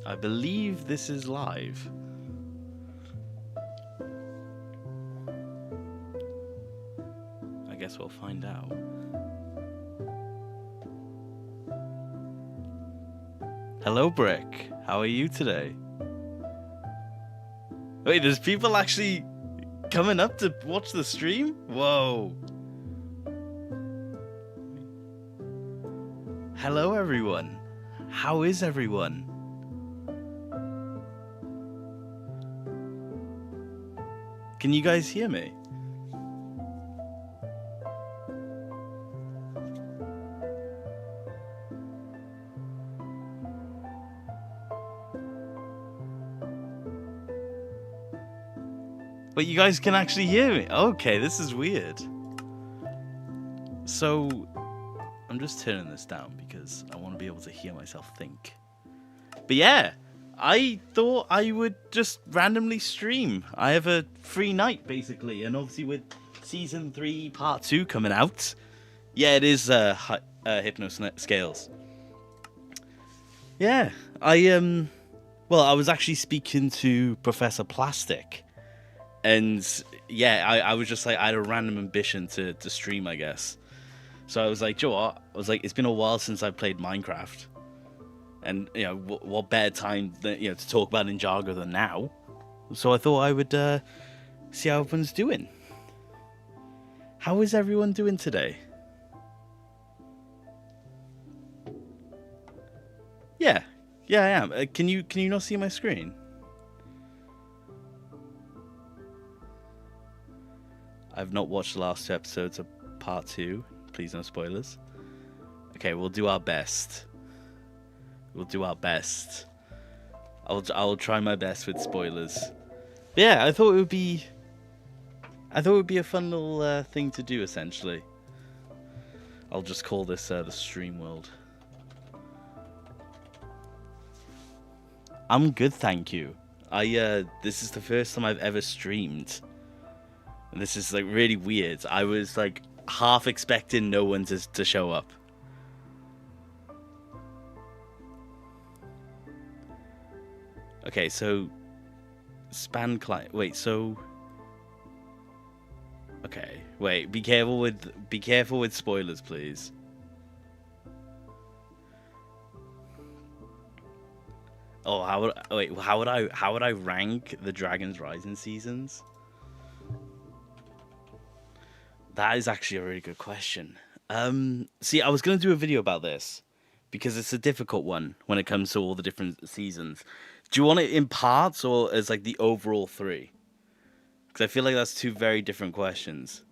I believe this is live. I guess we'll find out. Hello, Brick. How are you today? Wait, there's people actually coming up to watch the stream? Whoa. Hello, everyone. How is everyone? Can you guys hear me? But you guys can actually hear me. Okay, this is weird. So, I'm just turning this down because I want to be able to hear myself think. But yeah, I thought I would just randomly stream. I have a free night, basically. And obviously with Season 3, Part 2 coming out. Yeah, it is Hypno Scales. Yeah, well, I was actually speaking to Professor Plastic. And yeah, I was just like, I had a random ambition to stream, I guess. So I was like, Joe, what? I was like, it's been a while since I played Minecraft. And, you know, what better time than, to talk about Ninjago than now? So I thought I would see how everyone's doing. How is everyone doing today? Yeah, I am. Can you not see my screen? I've not watched the last 2 episodes of Part 2. Please, no spoilers. Okay, we'll do our best. We'll do our best. I'll try my best with spoilers. But yeah, I thought it would be a fun little thing to do. Essentially, I'll just call this the stream world. I'm good, thank you. This is the first time I've ever streamed. And this is like really weird. I was like half expecting no one to show up. Okay, so span client. Wait, so okay, wait. Be careful with spoilers, please. Oh, how would I rank the Dragon's Rising seasons? That is actually a really good question. See, I was going to do a video about this because it's a difficult one when it comes to all the different seasons. Do you want it in parts or as like the overall 3? Because I feel like that's 2 very different questions.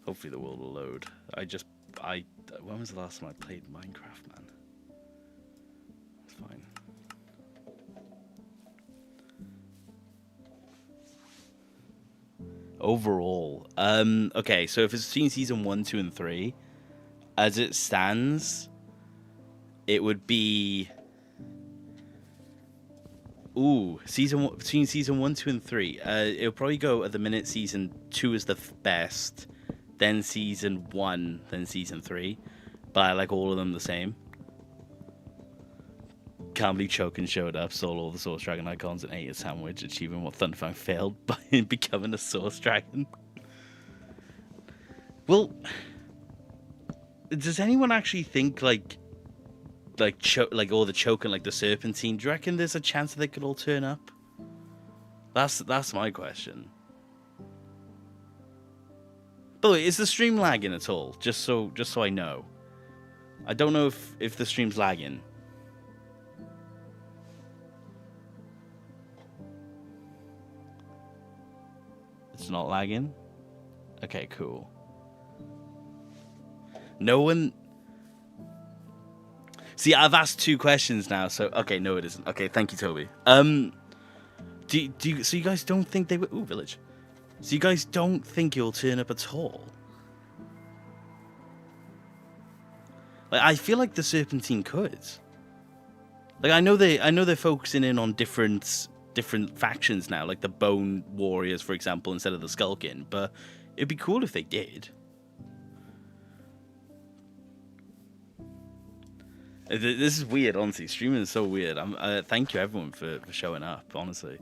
Hopefully the world will load. When was the last time I played Minecraft, man? It's fine. Overall, okay, so if it's between season 1, 2, and 3, as it stands, it would be between season 1, 2, and 3. It'll probably go at the minute. Season 2 is the best, then season 1, then season 3. But I like all of them the same. Can't believe Chokin showed up, stole all the Source Dragon icons, and ate a sandwich, achieving what Thunderfang failed by becoming a Source Dragon. Well, does anyone actually think all the Chokin, like the Serpentine? Do you reckon there's a chance that they could all turn up? That's my question. By the way, is the stream lagging at all? Just so I know. I don't know if the stream's lagging. It's not lagging? Okay, cool. No one... See, I've asked 2 questions now, so... Okay, no it isn't. Okay, thank you, Toby. So you guys don't think they will... Ooh, village. So you guys don't think you'll turn up at all? Like, I feel like the Serpentine could. Like, I know they're focusing in on different factions now, like the Bone Warriors, for example, instead of the Skulkin, but it'd be cool if they did. This is weird, honestly. Streaming is so weird. Thank you everyone for showing up. Honestly,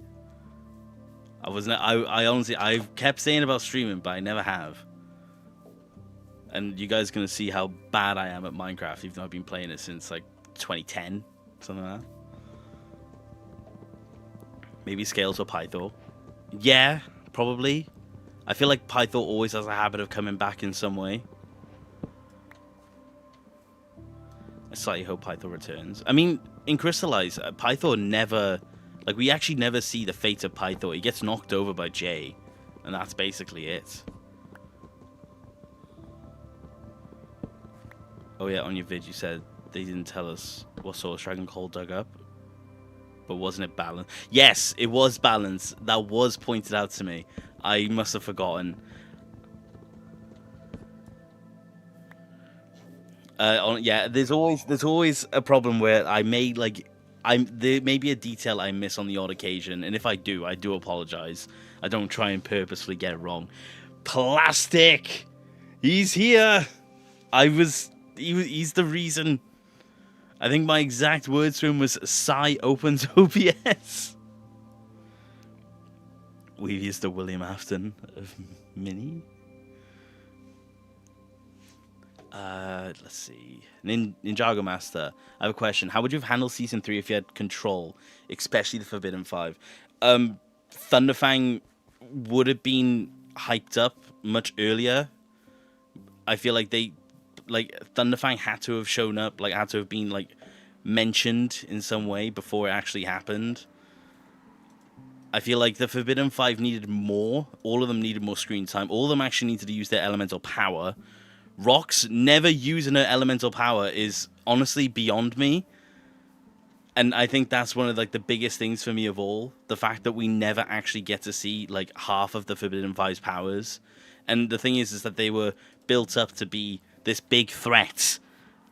I wasn't. I honestly I kept saying about streaming, but I never have. And you guys are gonna see how bad I am at Minecraft, even though I've been playing it since like 2010, something like that. Maybe scale to Python. Yeah, probably. I feel like Python always has a habit of coming back in some way. I slightly hope Python returns. I mean, in Crystallize, Python never... Like, we actually never see the fate of Python. He gets knocked over by Jay, and that's basically it. Oh yeah, on your vid you said they didn't tell us what Source Dragon Cole dug up. But wasn't it balanced? Yes, it was balanced. That was pointed out to me. I must have forgotten. Yeah, there's always a problem where there may be a detail I miss on the odd occasion, and if I do apologize. I don't try and purposefully get it wrong. Plastic, he's here. He's the reason. I think my exact words to him was Psy opens OBS. We've used the William Afton of Mini. Let's see. Ninjago Master, I have a question. How would you have handled Season 3 if you had control, especially the Forbidden 5? Thunderfang would have been hyped up much earlier. I feel like Thunderfang had to have shown up, had to have been, mentioned in some way before it actually happened. I feel like the Forbidden 5 needed more. All of them needed more screen time. All of them actually needed to use their elemental power. Rox never using her elemental power is honestly beyond me. And I think that's one of the biggest things for me of all. The fact that we never actually get to see half of the Forbidden 5's powers. And the thing is that they were built up to be this big threat.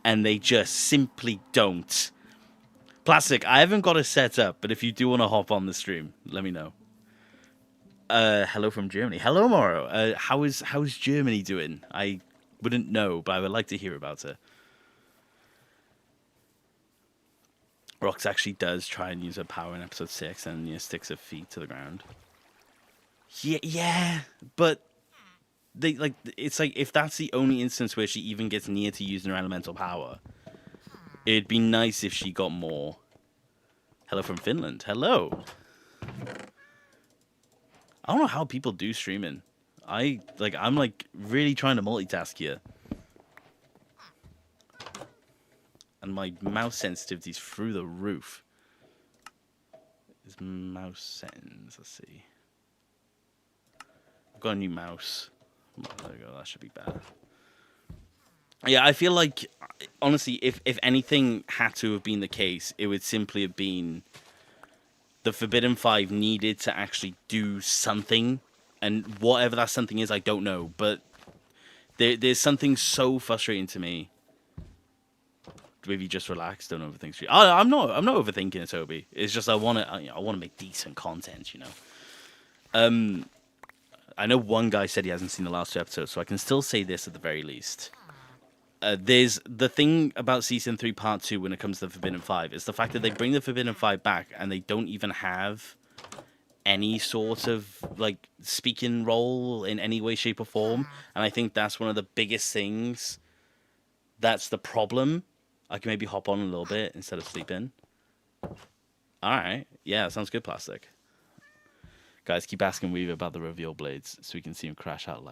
And they just simply don't. Plastic, I haven't got it set up, but if you do want to hop on the stream, let me know. Hello from Germany. Hello, Moro. How's Germany doing? I wouldn't know, but I would like to hear about it. Rox actually does try and use her power in episode 6 and sticks her feet to the ground. Yeah, but it's if that's the only instance where she even gets near to using her elemental power, it'd be nice if she got more. Hello from Finland. Hello. I don't know how people do streaming. I'm really trying to multitask here. And my mouse sensitivity's through the roof. Is mouse settings, let's see. I've got a new mouse. There we go, that should be better. Yeah, I feel like, honestly, if anything had to have been the case, it would simply have been the Forbidden 5 needed to actually do something. And whatever that something is, I don't know. But there's something so frustrating to me. Maybe just relax, don't overthink. I'm not overthinking it, Toby. It's just I want to make decent content, I know one guy said he hasn't seen the last 2 episodes, so I can still say this at the very least. There's the thing about Season 3 Part 2 when it comes to the Forbidden 5 is the fact that they bring the Forbidden 5 back and they don't even have any sort of speaking role in any way, shape, or form. And I think that's one of the biggest things. That's the problem. I can maybe hop on a little bit instead of sleeping. Alright. Yeah, sounds good, Plastic. Guys, keep asking Weaver about the reveal blades so we can see him crash out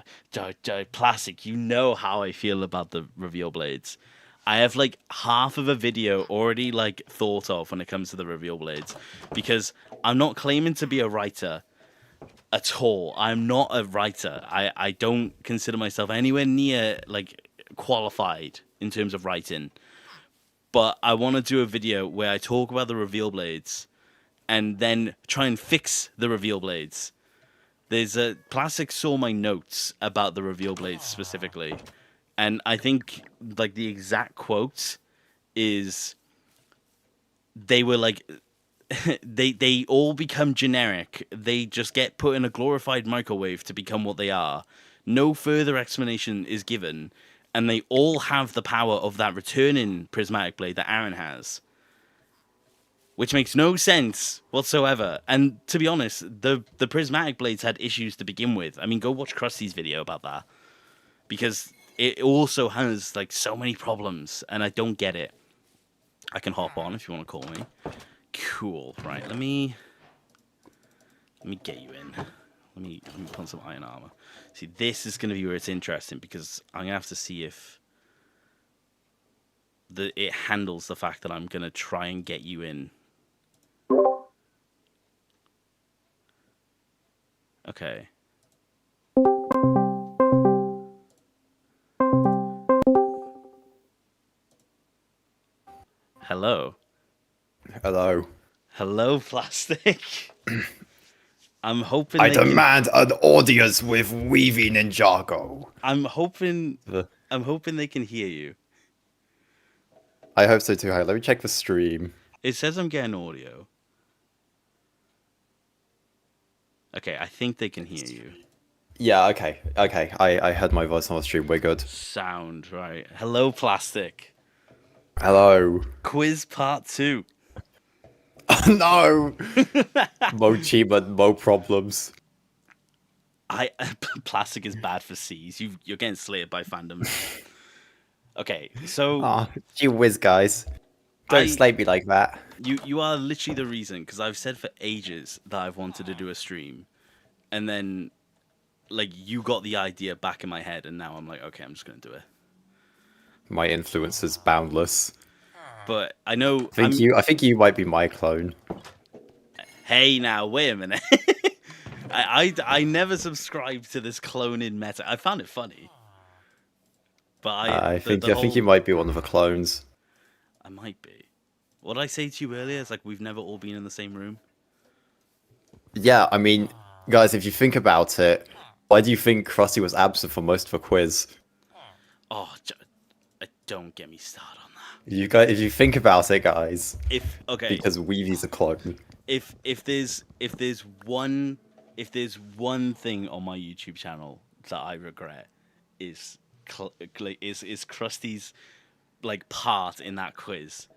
Plastic, you know how I feel about the reveal blades. I have half of a video already thought of when it comes to the reveal blades. Because I'm not claiming to be a writer at all. I'm not a writer. I don't consider myself anywhere near qualified in terms of writing. But I want to do a video where I talk about the reveal blades and then try and fix the reveal blades. Plastic saw my notes about the reveal blades specifically. And I think the exact quote is they were they all become generic. They just get put in a glorified microwave to become what they are. No further explanation is given. and they all have the power of that returning prismatic blade that Aaron has, which makes no sense whatsoever. And to be honest, the prismatic blades had issues to begin with. I mean, go watch Krusty's video about that, because it also has like so many problems, and I don't get it. I can hop on if you want to call me. Cool. Right, let me get you in. Let me put on some iron armor. See, this is going to be where it's interesting, because I'm going to have to see if it handles the fact that I'm going to try and get you in. Okay. Hello. Hello. Hello, Plastic. I'm hoping I demand an audience with Weavy Ninjago. I'm hoping they can hear you. I hope so too. Hey, let me check the stream. It says I'm getting audio. Okay, I think they can hear you. Yeah, okay. I heard my voice on the stream. We're good. Sound, right. Hello, Plastic. Hello. Quiz part 2. No! Mo achievement, mo problems. Plastic is bad for C's. You're getting slated by fandom. Okay, so... Aw, gee whiz, guys. Don't slate me like that. You are literally the reason, because I've said for ages that I've wanted to do a stream. And then, like, you got the idea back in my head, and now I'm like, okay, I'm just going to do it. My influence is boundless. But I know... I think you might be my clone. Hey, now, wait a minute. I never subscribed to this cloning meta. I found it funny. But I think you might be one of the clones. I might be. What did I say to you earlier? It's like we've never all been in the same room. Yeah, I mean, guys, if you think about it, why do you think Krusty was absent for most of the quiz? Oh, don't get me started on that. You guys, if you think about it, guys. Because Weavy's a clone. If there's one thing on my YouTube channel that I regret is Krusty's like part in that quiz.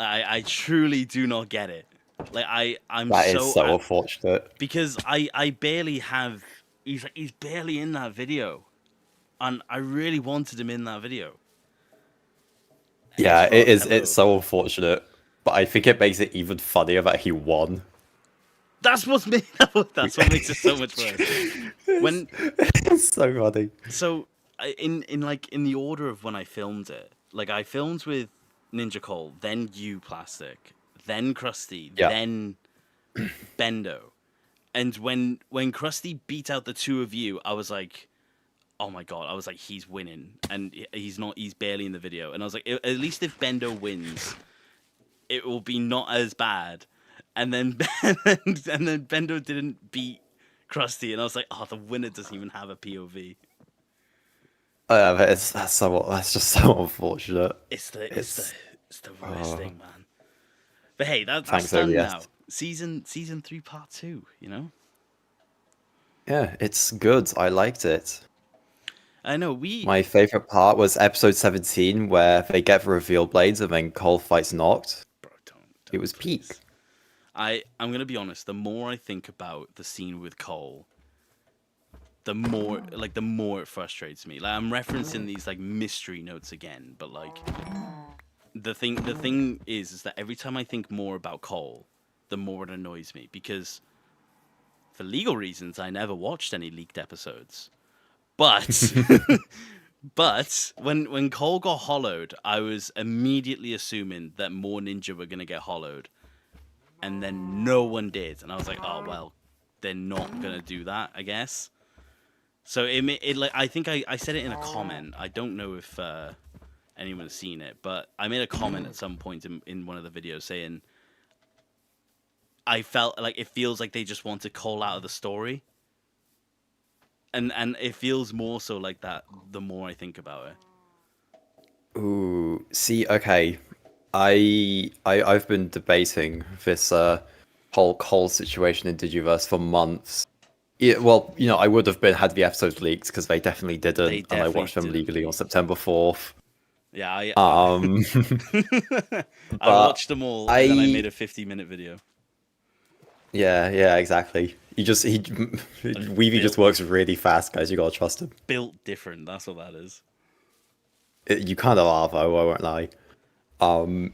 I truly do not get it. Like That is so unfortunate. Because I barely have. He's barely in that video, and I really wanted him in that video. Yeah, it is. It's so unfortunate, but I think it makes it even funnier that he won. That's what makes it so much worse. It's so funny. So in the order of when I filmed it, like I filmed with Ninja Cole, then you, Plastic, then Krusty, then Bendo, and when Krusty beat out the two of you, I was like, oh my god, I was like, he's winning, and he's barely in the video, and I was like, at least if Bendo wins, it will be not as bad. And then Bendo didn't beat Krusty, and I was like, oh, the winner doesn't even have a POV. That's just so unfortunate. It's the worst thing, man. But hey, that's done now. Season 3, part 2. You know. Yeah, it's good. I liked it. I know My favorite part was episode 17, where they get the reveal blades and then Cole fights Noct. Bro, don't it was please. peak. I'm gonna be honest. The more I think about the scene with Cole, the more it frustrates me. Like I'm referencing these like mystery notes again, but like the thing is that every time I think more about Cole, the more it annoys me, because for legal reasons I never watched any leaked episodes. But but when Cole got hollowed, I was immediately assuming that more ninja were gonna get hollowed. And then no one did, and I was like, "Oh well, they're not gonna do that, I guess." So it like I think I said it in a comment. I don't know if anyone has seen it, but I made a comment at some point in one of the videos saying I felt like it feels like they just want to call out of the story, and it feels more so like that the more I think about it. Ooh, see, okay. I've been debating this whole Cole situation in Digiverse for months. Yeah, well, I would have been had the episodes leaked because they definitely They didn't, and I definitely watched them didn't legally on leak. September 4th. Yeah, Um, I but watched them all, and then I made I, a 50-minute video. yeah, exactly. Weavy just Built works really fast, guys. You gotta trust him. built different. That's what that is. You kind of are, though. I won't lie. Um,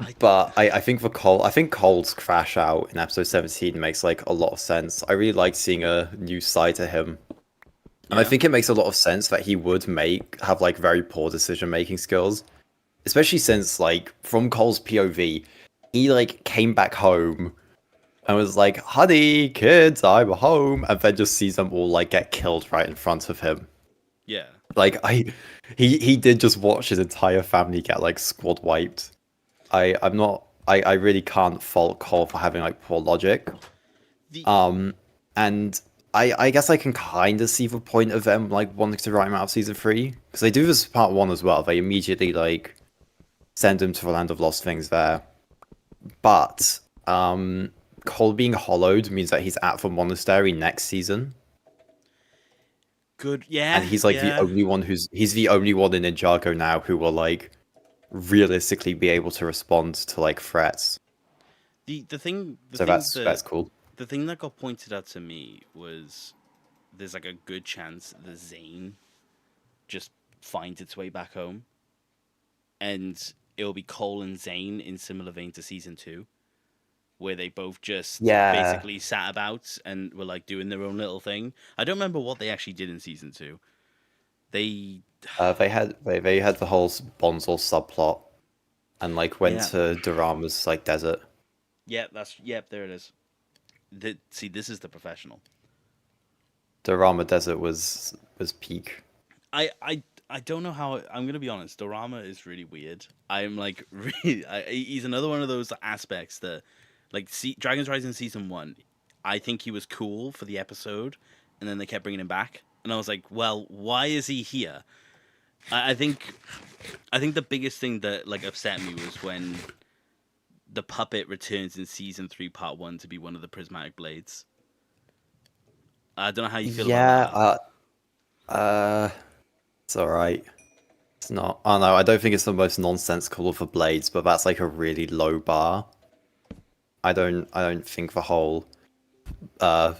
I but I think I think Cole's crash out in episode 17 makes like a lot of sense. I really like seeing a new side to him. And I yeah think it makes a lot of sense that he would have like very poor decision making skills. Especially since like from Cole's POV, he like came back home and was like, "Honey, kids, I'm home," and then just sees them all like get killed right in front of him. yeah. Like he did just watch his entire family get like squad wiped. I'm not I really can't fault Cole for having like poor logic. The And I guess I can kind of see the point of them like wanting to write him out of season 3 because they do this part 1 as well. They immediately like send him to the land of lost things there. But Cole being hollowed means that he's at the monastery next season, good. and Yeah, he's like yeah. he's the only one in Ninjago now who will like realistically be able to respond to like threats. The thing the So thing that's that cool. the thing that got pointed out to me was there's like a good chance the Zane just finds its way back home, and it'll be Cole and Zane in similar vein to season 2, where they both just Yeah, basically sat about and were like doing their own little thing. I don't remember what they actually did in season 2. They they had the whole Bonzel subplot and like went yeah. to Dorama's like desert. There it is. See, this is the professional. Dorama desert was peak. I don't know how. I'm gonna be honest. Dorama is really weird. I'm like really. He's another one of those aspects that, like, Dragon's Rising season 1. I think he was cool for the episode, and then they kept bringing him back, and I was like, well, why is he here? I think, I think the biggest thing that like upset me was when the puppet returns in season 3, part 1, to be one of the prismatic blades. I don't know how you feel about Yeah, that. it's alright. It's not. Oh no, I don't think it's the most nonsensical of the blades, but that's like a really low bar. I don't think the whole uh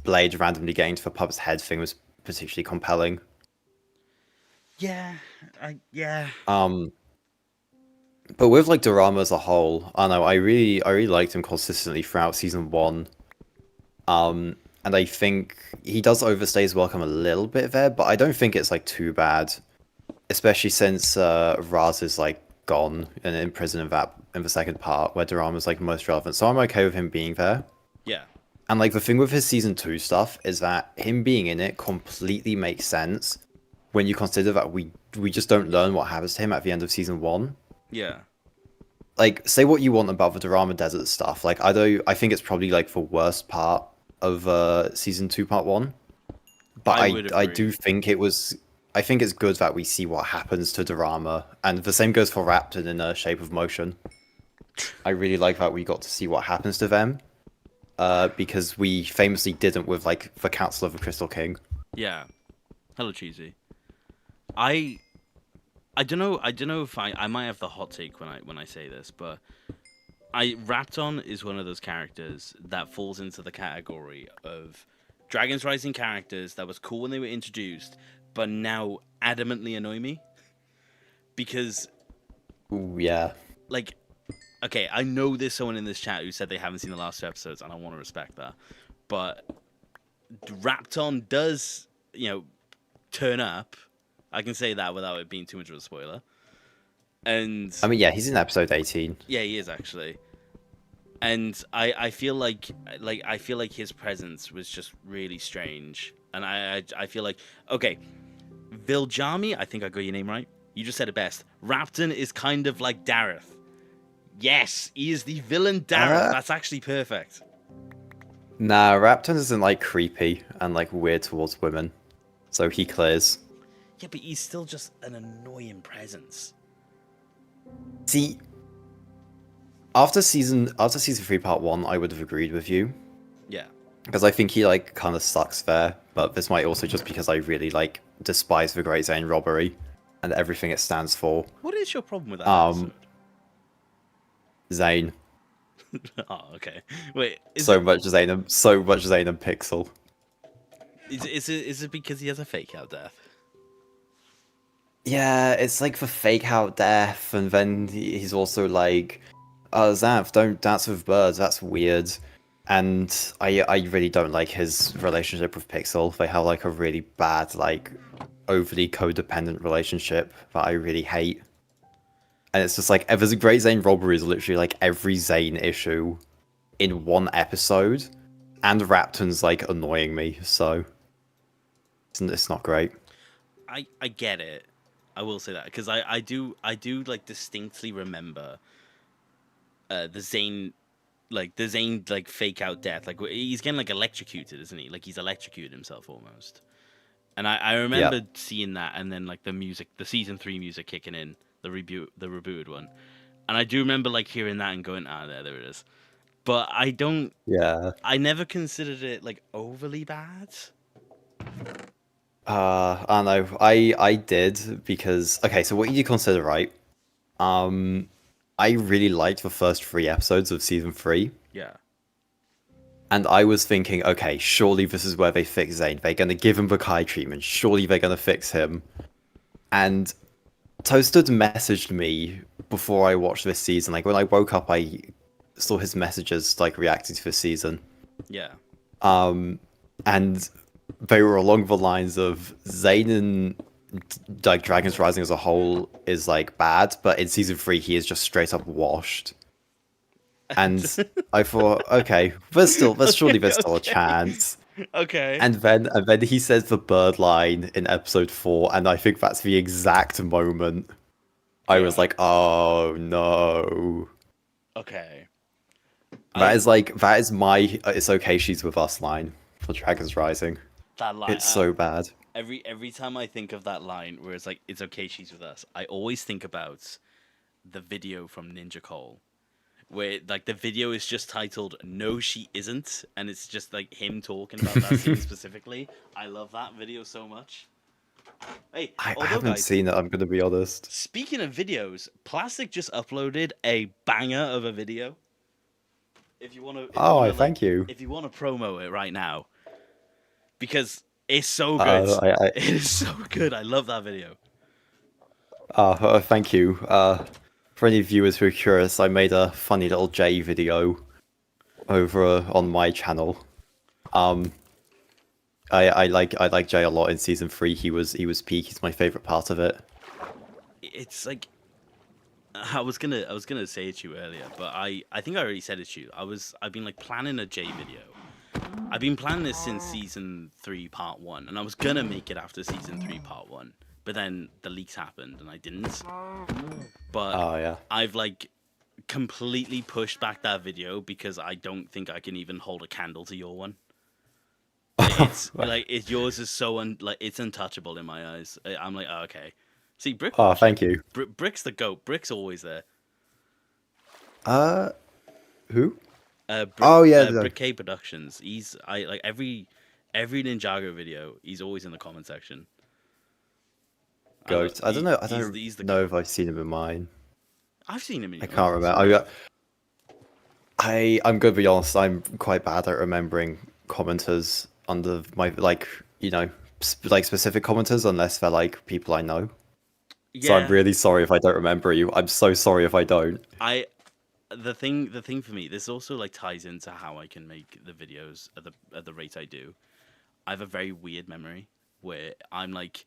blade randomly getting to the puppet's head thing was particularly compelling. Yeah, yeah. Um, but with like Dorama as a whole, I don't know, I really liked him consistently throughout season 1. And I think he does overstay his welcome a little bit there, but I don't think it's like too bad, especially since Raz is like gone and in prison in the second part where Dorama's like most relevant. So I'm okay with him being there. Yeah. And like the thing with his season 2 stuff is that him being in it completely makes sense when you consider that we just don't learn what happens to him at the end of season 1. Yeah. Like, say what you want about the Dorama Desert stuff. Like, I think it's probably like the worst part of season 2 part 1. But I would I do agree. think I think it's good that we see what happens to Dorama, and the same goes for Raptor in Shape of Motion. I really like that we got to see what happens to them, because we famously didn't with like the Council of the Crystal King. Yeah. Hello, cheesy. I I don't know. I don't know if I might have the hot take when I say this, but Rapton is one of those characters that falls into the category of Dragon's Rising characters that was cool when they were introduced, but now adamantly annoy me because, Ooh, yeah. like, okay, I know there's someone in this chat who said they haven't seen the last 2 episodes, and I want to respect that, but Rapton does, turn up. I can say that without it being too much of a spoiler. And I mean, yeah, he's in episode 18. yeah, he is actually. And I feel like I feel like his presence was just really strange. And I feel like, okay, Viljami, I think I got your name right. You just said it best. Rapton is kind of like Dareth. Yes, he is the villain Dareth. That's actually perfect. Nah, Raptor isn't like creepy and like weird towards women, so he clears. Yeah, but he's still just an annoying presence. See, after season 3 part 1, I would have agreed with you. Yeah. because I think he like kind of sucks there. But this might also just because I really like despise the Great Zane robbery and everything it stands for. What is your problem with that Um, episode? Zane, Oh, okay. Wait, so much Zane and Pixel. is it because he has a fake out death? Yeah, it's like the fake out death, and then he's also like, Zav, don't dance with birds, that's weird. And I really don't like his relationship with Pixel. They have like a really bad, like, overly codependent relationship that I really hate. And it's just like, there's a Great Zane robbery is literally like every Zane issue in one episode, and Rapton's like annoying me, so it's not great. I get it. I will say that because I do like distinctly remember the Zane like fake out death. Like he's getting like electrocuted, isn't he? Like he's electrocuted himself almost. And I Yeah. remember seeing that, and then like the music, the season 3 music kicking in, the rebooted one, and I do remember like hearing that and going, ah, there it is. But Yeah. I never considered it like overly bad. I don't know. I did because okay, so what you consider, right? Um, I really liked the first 3 episodes of season 3, Yeah. and I was thinking, okay, surely this is where they fix Zane. They're gonna give him the Kai treatment. Surely they're gonna fix him. And Toasted messaged me before I watched this season. Like when I woke up, I saw his messages like reacting to this season. Yeah. And they were along the lines of Zayn and like Dragons Rising as a whole is like bad, but in season 3 he is just straight up washed. And I thought, okay, Okay. surely there's still a Okay. chance. Okay. And then he says the bird line in episode 4, and I think that's the exact moment I was Yeah. like, oh no. Okay. That I is like that is my it's okay she's with us line for Dragons Rising. that line. It's so bad. Every time I think of that line where it's like it's okay she's with us, I always think about the video from Ninja Cole, where like the video is just titled "No, she isn't," and it's just like him talking about that scene specifically. I love that video so much. Hey, I although haven't guys, seen it, I'm gonna be honest. speaking of videos, Plastic just uploaded a banger of a video. If you Oh, wanna I like, thank you. if you wanna promo it right now, because it's so good. I It is so good. I love that video. thank you. For any viewers who are curious, I made a funny little J video over on my channel. Um, I like Jay a lot in season 3. He was peak. He's my favorite part of it. It's like I was gonna say it to you earlier, but I think I already said it to you. I've been like planning a J video. I've been planning this since season 3 part 1, and I was gonna make it after season 3 part 1, but then the leaks happened and I didn't. But Oh yeah. I've like completely pushed back that video because I don't think I can even hold a candle to your one. It's like yours is so like it's untouchable in my eyes. I'm like, oh, okay. See, Brick Oh, watched it. thank you. Brick's the goat. Brick's always there. Uh, who? Brick, Oh yeah, Brick K Productions. I like every Ninjago video. He's always in the comment section. goat. I don't know. I don't He's the know goat. if I've seen him in mine. I've seen him in I yours. can't remember. I'm gonna be honest. I'm quite bad at remembering commenters under my like like specific commenters unless they're like people I know. So I'm Yeah, really sorry if I don't remember you. I'm so sorry if I don't. I the thing for me, this also like ties into how I can make the videos at the rate I do. I have a very weird memory where I'm like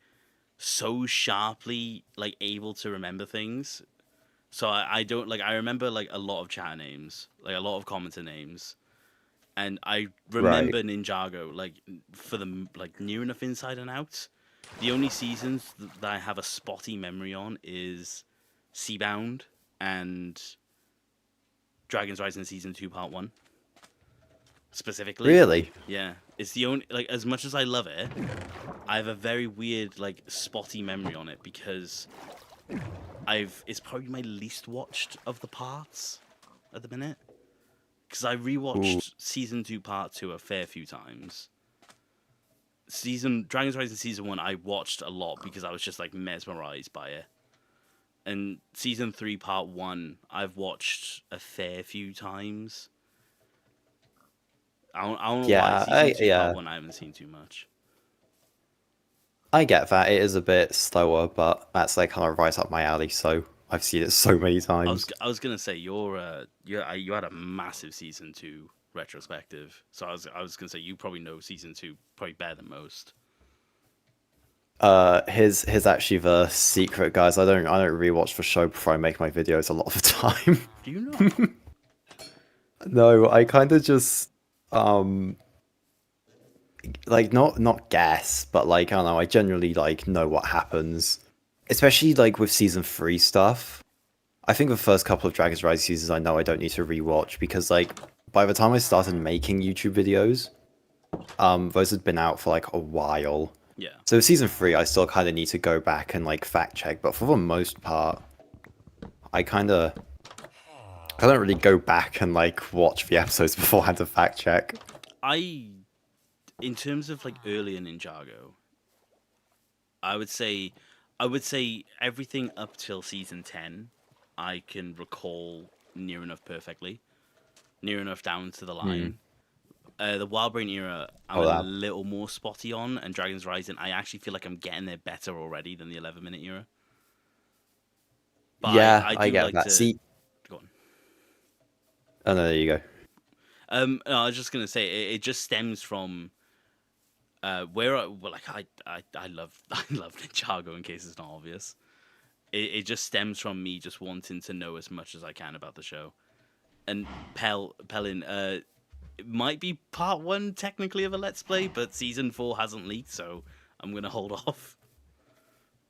so sharply like able to remember things. So I don't like I remember like a lot of chat names, like a lot of commenter names, and I Right. remember Ninjago like for the like near enough inside and out. The only seasons that I have a spotty memory on is Seabound and Dragon's Rising season 2 part 1 specifically. Really? Yeah, it's the only like as much as I love it, I have a very weird like spotty memory on it because it's probably my least watched of the parts at the minute. because I Ooh. rewatched season 2, part 2 a fair few times. Dragon's Rising season 1, I watched a lot because I was just like mesmerized by it. And season 3, part 1, I've watched a fair few times. I don't know why. Season 2, part 1, I haven't seen too much. I get that. It is a bit slower, but that's like kind of right up my alley, so I've seen it so many times. I was gonna say you had a massive season 2 retrospective, so I was gonna say you probably know season 2 probably better than most. Here's actually the secret, guys. I don't rewatch the show before I make my videos a lot of the time. Do you know? No, I kind of just like not guess, but like I don't know, I generally like know what happens. Especially like with season 3 stuff. I think the first couple of Dragon's Rise seasons I know I don't need to rewatch because like by the time I started making YouTube videos, those had been out for like a while. Yeah. So season 3 I still kind of need to go back and like fact check, but for the most part I don't really go back and like watch the episodes beforehand to fact check. In terms of like earlier Ninjago, I would say everything up till season 10 I can recall near enough perfectly. Near enough down to the line. The Wildbrain era, I'm a little more spotty on, and Dragon's Rising, I actually feel like I'm getting there better already than the 11-minute era. But Yeah, I do get like that. to... See, Go on. oh no, there you go. No, I was just gonna say it just stems from where I love I love Ninjago in case it's not obvious. It just stems from me just wanting to know as much as I can about the show. And Pellin, it might be part 1 technically of a Let's Play, but season 4 hasn't leaked, so I'm gonna hold off.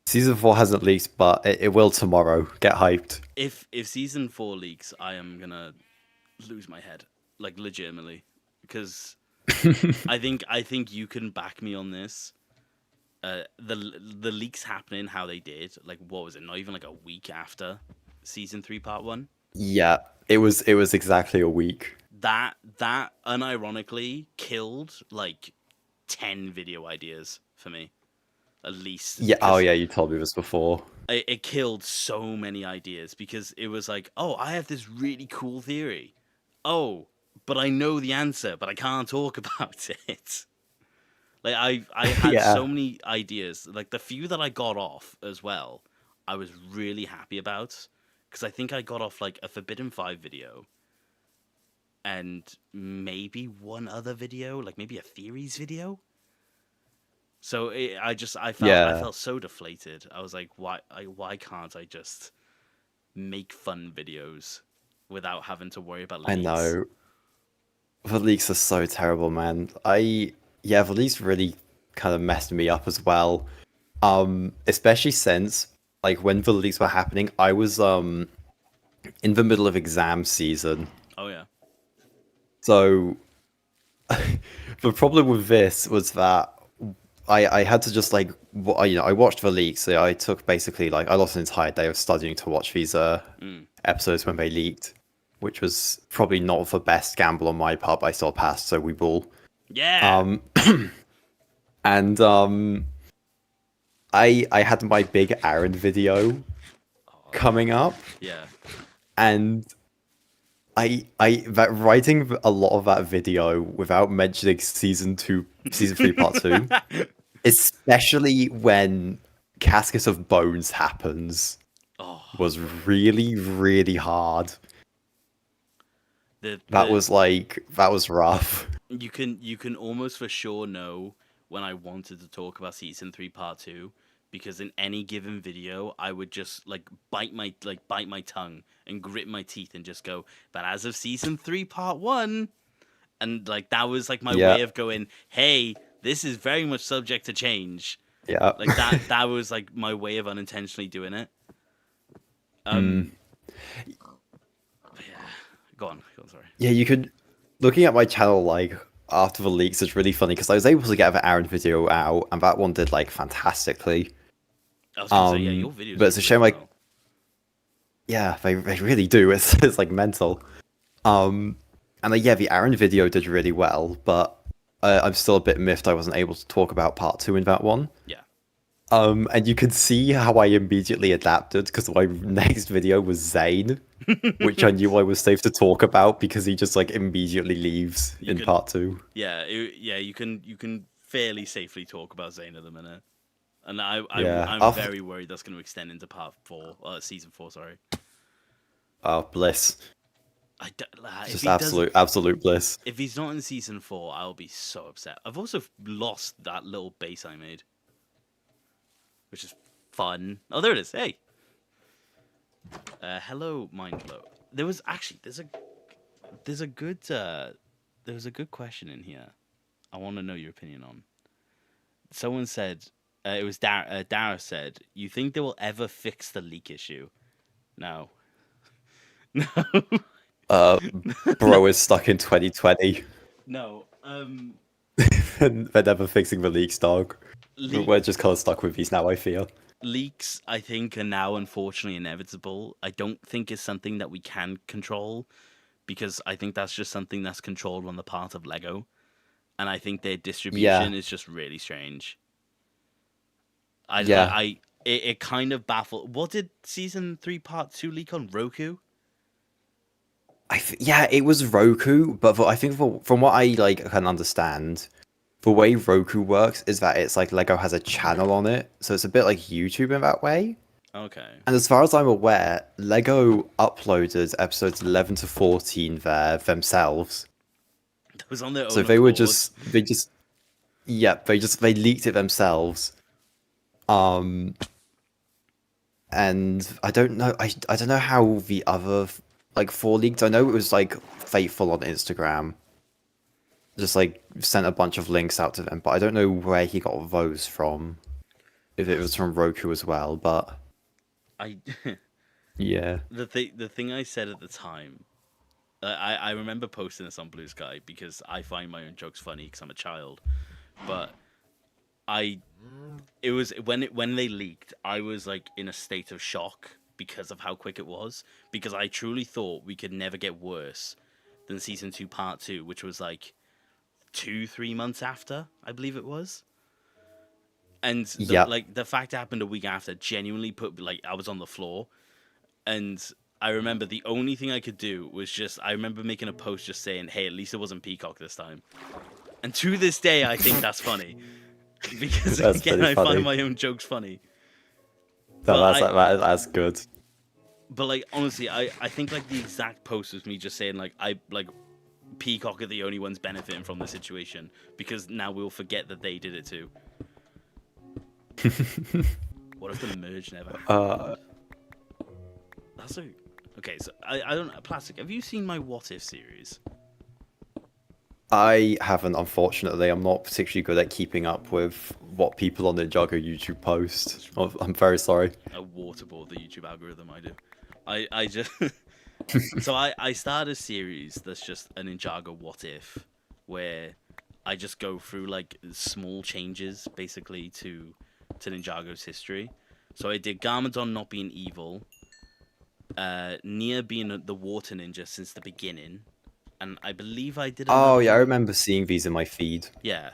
Season 4 hasn't leaked, but it will tomorrow. Get hyped. If season 4 leaks, I am gonna lose my head, like legitimately, because I think you can back me on this. The leaks happening how they did, like what was it? Not even like a week after season 3 part 1. Yeah, it was exactly a week. That unironically killed like 10 video ideas for me, at least. Yeah. Oh yeah, you told me this before. It killed so many ideas because it was like, oh, I have this really cool theory. Oh, but I know the answer, but I can't talk about it. Like I had so many ideas. Like the few that I got off as well, I was really happy about because I think I got off like a Forbidden 5 video and maybe one other video, like maybe a theories video. So I felt so deflated. I was like, why can't I just make fun videos without having to worry about leaks? I know. The leaks are so terrible, man. The leaks really kind of messed me up as well. Especially since like when the leaks were happening, I was in the middle of exam season. Oh yeah. So the problem with this was that I had to just like I watched the leaks. So I took basically like I lost an entire day of studying to watch these episodes when they leaked, which was probably not the best gamble on my part, but I still passed. So we ball. Yeah. And I had my big Aaron video coming up. Yeah. And writing a lot of that video without mentioning season 3 part 2, especially when Casket of Bones happens, was really, really hard. That was rough. You can almost for sure know when I wanted to talk about season 3 part 2 because in any given video I would just like bite my tongue and grit my teeth and just go, but as of season 3 part 1, and like that was like my way of going, hey, this is very much subject to change. Yeah. Like that was like my way of unintentionally doing it. Yeah. Go on, sorry. Yeah, you could looking at my channel like after the leaks is really funny because I was able to get the Aaron video out and that one did like fantastically. I was gonna say, yeah, your videos. But it's a shame like yeah, they really do. It's like mental. And And yeah, the Aaron video did really well, but I'm still a bit miffed I wasn't able to talk about part 2 in that one. Yeah. And you can see how I immediately adapted because my next video was Zane, which I knew I was safe to talk about because he just like immediately leaves in part 2. Yeah, you can fairly safely talk about Zane at the minute, and Yeah. I'm very worried that's going to extend into part 4, season 4. Sorry. Oh, bliss. If Just he absolute bliss. if he's not in season 4, I'll be so upset. I've also lost that little base I made, which is fun. Oh, there it is. Hey. Hello, Mindblow. There's a good question in here. I want to know your opinion on. Someone said it was Dara said, "You think they will ever fix the leak issue?" No. No. Bro is stuck in 2020. No. They're never fixing the leaks, dog. We're just kind of stuck with these now, I feel. Leaks, I think, are now unfortunately inevitable. I don't think it's something that we can control, because I think that's just something that's controlled on the part of Lego, and I think their distribution is just really strange. It kind of baffled. What did season 3 part 2 leak on Roku? Yeah, it was Roku, but I think from what I can understand, the way Roku works is that it's like Lego has a channel on it, so it's a bit like YouTube in that way. Okay. And as far as I'm aware, Lego uploaded episodes 11 to 14 there themselves. It was on their own. So they leaked it themselves. And I don't know. I don't know how the other 4 leaked. I know it was Faithful on Instagram. Just sent a bunch of links out to them, but I don't know where he got those from. If it was from Roku as well, but yeah. The thing I said at the time, I remember posting this on Blue Sky because I find my own jokes funny because I'm a child, but it was when they leaked, I was in a state of shock because of how quick it was, because I truly thought we could never get worse than season 2 part 2, which was 2-3 months after, I believe it was. And the fact it happened a week after genuinely put I was on the floor. And I remember the only thing I could do was I remember making a post just saying, "Hey, at least it wasn't Peacock this time." And to this day, I think that's funny. Because again, I find my own jokes funny. That's good. But honestly, I think the exact post was me just saying Peacock are the only ones benefiting from the situation, because now we'll forget that they did it too. What if the merge never happened? That's okay. So I don't know. Plastic, have you seen my What If series? I haven't, unfortunately. I'm not particularly good at keeping up with what people on Ninjago YouTube post. I'm very sorry. I waterboard the YouTube algorithm. I do. I just so I started a series that's just a Ninjago What If, where I just go through small changes basically to Ninjago's history. So I did Garmadon not being evil, Nia being the water ninja since the beginning, and I believe I did. Oh yeah, I remember seeing these in my feed. Yeah.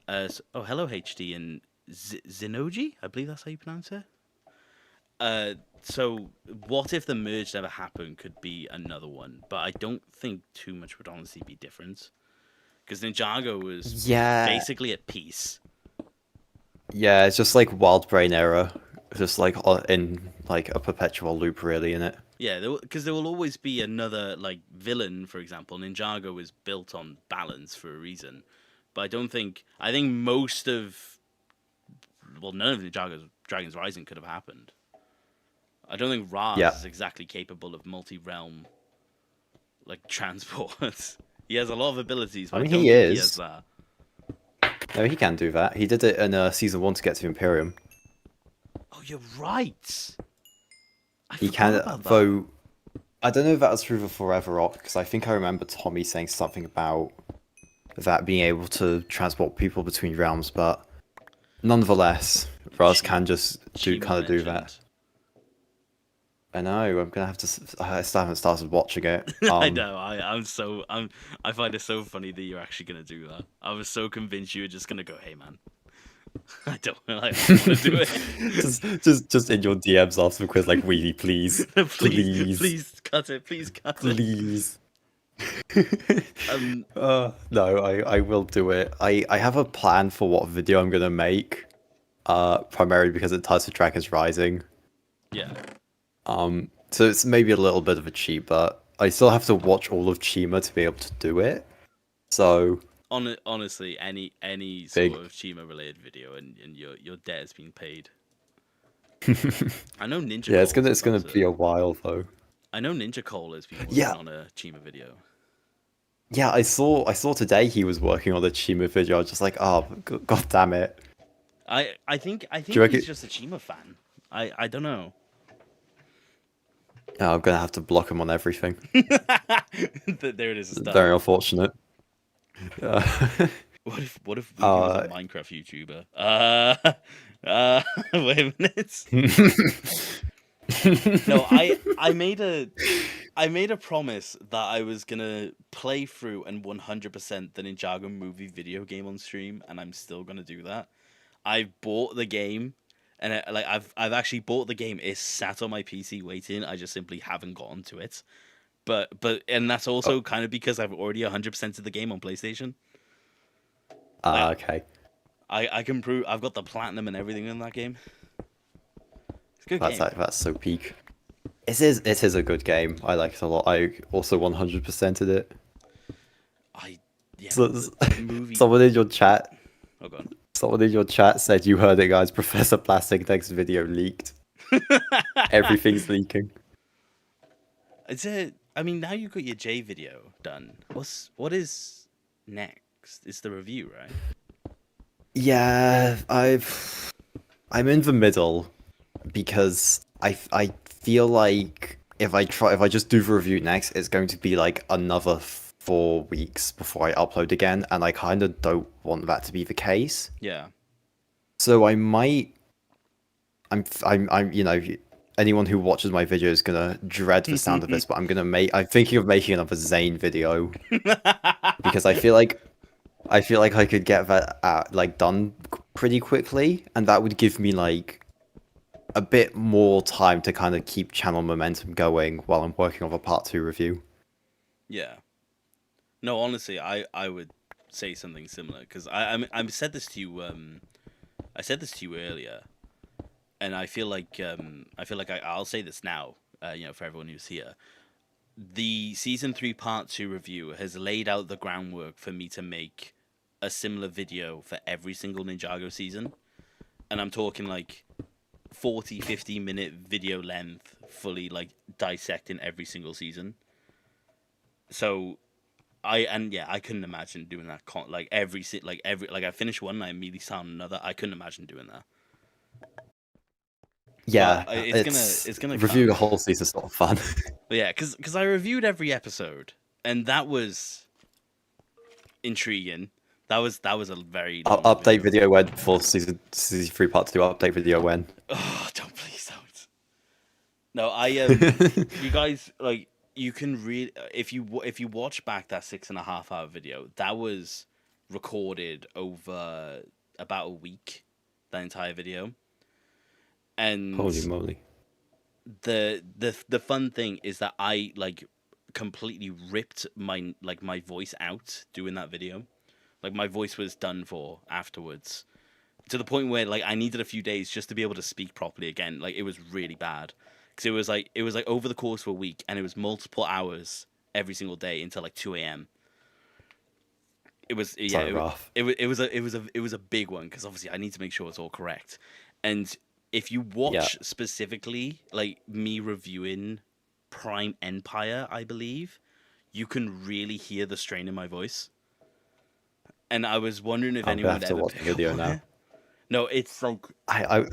Hello HD and Zenoji, I believe that's how you pronounce it. So what if the merge never happened could be another one, but I don't think too much would honestly be different, because Ninjago was basically at peace. Yeah, it's just Wild Brain era, just in a perpetual loop, really, in it. Yeah, because there will always be another villain. For example, Ninjago is built on balance for a reason, but I think most of, none of Ninjago's Dragon's Rising could have happened. I don't think Raz is exactly capable of multi-realm transport. He has a lot of abilities, but I don't think he has that. No, he can do that. He did it in season 1 to get to Imperium. Oh, you're right. He can, though. I don't know if that was through the Forever Arc, because I think I remember Tommy saying something about that being able to transport people between realms, but nonetheless, Raz can just do that. I know. I'm gonna have to. I still haven't started watching it. I know. I find it so funny that you're actually gonna do that. I was so convinced you were just gonna go, "Hey, man, I don't want to do it. just in your DMs after the quiz, like, really, please, Please, please, please cut it. Please cut it." please. Um, No, I will do it. I have a plan for what video I'm gonna make. Primarily because it ties to Dragons Rising. yeah. So it's maybe a little bit of a cheat, but I still have to watch all of Chima to be able to do it. So Honestly, any sort big. of Chima related video, and your debt has been paid. I know Ninja Yeah, Cole is it's gonna about be to. a while though. I know Ninja Cole has been working Yeah, on a Chima video. yeah. I saw today he was working on the Chima video. I was just like, oh, god damn it. I Do you think reckon? he's just a Chima fan. I don't know. Oh, I'm gonna have to block him on everything. There it is. A Very start. unfortunate. Uh, What if he was a uh, Minecraft YouTuber? Wait a minute. No, I made a promise that I was gonna play through and 100% the Ninjago movie video game on stream, and I'm still gonna do that. I bought the game, and I've actually bought the game. It's sat on my PC waiting. I just simply haven't gotten to it. And that's oh, also kind of because I've already 100% of the game on PlayStation. Like okay. I can prove I've got the platinum and everything in that game. It's a good game. That's so peak. It is a good game. I like it a lot. I also 100%ed it. I yeah, So, the movie. someone in your chat, Oh god. someone in your chat said you heard it, guys. Professor Plastic next video leaked. Everything's leaking. It's a. I mean, now you got your J video done. What is next? It's the review, right? Yeah, I'm in the middle because I feel like if I just do the review next, it's going to be like another 4 weeks before I upload again, and I kind of don't want that to be the case. Yeah. So I might. I'm you know, anyone who watches my video is gonna dread the sound of this, but I'm thinking of making another Zane video because I feel like I could get that like done pretty quickly, and that would give me like a bit more time to kind of keep channel momentum going while I'm working on the part 2 review. Yeah. No, honestly, I would say something similar because I said this to you. I said this to you earlier, and I feel like I'll say this now. For everyone who's here, the season 3 part 2 review has laid out the groundwork for me to make a similar video for every single Ninjago season, and I'm talking like 40-50 minute video length, fully like dissecting every single season. So I couldn't imagine doing that like I finished one and I immediately start another. I couldn't imagine doing that. Yeah, But it's gonna reviewing come. a whole season's not fun. But yeah, because I reviewed every episode, and that was intriguing. That was a very long Update video. video when for season 3 part 2 update video when. Oh, please don't. No, you guys like you can read if you watch back that 6.5 hour video, that was recorded over about a week, that entire video. And Holy moly. the fun thing is that I like completely ripped my voice out doing that video. Like my voice was done for afterwards. To the point where like I needed a few days just to be able to speak properly again. Like it was really bad. Because it was like over the course of a week, and it was multiple hours every single day until like 2 a.m. It was So rough. it was a big one because obviously I need to make sure it's all correct. And if you Yeah. watch specifically like me reviewing Prime Empire, I believe you can really hear the strain in my voice. And I was wondering if I'm gonna anyone would have to ever watch the pick up video on now. it. No, it's like I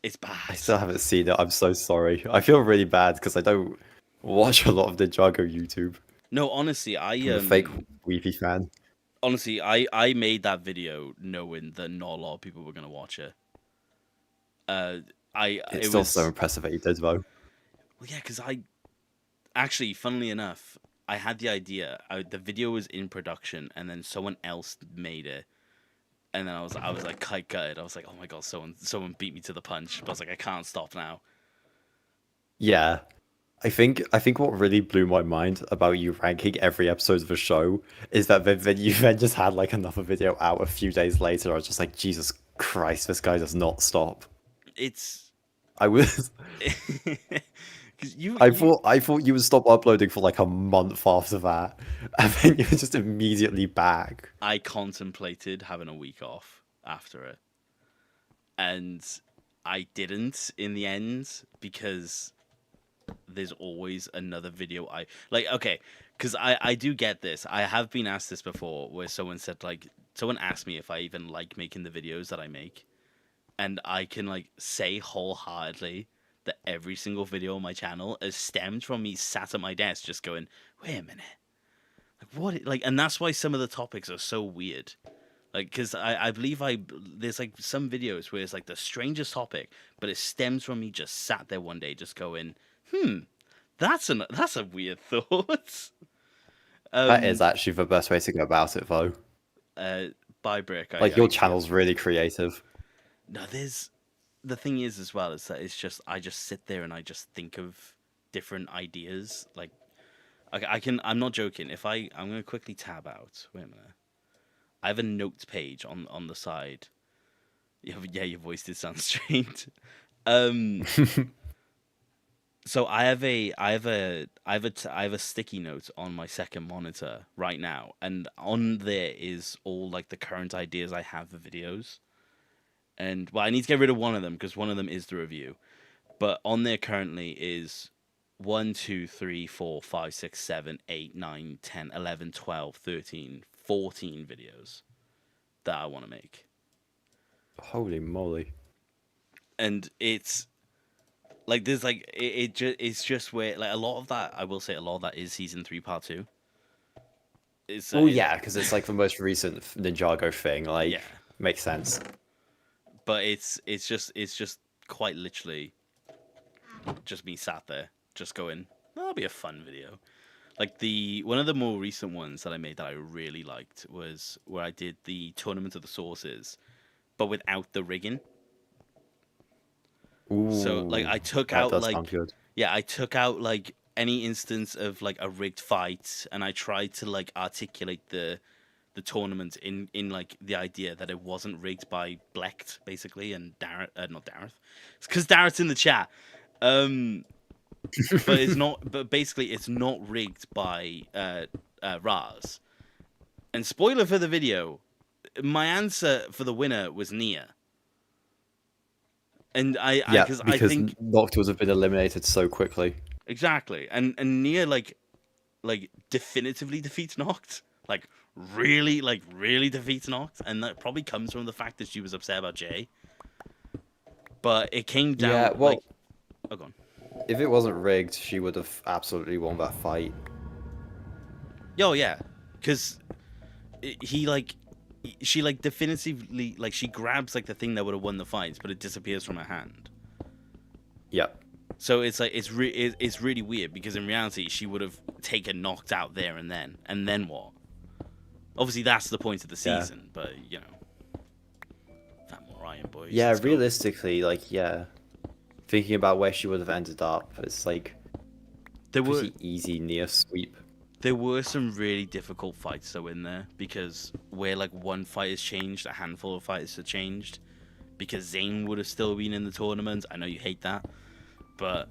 it's I bad. still haven't seen it. I'm so sorry. I feel really bad because I don't watch a lot of Ninjago YouTube. No, honestly, I'm a fake Weepy fan. I made that video knowing that not a lot of people were gonna watch it. It's It still so was impressive that you did though. Well, yeah, because I actually, funnily enough, I had the idea. The video was in production, and then someone else made it. And then I was like quite gutted. I was like, oh my god, someone beat me to the punch. But I was like, I can't stop now. Yeah. I think what really blew my mind about you ranking every episode of a show is that then you then just had like another video out a few days later. I was just like, Jesus Christ, this guy does not stop. It's I was because you I you thought I thought you would stop uploading for like a month after that, and then you were just immediately back. I contemplated having a week off after it, and I didn't in the end because there's always another video I like. Okay, because I do get this. I have been asked this before, where someone said like someone asked me if I even like making the videos that I make, and I can like say wholeheartedly that every single video on my channel has stemmed from me sat at my desk just going, wait a minute, like what? Like, and that's why some of the topics are so weird. Like, because I believe there's like some videos where it's like the strangest topic, but it stems from me just sat there one day just going, that's a weird thought. That is um, actually the best way to go about it, though. uh, by Brick, Like I your agree. channel's really creative. No, there's the thing is as well is that it's just I just sit there and I just think of different ideas. Like I can I'm not joking. If I'm gonna quickly tab out. Wait a minute. I have a notes page on the side. Yeah, your voice did sound strange. Um, so I have a sticky note on my second monitor right now, and on there is all like the current ideas I have for videos. And well, I need to get rid of one of them because one of them is the review. But on there currently is 1, 2, 3, 4, 5, 6, 7, 8, 9, 10, 11, 12, 13, 14 videos that I want to make. Holy moly. And it's like there's like it's just where like a lot of that I will say a lot of that is season 3 part 2. Well, yeah, because it's like the most recent Ninjago thing. Like, Yeah, makes sense. but it's just quite literally just me sat there just going, that'll be a fun video. Like the one of the more recent ones that I made that I really liked was where I did the Tournament of the Sources, but without the rigging. So like Ooh, I took that out does sound like good. yeah, I took out like any instance of like a rigged fight, and I tried to like articulate the tournament in like the idea that it wasn't rigged by Blecht basically and Dareth, not Dareth. It's because Dareth's in the chat. Um, but it's not. But basically, it's not rigged by Raz. And spoiler for the video, my answer for the winner was Nia. And Yeah, because I because think Nocturnes have been eliminated so quickly. exactly, and Nia like definitively defeats Noct, like really defeats Noct, and that probably comes from the fact that she was upset about Jay. But it came Yeah, down like, well, oh, go on. if it wasn't rigged, she would have absolutely won that fight. Yo, yeah, because he like she like definitively like she grabs like the thing that would have won the fights, but it disappears from her hand. Yep. So it's like it's really weird because in reality she would have taken knocked out there and then what? Obviously that's the point of the Yeah. season, but you know, Fat more Iron Boys. Yeah, Let's go. realistically, like, yeah. Thinking about where she would have ended up, it's like There were pretty easy near sweep. there were some really difficult fights though in there because where like one fight has changed, a handful of fights have changed. Because Zayn would have still been in the tournament. I know you hate that, but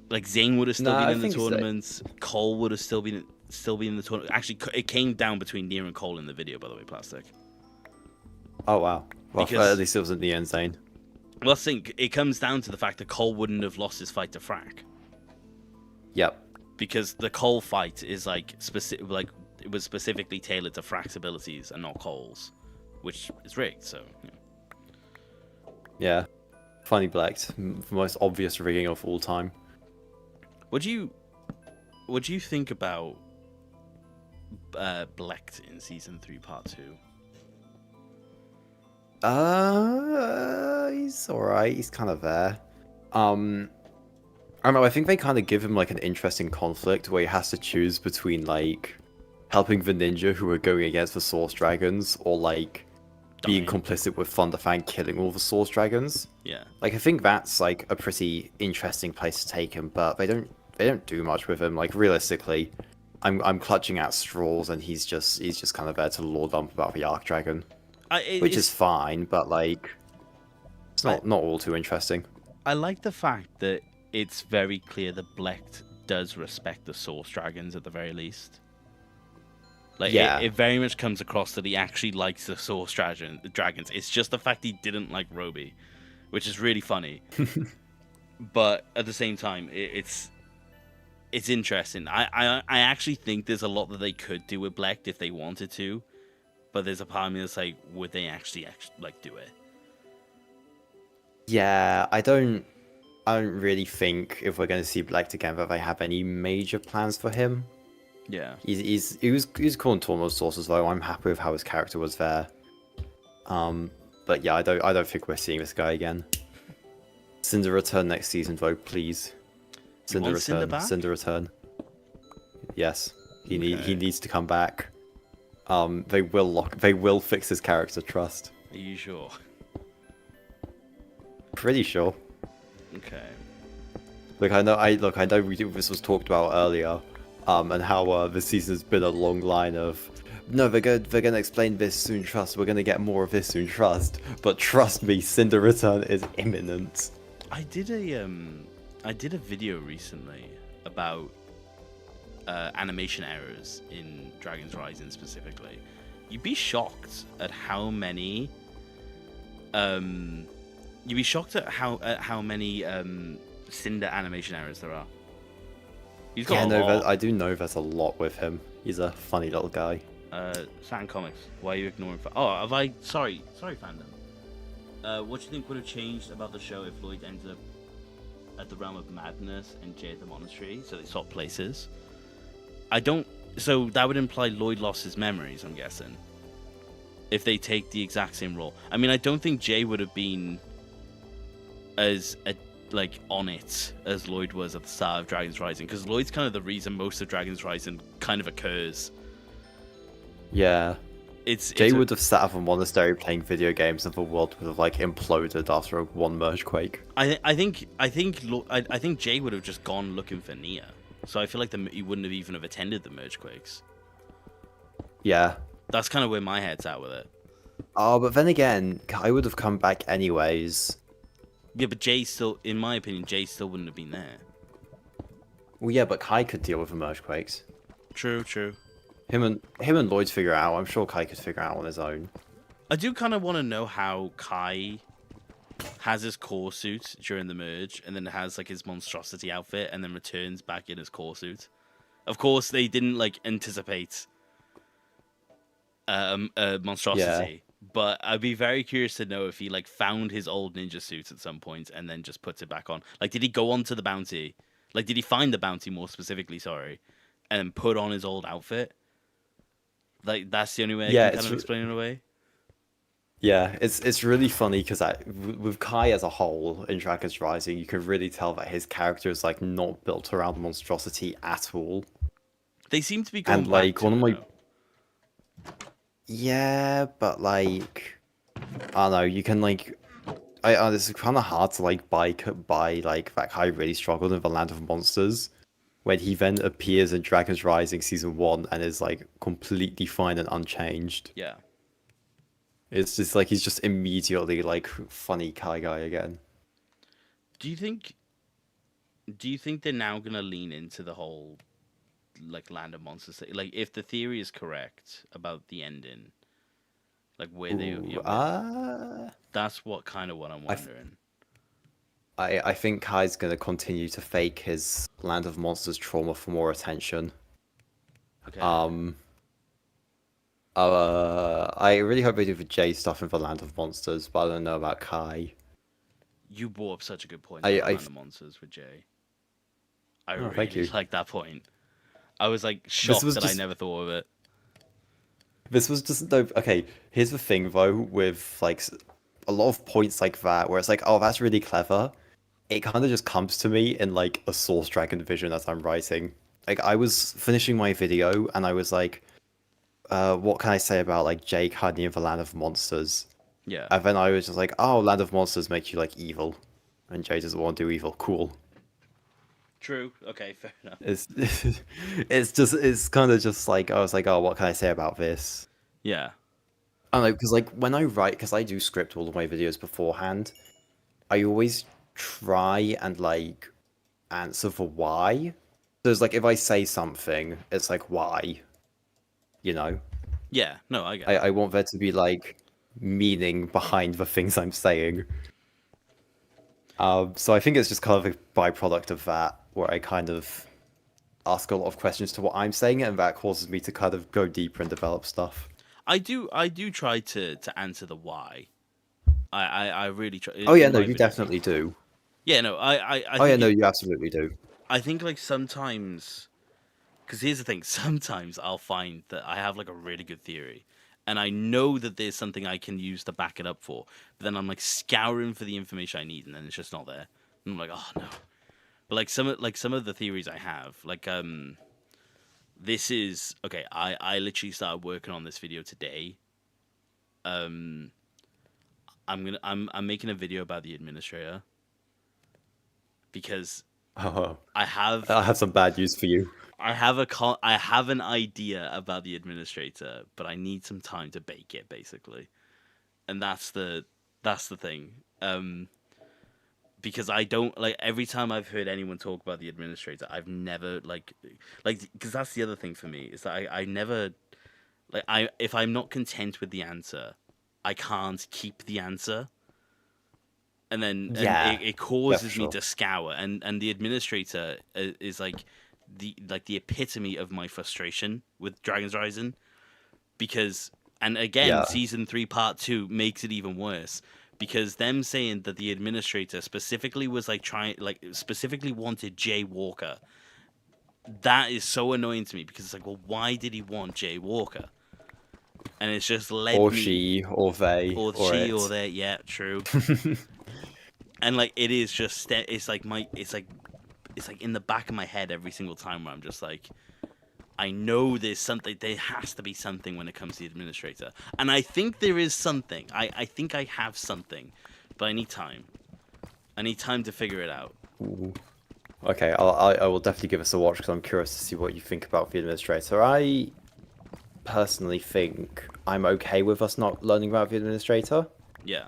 like Zayn would have still Nah, been I in the think so. tournament. Cole would have still been in the tournament. Actually, it came down between Nia and Cole in the video, by the way, Plastic. Oh wow. Well, Because at least it was in the end zone. well, I think it comes down to the fact that Cole wouldn't have lost his fight to Frack. Yep. Because the Cole fight is like specific, like it was specifically tailored to Frack's abilities and not Cole's, which is rigged. So. You know. Yeah. Funny Blacked, the most obvious rigging of all time. What do you think about Blecht in season 3, part 2? He's alright. He's kind of there. I don't know, I think they kind of give him like an interesting conflict where he has to choose between like helping the ninja who are going against the Source Dragons or like being Dying. complicit with Thunderfang killing all the Source Dragons. Yeah. Like I think that's like a pretty interesting place to take him, but they don't do much with him. Like realistically, I'm clutching at straws and he's just kind of there to lord dump about the Arc Dragon, which is fine, but like it's not all too interesting. I like the fact that it's very clear that Blecht does respect the Source Dragons at the very least. Like, Yeah. it very much comes across that he actually likes the Dragons. It's just the fact he didn't like Roby, which is really funny. But at the same time, it's interesting. I actually think there's a lot that they could do with Blecht if they wanted to, but there's a part of me that's like, would they actually like do it? Yeah, I don't really think if we're going to see Black again that they have any major plans for him. Yeah. He was cool in Torno Sources though. I'm happy with how his character was there. But yeah, I don't think we're seeing this guy again. Cinder return next season though, please. Cinder want return. Cinder back? Cinder return. Yes, he Okay. needs to come back. They will fix his character, trust. Are you sure? Pretty sure. Okay. Look, I know this was talked about earlier, and how this season's been a long line of, no, they're gonna explain this soon, trust. We're gonna get more of this soon, trust. But trust me, Cinder return is imminent. I did a video recently about animation errors in Dragon's Rising specifically. You'd be shocked at how many Cinder animation errors there are. He's got Yeah, a no, lot. I do know there's a lot with him. He's a funny little guy. Saturn Comics. Why are you ignoring? Have I? Sorry, fandom. What do you think would have changed about the show if Lloyd ended up at the Realm of Madness and Jay at the Monastery, so they swapped places? I don't. So that would imply Lloyd lost his memories, I'm guessing. If they take the exact same role, I mean, I don't think Jay would have been as on it as Lloyd was at the start of Dragon's Rising, because Lloyd's kind of the reason most of Dragon's Rising kind of occurs. Yeah. It's Jay would have sat up in monastery playing video games, and the world would have like imploded after one merge quake. I think Jay would have just gone looking for Nia. So I feel like he wouldn't have even have attended the merge quakes. Yeah. That's kind of where my head's at with it. Oh, but then again, Kai would have come back anyways. Yeah, but Jay still, in my opinion, Jay still wouldn't have been there. Well, yeah, but Kai could deal with the merge quakes. True. Him and Lloyd figure it out. I'm sure Kai could figure it out on his own. I do kind of want to know how Kai has his core suit during the merge, and then has like his monstrosity outfit, and then returns back in his core suit. Of course, they didn't anticipate monstrosity, but I'd be very curious to know if he found his old ninja suit at some point and then just puts it back on. Did he go on to the bounty? Did he find the bounty more specifically? Sorry, and then put on his old outfit. That's the only way I can kind of explain it away. Yeah, it's really funny because with Kai as a whole in Dragon's Rising, you can really tell that his character is not built around monstrosity at all. They seem to be going And back to one of my though. Yeah, but I don't know. You can it's kind of hard to buy that Kai really struggled in the Land of Monsters, when he then appears in Dragon's Rising Season 1 and is completely fine and unchanged. Yeah. It's just he's just immediately funny Kai guy again. Do you think they're now gonna lean into the whole Land of Monsters thing? If the theory is correct about the ending, that's what I'm wondering. I think Kai's gonna continue to fake his Land of Monsters trauma for more attention. Okay. I really hope they do the J stuff in the Land of Monsters, but I don't know about Kai. You brought up such a good point about Land of Monsters with Jay. I really like that point. I was shocked that I never thought of it. This was just no. Okay, here's the thing though, with a lot of points like that, where it's oh, that's really clever, it kind of just comes to me in like a Source Dragon vision as I'm writing. Like I was finishing my video and I was like, what can I say about like Jake hiding in the Land of Monsters? Yeah. And then I was just like, oh, Land of Monsters make you like evil, and Jake doesn't want to do evil. Cool. True. Okay, fair enough. It's it's kind of just like I was like, oh, what can I say about this? Yeah. I don't know, because like when I write, because I do script all of my videos beforehand, I always try and like answer for why. So it's like if I say something, it's like why, you know? Yeah. No, I get I that. want there to be like meaning behind the things I'm saying. So I think it's just kind of a byproduct of that, where I kind of ask a lot of questions to what I'm saying, and that causes me to kind of go deeper and develop stuff. I do try to answer the why. I really try Oh yeah, in no, my you videos. definitely do. Yeah, no, I Oh yeah, think no, it. you absolutely do. I think like sometimes, because here's the thing. Sometimes I'll find that I have like a really good theory, and I know that there's something I can use to back it up for. But then I'm like scouring for the information I need, and then it's just not there. And I'm like, oh no. But like some of the theories I have, like this is okay. I literally started working on this video today. Um, I'm making a video about the administrator because Oh, I have I have some bad news for you. I have an idea about the administrator, but I need some time to bake it basically, and that's the thing. Because I don't like every time I've heard anyone talk about the administrator, I've never like because that's the other thing for me is that I never like I if I'm not content with the answer, I can't keep the answer, and then and Yeah, it yeah, for causes me sure. to scour, and the administrator is like the epitome of my frustration with Dragon's Rising because and again Yeah, season 3 part 2 makes it even worse because them saying that the administrator specifically was like trying like specifically wanted Jay Walker, that is so annoying to me because it's like, well, why did he want Jay Walker? And it's just led or me she, or they, or or she or it. they, yeah, true. And like it is just it's like it's like in the back of my head every single time where I'm just like, I know there's something. There has to be something when it comes to the administrator, and I think there is something. I think I have something, but I need time. I need time to figure it out. Ooh. Okay, I will definitely give us a watch because I'm curious to see what you think about the administrator. I personally think I'm okay with us not learning about the administrator. Yeah,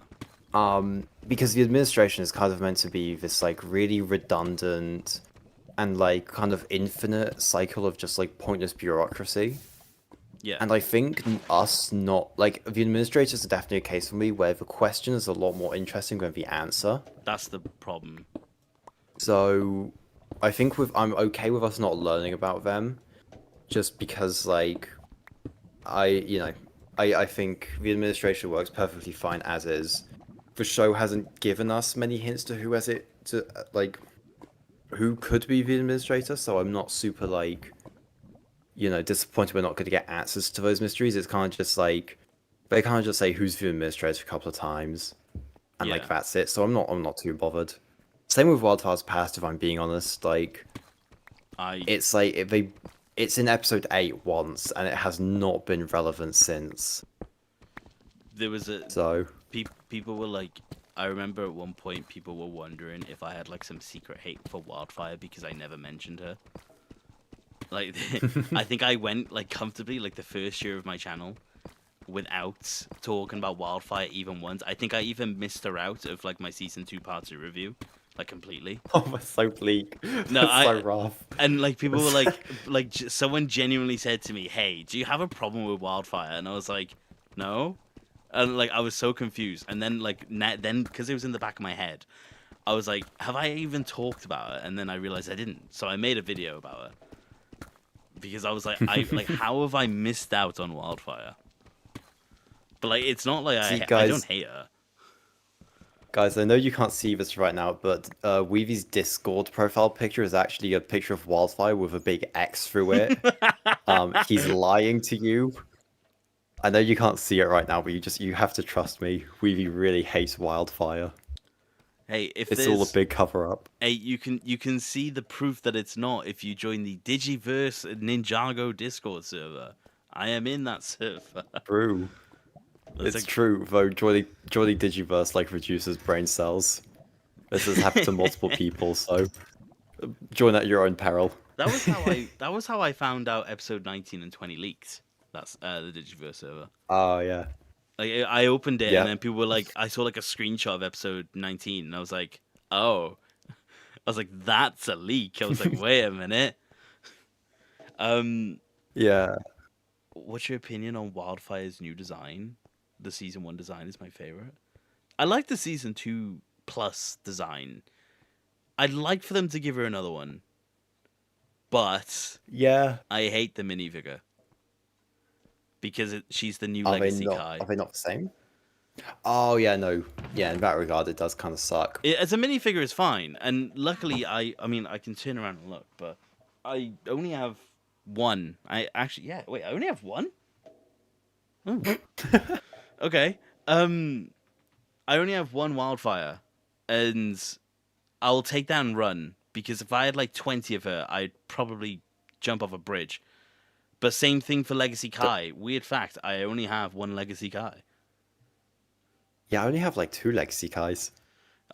Because the administration is kind of meant to be this like really redundant and like kind of infinite cycle of just like pointless bureaucracy. yeah, And I think us not like the administrators are definitely a case for me where the question is a lot more interesting than the answer. that's the problem. So I think with I'm okay with us not learning about them just because like I think the administration works perfectly fine as is. The show hasn't given us many hints to who has it to like who could be the administrator, so I'm not super like disappointed we're not going to get answers to those mysteries. It's kind of just like they kind of just say who's the administrator a couple of times, and like Yeah, that's it. So I'm not too bothered. Same with Wildfire's past, if I'm being honest. Like I it's like if they it's in episode 8 once, and it has not been relevant since. there was a So people were like. I remember at one point people were wondering if I had like some secret hate for Wildfire because I never mentioned her. Like, I think I went like comfortably like the first year of my channel without talking about Wildfire even once. I think I even missed her out of like my season 2 part 2 review, like completely. oh, that's so bleak. No, That's so I rough. and like people were someone genuinely said to me, "Hey, do you have a problem with Wildfire?" And I was like, "No." And like I was so confused. And then then because it was in the back of my head, I was like, "Have I even talked about it?" And then I realized I didn't. So I made a video about it because I was like, I like how have I missed out on Wildfire? But like it's not like See, I don't guys, hate her. Guys, I know you can't see this right now, but Weevy's Discord profile picture is actually a picture of Wildfire with a big X through it. He's lying to you. I know you can't see it right now, but you have to trust me. Weevy really hates Wildfire. Hey, if It's all a there's big cover up. hey, you can see the proof that it's not if you join the Digiverse Ninjago Discord server. I am in that server. True. That's It's like true, though joining Digiverse like reduces brain cells. This has happened to multiple people, so join at your own peril. that was how I found out episode 19 and 20 leaked. That's the Digiverse server. Oh yeah. Like I opened it and Yeah. then people were like, I saw like a screenshot of episode 19 and I was like, oh, I was like, that's a leak. I was like, wait a minute. Um, Yeah. what's your opinion on Wildfire's new design? The season 1 design is my favorite. I like the season 2 plus design. I'd like for them to give her another one, but Yeah. I hate the minifigure because she's the new Are they Legacy not Kai. are they not the same? Oh yeah, no. Yeah, in that regard it does kind of suck. As a minifigure, is fine, and luckily, I mean, I can turn around and look, but I only have one. I actually, yeah, wait, I only have one. Oh, okay. I only have one Wildfire, and I'll take that and run because if I had like 20 of her, I'd probably jump off a bridge. But same thing for Legacy Kai. Weird fact, I only have one Legacy Kai. Yeah, I only have like 2 Legacy Kais.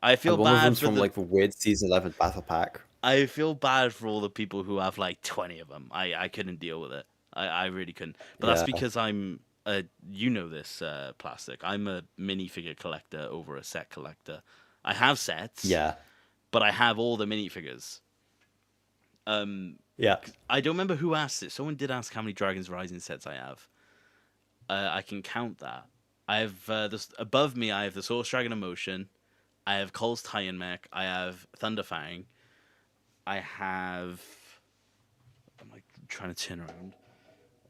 I feel And one of bad them's for from the like the weird Season 11 Battle Pack. I feel bad for all the people who have like 20 of them. I couldn't deal with it. I really couldn't. But that's Yeah. because I'm you know this, Plastic. I'm a minifigure collector over a set collector. I have sets, Yeah. but I have all the minifigures. Yeah. I don't remember who asked it. Someone did ask how many Dragons Rising sets I have. I can count that. I have this above me. I have the Source Dragon Emotion. I have Cole's Titan Mech. I have Thunderfang. I have. Am I trying to turn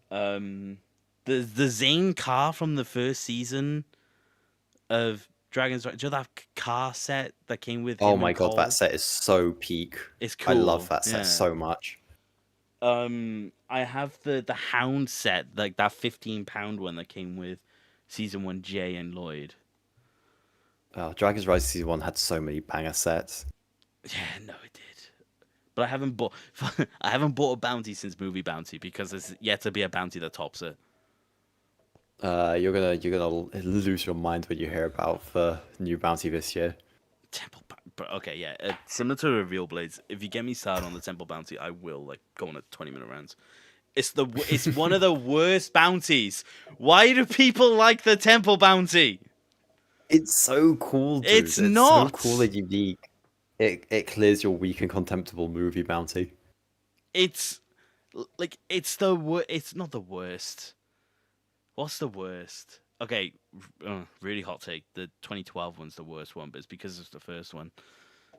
around? The Zane car from the first season of Dragons. Do you know that car set that came with Oh him my and god, Cole? that set is so peak. It's I love cool. that set Yeah. so much. I have the Hound set, like that £15 one that came with season 1 Jay and Lloyd. Dragon's Rise Season 1 had so many banger sets. Yeah, no, it did. But I haven't bought I haven't bought a bounty since Movie Bounty because there's yet to be a bounty that tops it. You're gonna lose your mind when you hear about the new bounty this year. But okay, yeah, similar to Reveal Blades. If you get me started on the Temple Bounty, I will like go on a 20-minute rounds. It's one of the worst bounties. Why do people like the Temple Bounty? It's so cool, dude. It's So not. cool and unique. It clears your weak and contemptible movie bounty. It's like it's not the worst. What's the worst? Okay, really hot take. The 2012 one's the worst one, but it's because it's the first one.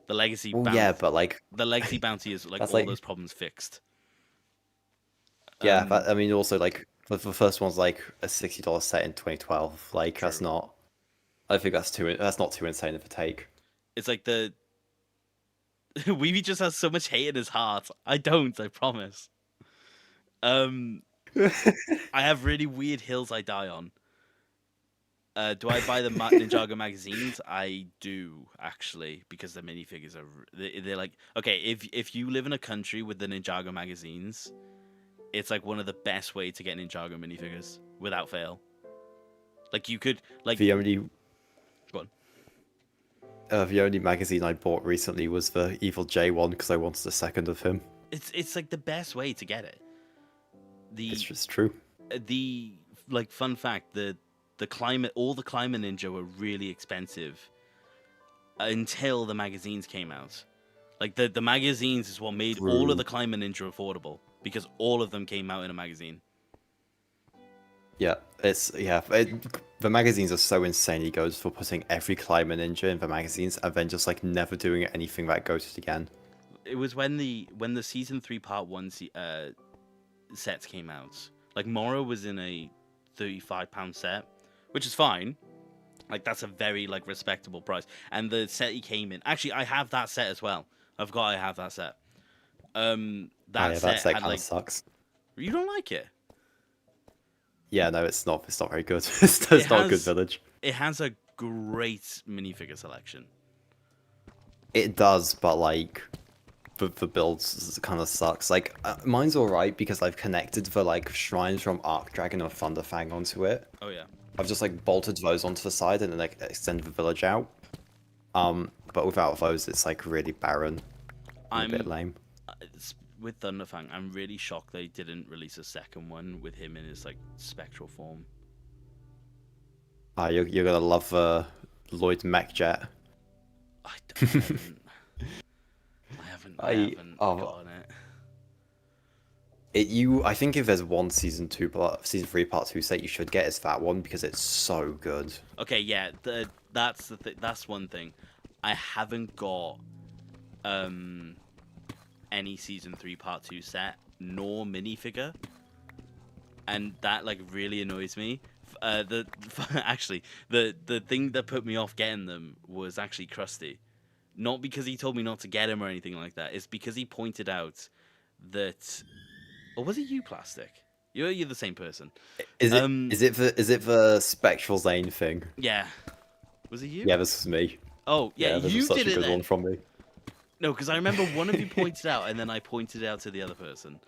The Legacy Well, Bounty. yeah, but like, The Legacy Bounty is like all that's like, those problems fixed. yeah. Um, I mean, also like the first one's like a $60 set in 2012. Like that's True. not. I think that's not too insane of a take. It's like the Weeby just has so much hate in his heart. I don't. I promise. I have really weird hills I die on. Do I buy the Ninjago magazines? I do actually, because the minifigures are they're like okay. If you live in a country with the Ninjago magazines, it's like one of the best way to get Ninjago minifigures without fail. Like you could like The only go on. the only magazine I bought recently was the Evil J one because I wanted a second of him. It's like the best way to get it. It's just true. The like fun fact all the climate ninja were really expensive until the magazines came out. Like the magazines is what made all of the climate ninja affordable because all of them came out in a magazine. Yeah, the magazines are so insanely good for putting every climber ninja in the magazines and then just like never doing anything that goes it again. It was when the season 3 part 1 sets came out. Like Moro was in a £35 set, which is fine. Like that's a very like respectable price. And the set he came in, actually, I have that set as well. I have that set. That set set had kind like of sucks. you don't like it. Yeah, no, it's not. It's not very good. It's not a good village. It has a great minifigure selection. It does, but like the builds kind of sucks. Like mine's alright because I've connected the like shrines from Archdragon or Thunderfang onto it. Oh yeah. I've just like bolted those onto the side and then like extended the village out. But without those, it's like really barren and a bit I'm lame. with Thunderfang. I'm really shocked they didn't release a second one with him in his like spectral form. You're gonna love Lloyd Mech Jet. I haven't. I haven't Oh, gotten it. I think if there's one season 3 part 2 set you should get is that one because it's so good. Okay, yeah, that's the that's one thing. I haven't got any season 3 part 2 set nor minifigure, and that like really annoys me. Actually the thing that put me off getting them was actually Krusty, not because he told me not to get him or anything like that. It's because he pointed out that, or was it you, Plastic? You're the same person. Is it the Spectral Zane thing? Yeah. Was it you? Yeah, this is me. Oh, yeah, This you was such did a it good then. one from me. No, because I remember one of you pointed out, and then I pointed out to the other person.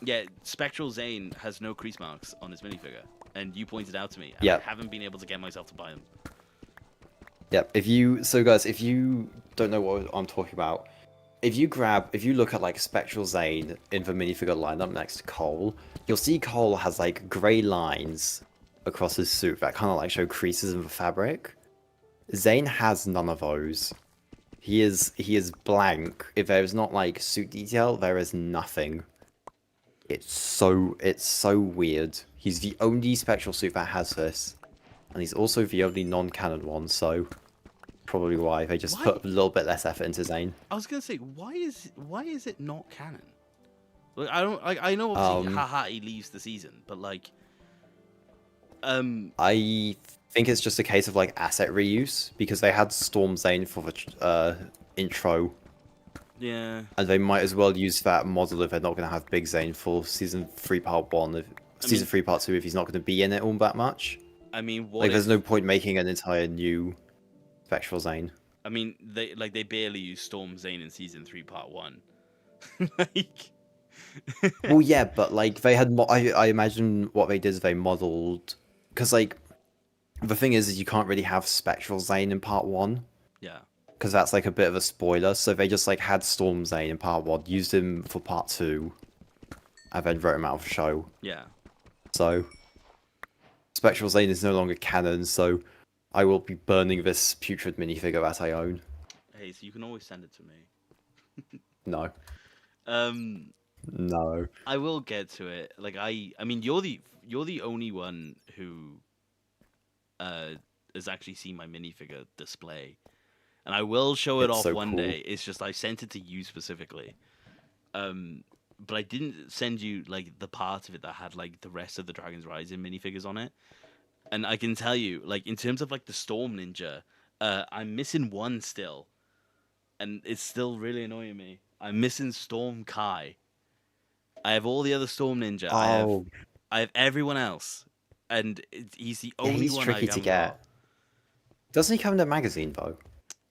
Yeah, Spectral Zane has no crease marks on his minifigure, and you pointed out to me, and Yeah. I haven't been able to get myself to buy them. Yep. Guys, if you don't know what I'm talking about, if you look at like Spectral Zane in the minifigure lineup next to Cole, you'll see Cole has like grey lines across his suit that kind of like show creases in the fabric. Zane has none of those. He is blank. If there is not like suit detail, there is nothing. It's so weird. He's the only Spectral suit that has this, and he's also the only non-canon one. So probably why they just Why? put a little bit less effort into Zane. I was gonna say, why is it not canon? Like, I know obviously, haha, he leaves the season, but like, I think it's just a case of like asset reuse because they had Storm Zane for the intro, yeah. and they might as well use that model if they're not going to have Big Zane for season 3 part 1, if season 3 part 2 if he's not going to be in it all that much. I mean, what Like, if, there's no point making an entire new Spectral Zane. I mean, they barely use Storm Zane in season 3 part 1. Like, Well, yeah, but like they had, I imagine what they did is they modeled, because like the thing is you can't really have Spectral Zane in part 1. yeah. Because that's like a bit of a spoiler. So they just like had Storm Zane in part 1, used him for part 2, and then wrote him out of the show. Yeah. So Spectral Zane is no longer canon, so I will be burning this putrid minifigure that I own. Hey, so you can always send it to me. No. Um, No. I will get to it. Like, I mean, you're the only one who has actually seen my minifigure display, and I will show it It's off so one cool. day. It's just I sent it to you specifically. But I didn't send you like the part of it that had like the rest of the Dragon's Rising minifigures on it. And I can tell you, like in terms of like the Storm Ninja, I'm missing one still, and it's still really annoying me. I'm missing Storm Kai. I have all the other Storm Ninja. Oh, I have everyone else, and he's the only he's one tricky I to haven't get. Doesn't he come in a magazine though?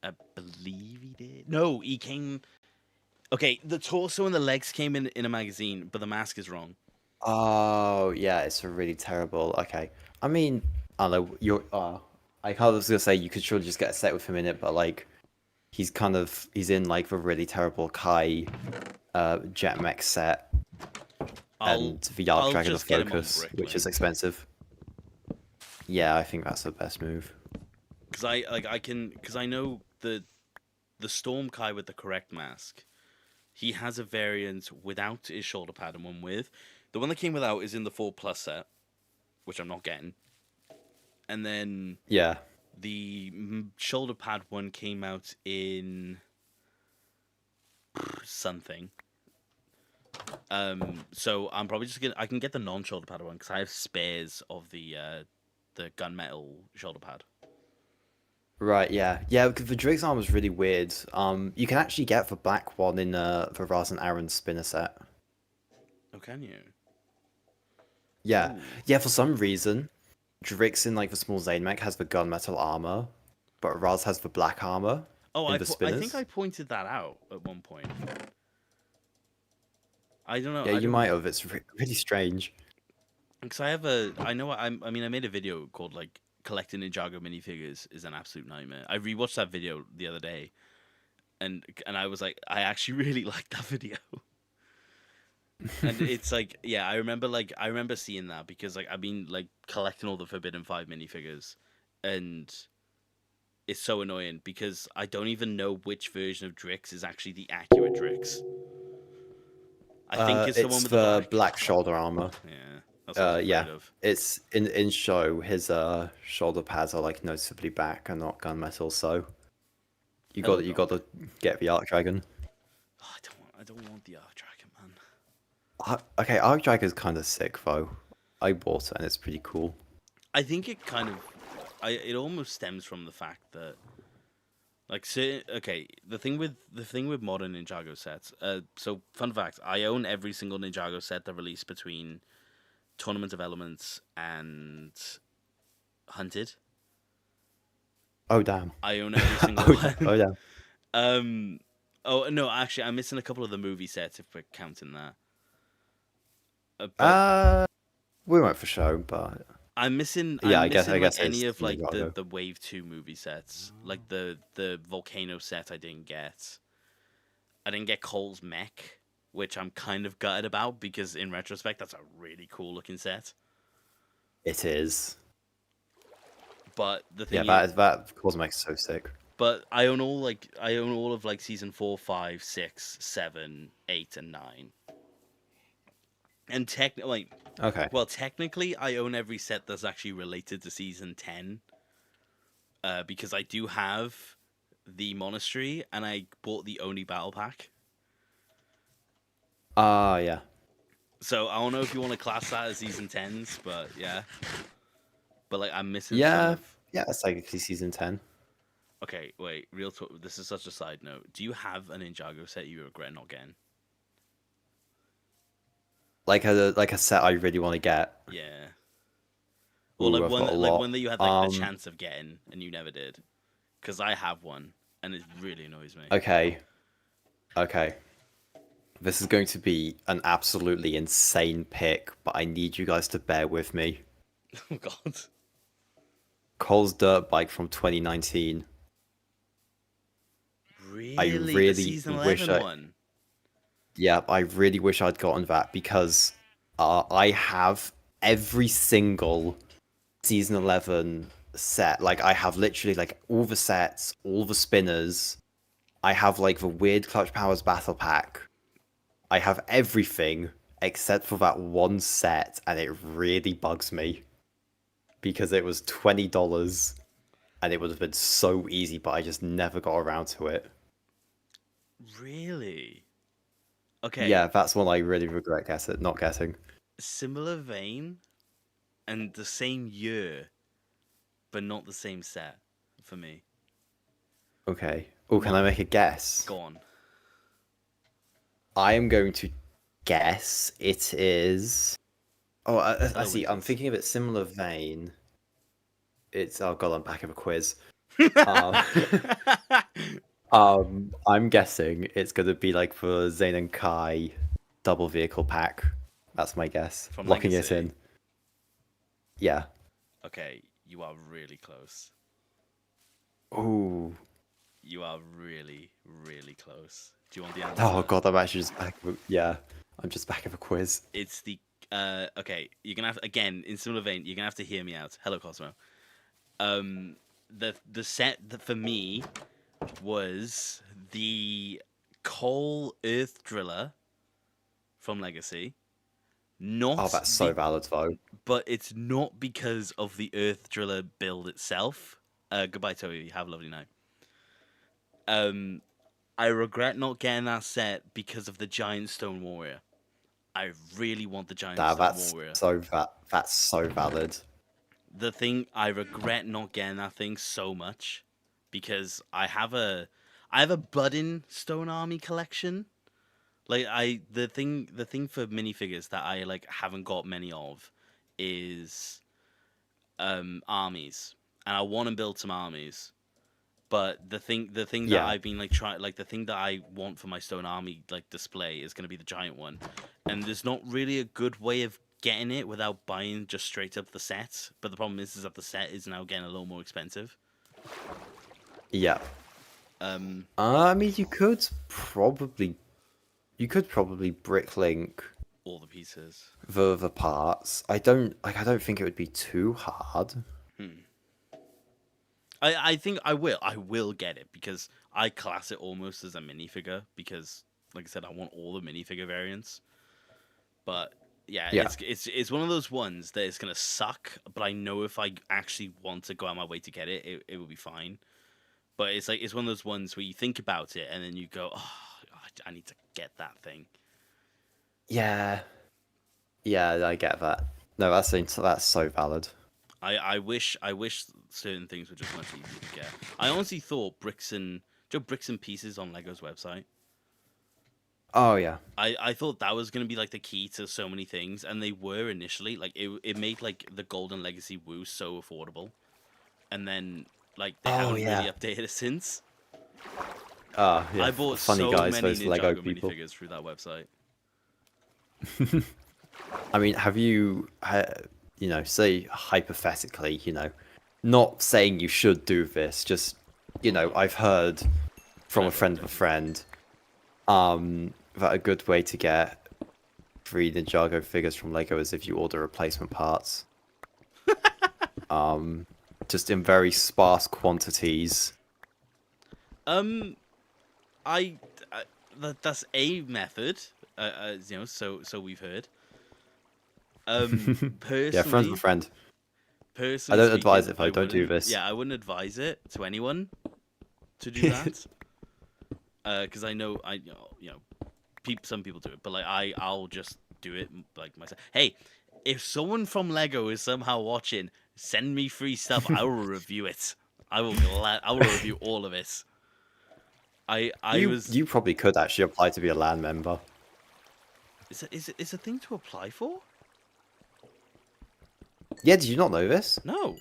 got. I believe he did. No, he came. Okay, the torso and the legs came in a magazine, but the mask is wrong. Oh, yeah, it's a really terrible. Okay, I mean, I don't know. I kind of was gonna say you could surely just get a set with him in it, but like, he's in like the really terrible Kai, jet mech set, and the Yark I'll Dragon of just get him on Focus, Brick which Link. is expensive. Yeah, I think that's the best move. Because I know the Storm Kai with the correct mask. He has a variant without his shoulder pad and one with. The one that came without is in the 4+ set, which I'm not getting. And then Yeah. the shoulder pad one came out in something. So I'm probably just I can get the non-shoulder pad one because I have spares of the gunmetal shoulder pad. Right, yeah. Yeah, because the Drig's armor is really weird. You can actually get the black one in the Raz and Aaron spinner set. Oh, can you? Yeah. Ooh. Yeah, for some reason, Drix in like the small Zane mech has the gunmetal armor, but Raz has the black armor. Oh, in the I think I spinners. pointed that out at one point. I don't know. Yeah, I you don't might have. It's really strange. because I know I mean I made a video called like collecting Ninjago minifigures is an absolute nightmare. I rewatched that video the other day and I was like I actually really liked that video. And it's like yeah, I remember seeing that because like I've been like collecting all the Forbidden 5 minifigures and it's so annoying because I don't even know which version of Drix is actually the accurate Drix. I think it's the one It's with the the black. black shoulder armor. Yeah, that's what I was Yeah, afraid of. it's in show. His shoulder pads are like noticeably back and not gunmetal. So Hello, you dog. got to get the Arc Dragon. Oh, I don't want the Arc Dragon, man. Okay, Arc Dragon is kind of sick though. I bought it and it's pretty cool. I think it kind of, it almost stems from the fact that, like, okay, the thing with modern Ninjago sets. So fun fact, I own every single Ninjago set that released between Tournament of Elements and Hunted. Oh damn. I own every single Oh one. damn. Um, oh no, actually, I'm missing a couple of the movie sets if we're counting that. But Uh, we won't for show, but yeah, I'm I missing like guess any it's of like Ninjago. the Wave 2 movie sets. Like the volcano set I didn't get. I didn't get Cole's mech, which I'm kind of gutted about because in retrospect that's a really cool looking set. It is. But the Yeah, thing is that Cosmec's so sick. but I own all of like season 4, 5, 6, 7, 8 and 9. And Okay. technically I own every set that's actually related to season 10. Because I do have the monastery and I bought the Oni battle pack. Yeah. So I don't know if you want to class that as season 10s, but yeah. But like I'm missing some Yeah, of. yeah, it's like season 10. Okay, wait, real talk. This is such a side note. Do you have a Ninjago set you regret not getting? Like a set I really want to get. Yeah. Or Ooh, like I've got a like lot. one that you had like the chance of getting and you never did. Because I have one and it really annoys me. Okay. Okay. This is going to be an absolutely insane pick, but I need you guys to bear with me. Oh God. Cole's dirt bike from 2019. I Really, the really season wish 11 one. yeah, I really wish I'd gotten that because I have every single season 11 set. Like I have literally like all the sets, all the spinners. I have like the weird Clutch Powers battle pack. I have everything except for that one set, and it really bugs me because it was $20 and it would have been so easy, but I just never got around to it. Really? Okay, Yeah, that's one I really regret not getting. similar vein and the same year, but not the same set for me. Okay. Oh, can I make a guess? Go on. I am going to guess it is. Oh, I Hello, see. I'm Wizards. thinking of it similar vein. It's oh god, I'm back of a quiz. Um, I'm guessing it's gonna be like for Zane and Kai double vehicle pack. That's my guess. From Locking it Legacy. in. Yeah. Okay, you are really close. Ooh. You are really, really close. Do you want the answer? Oh god, I'm actually just yeah. I'm just back of a quiz. It's the okay, you're gonna have again in similar vein, you're gonna have to hear me out. Hello Cosmo. The set that for me was the Coal Earth Driller from Legacy. Not Oh, that's so the valid though. but it's not because of the Earth Driller build itself. Goodbye, Toby. Have a lovely night. I regret not getting that set because of the Giant Stone Warrior. I really want the Giant Stone Warrior. That's so valid. The thing I regret not getting that thing so much because I have a budding Stone Army collection. Like the thing for minifigures that I like haven't got many of is armies. And I want to build some armies. But the thing that Yeah. I've been like trying, like the thing that I want for my Stone Army like display is going to be the giant one, and there's not really a good way of getting it without buying just straight up the set. But the problem is that the set is now getting a little more expensive. Yeah. I mean, you could probably bricklink All the pieces. the parts. I don't think it would be too hard. I think I will get it because I class it almost as a minifigure because, like I said, I want all the minifigure variants. But yeah, Yeah. it's one of those ones that is gonna suck. But I know if I actually want to go out my way to get it, it will be fine. But it's like it's one of those ones where you think about it and then you go, oh, I need to get that thing. Yeah. Yeah, I get that. No, that's so valid. I wish certain things were just much easier to get. I honestly thought bricks and pieces on Lego's website. Oh yeah. I thought that was gonna be like the key to so many things, and they were initially. Like it made like the Golden Legacy Woo so affordable, and then like they Oh, haven't yeah. really updated it since. Yeah. I bought funny so guys, many those Lego Ninjago people. minifigures through that website. I mean, have you, say hypothetically, not saying you should do this, just, I've heard from a friend of a friend, that a good way to get free Ninjago figures from Lego is if you order replacement parts. Just in very sparse quantities. I that's a method. So we've heard. Personally, Yeah, friends of a friend. Personally I don't advise speaking, it, though. Don't do wouldn't- this. Yeah, I wouldn't advise it to anyone to do that. Because I know, some people do it, but like I'll just do it like myself. Hey, if someone from Lego is somehow watching, send me free stuff. I will review it. I will review all of it. You probably could actually apply to be a LAN member. Is a thing to apply for? Yeah, did you not know this? No.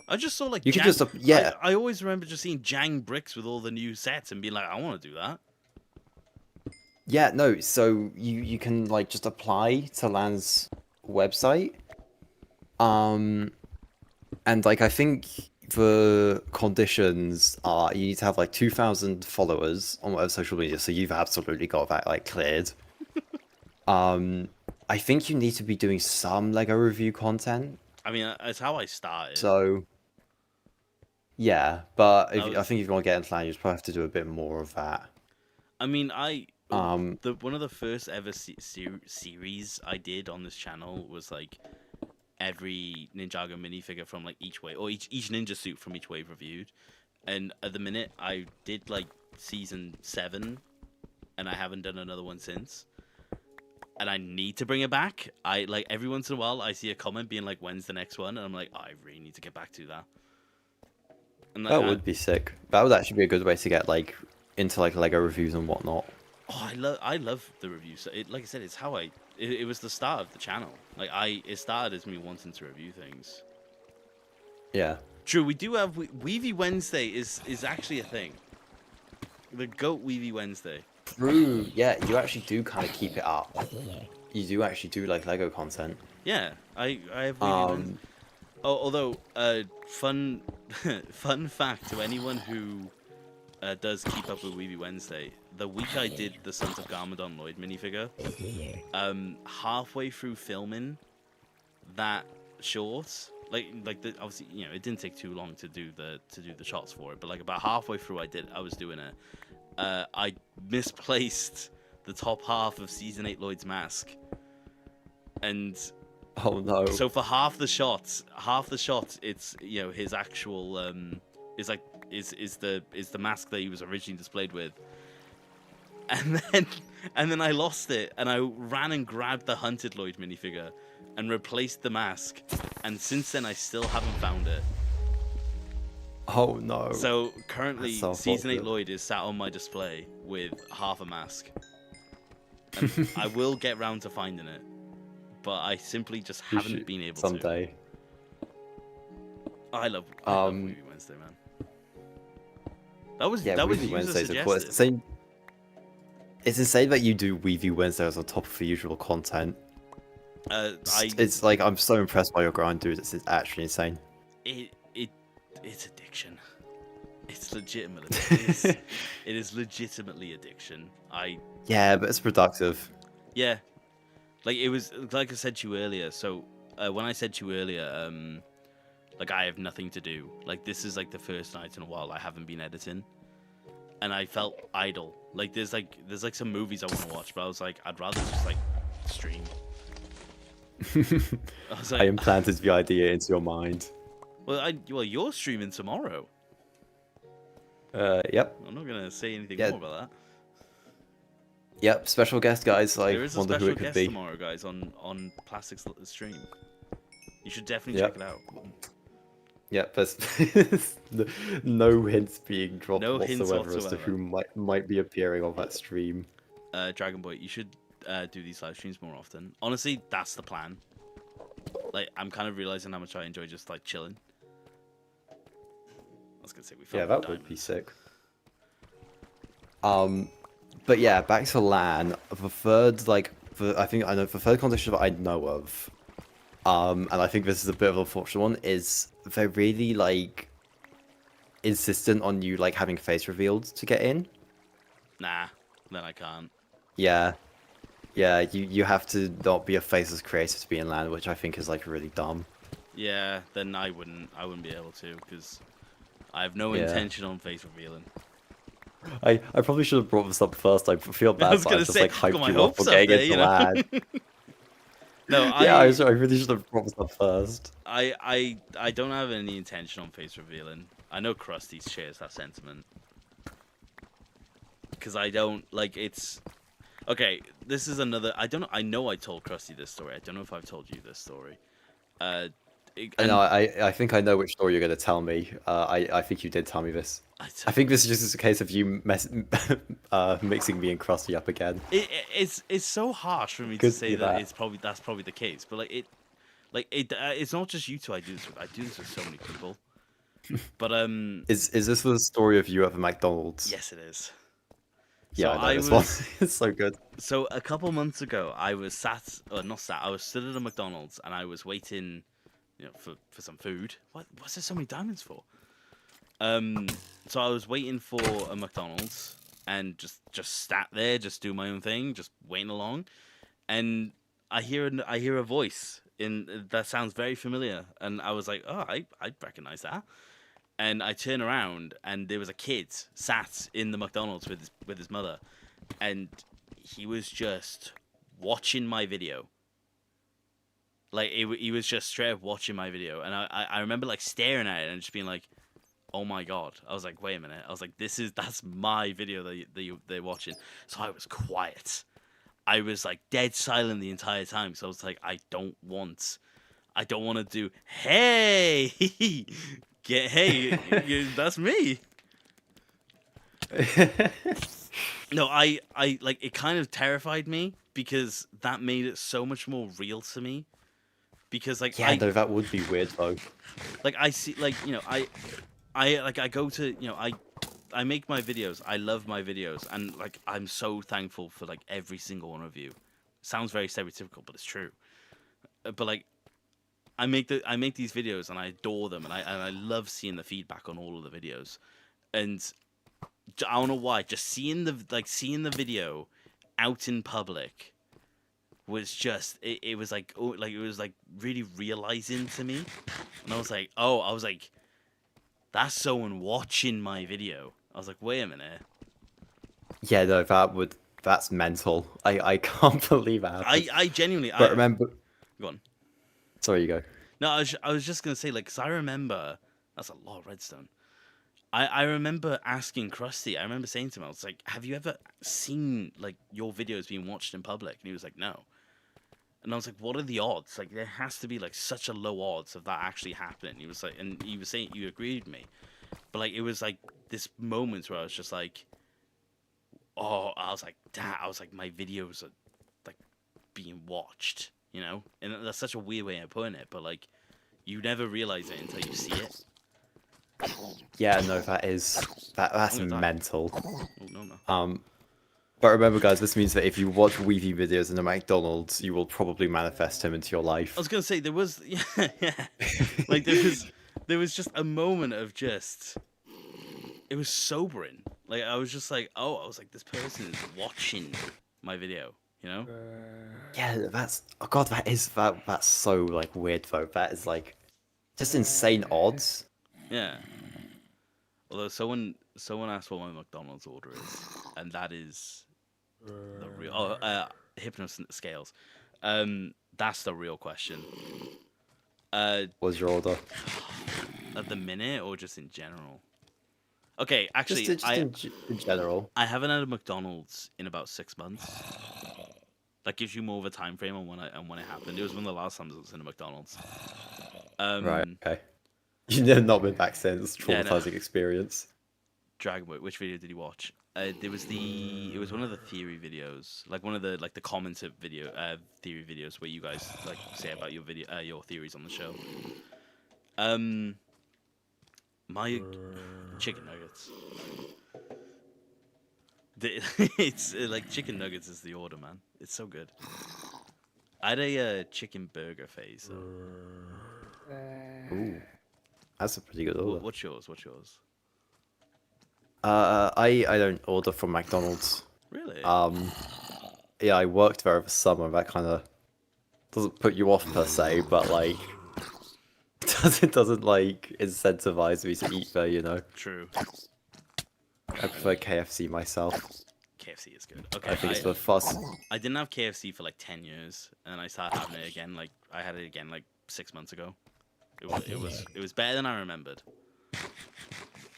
I just saw like You could Jang- just yeah. I always remember just seeing Jang bricks with all the new sets and being like, I want to do that. Yeah, no, so you can like just apply to LAN's website. And like I think the conditions are you need to have like 2,000 followers on whatever social media, so you've absolutely got that like cleared. I think you need to be doing some Lego review content. I mean, that's how I started. So yeah, but That I was- think if you want to get into LAN, you just probably have to do a bit more of that. I mean, one of the first ever series I did on this channel was like every Ninjago minifigure from like each wave, or each ninja suit from each wave reviewed. And at the minute, I did like season 7, and I haven't done another one since. And I need to bring it back. I like every once in a while I see a comment being like, "When's the next one?" And I'm like, oh, I really need to get back to that. And like, That would be sick. That would actually be a good way to get like into like Lego reviews and whatnot. I love the reviews. Like I said, it's how it was the start of the channel. Like it started as me wanting to review things. Yeah. True, we do have Weavy Wednesday is actually a thing. The Goat Weavy Wednesday. True. Yeah, you actually do kind of keep it up. You do actually do like Lego content. Yeah, I have Weavy Wednesday. Although, fun fact to anyone who does keep up with Weavy Wednesday, the week I did the Sons of Garmadon Lloyd minifigure, halfway through filming that short, obviously it didn't take too long to do the shots for it, but like about halfway through I was doing it. I misplaced the top half of Season 8 Lloyd's mask, and Oh no. so for half the shot, it's his actual is the mask that he was originally displayed with, and then I lost it, and I ran and grabbed the Hunted Lloyd minifigure and replaced the mask, and since then I still haven't found it. Oh no. So currently, That's so Season 8 unfortunate. Lloyd is sat on my display with half a mask. And I will get round to finding it, but I simply just You haven't should been able to. someday. I love Um, Movie Wednesday, man. Yeah, that was Weevy user Wednesdays, of course. suggested. It's insane that you do Weevy Wednesdays on top of the usual content. I It's like, I'm so impressed by your grind, dude. It's actually insane. it's addiction. It's legitimate. It is legitimately addiction. Yeah, but it's productive. Yeah, like it was like I said to you earlier. So when I said to you earlier, like I have nothing to do. Like this is like the first night in a while I haven't been editing, and I felt idle. Like there's like some movies I want to watch, but I was like I'd rather just like stream. I was like, I implanted the idea into your mind. well, you're streaming tomorrow. Yep. I'm not gonna say anything Yeah. more about that. Yep, special guest, guys. I There is a wonder who special it could guest be. tomorrow, guys, on Plastic's stream. You should definitely Yep. check it out. Yep, there's no hints being dropped No hints whatsoever as to whatsoever. who might be appearing on that stream. Dragon Boy, you should do these live streams more often. Honestly, that's the plan. Like, I'm kind of realizing how much I enjoy just like chilling. I was gonna say we found Yeah, that diamonds. would be sick. But yeah, back to LAN. The third, I think I know the third competition that I know of, and I think this is a bit of a fortunate one, is they're really like insistent on you like having face revealed to get in. Nah, then I can't. Yeah. Yeah, you have to not be a faceless creator to be in LAN, which I think is like really dumb. Yeah, then I wouldn't be able to because I have no Yeah. intention on face revealing. I probably should have brought this up first. I feel bad, was but I gonna just say, like got hyped my you up hopes for up getting there, into you know? LAN. No, Yeah, I really should have brought this up first. I don't have any intention on face revealing. I know Krusty shares that sentiment. Because I don't, like, it's... Okay, this is another... I know I told Krusty this story. I don't know if I've told you this story. No, I think I know which story you're going to tell me. I think you did tell me this. I think this is just a case of you mixing me and Krusty up again. It's so harsh for me to say that that's probably the case, but it's not just you two I do this with. I do this with so many people. But is this the story of you at the McDonald's? yes, it is. Yeah, So I know this one. It's so good. So a couple months ago, I was I was stood at a McDonald's and I was waiting, you know, for some food. What's there so many diamonds for? So I was waiting for a McDonald's and just sat there, just do my own thing, just waiting along, and I hear a voice that sounds very familiar, and I was like, oh, I recognize that. And I turn around, and there was a kid sat in the McDonald's with his mother, and he was just watching my video. Like he was just straight up watching my video, and I remember like staring at it and just being like, "Oh my god!" I was like, "Wait a minute!" I was like, that's my video that they're watching." So I was quiet. I was like dead silent the entire time. So I was like, I don't want to do. Hey, that's me. No, I like it kind of terrified me because that made it so much more real to me. Because like yeah, no, that would be weird though. Like I see, like, you know, I go to, you know, I make my videos. I love my videos, and like I'm so thankful for like every single one of you. Sounds very stereotypical, but it's true. But like I make these videos and I adore them, and I love seeing the feedback on all of the videos. And I don't know why, just seeing the video out in public was just it was like, oh, like it was like really realizing to me, and I was like, that's someone watching my video. I was like, wait a minute. Yeah, no, that's mental. I can't believe that. I genuinely. But remember. Go on. Sorry, you go. No, I was just gonna say, like, 'cause I remember that's a lot of redstone. I remember asking Krusty. I remember saying to him, I was like, "Have you ever seen like your videos being watched in public?" And he was like, "No." And I was like, "What are the odds? Like, there has to be like such a low odds of that actually happening." He was like, and he was saying, you agreed with me, but like it was like this moment where I was just like, "Oh," I was like, "Dad," I was like, "My videos are like being watched," you know, and that's such a weird way of putting it, but like you never realize it until you see it. Yeah, no, that's I'm gonna die. mental. Oh, no. But remember, guys, this means that if you watch Weavy videos in a McDonald's, you will probably manifest him into your I was life. gonna say there was, yeah. Like there was just a moment of just, it was sobering. Like I was just like, oh, I was like, this person is watching my video, you know? Yeah, oh god, that's so like weird though. That is like just insane odds. Yeah. Although someone asked what my McDonald's order is, and that is the real Hypnos scales. That's the real question. What's your order? At the minute or just in general? Okay, actually, Just in general. I haven't had a McDonald's in about 6 months. That gives you more of a time frame on when it happened. It was one of the last times I was in a McDonald's. Right. Okay. You've not been back since. Yeah, no. Traumatizing experience. Dragon Boy. Which video did you watch? It was one of the theory videos, like one of the commented theory videos where you guys like say about your your theories on the show. My chicken nuggets. It's like chicken nuggets is the order, man. It's so good. I had a chicken burger phase. Ooh, that's a pretty good order. What's yours? What's yours? I don't order from McDonald's. Really? Yeah, I worked there over summer. That kind of doesn't put you off per se, but like, doesn't like incentivize me to eat there. You know. True. I prefer KFC myself. KFC is good. Okay. I think it's the fuss. I didn't have KFC for like 10 years, and I started having it again. Like I had it again like 6 months ago. It was better than I remembered.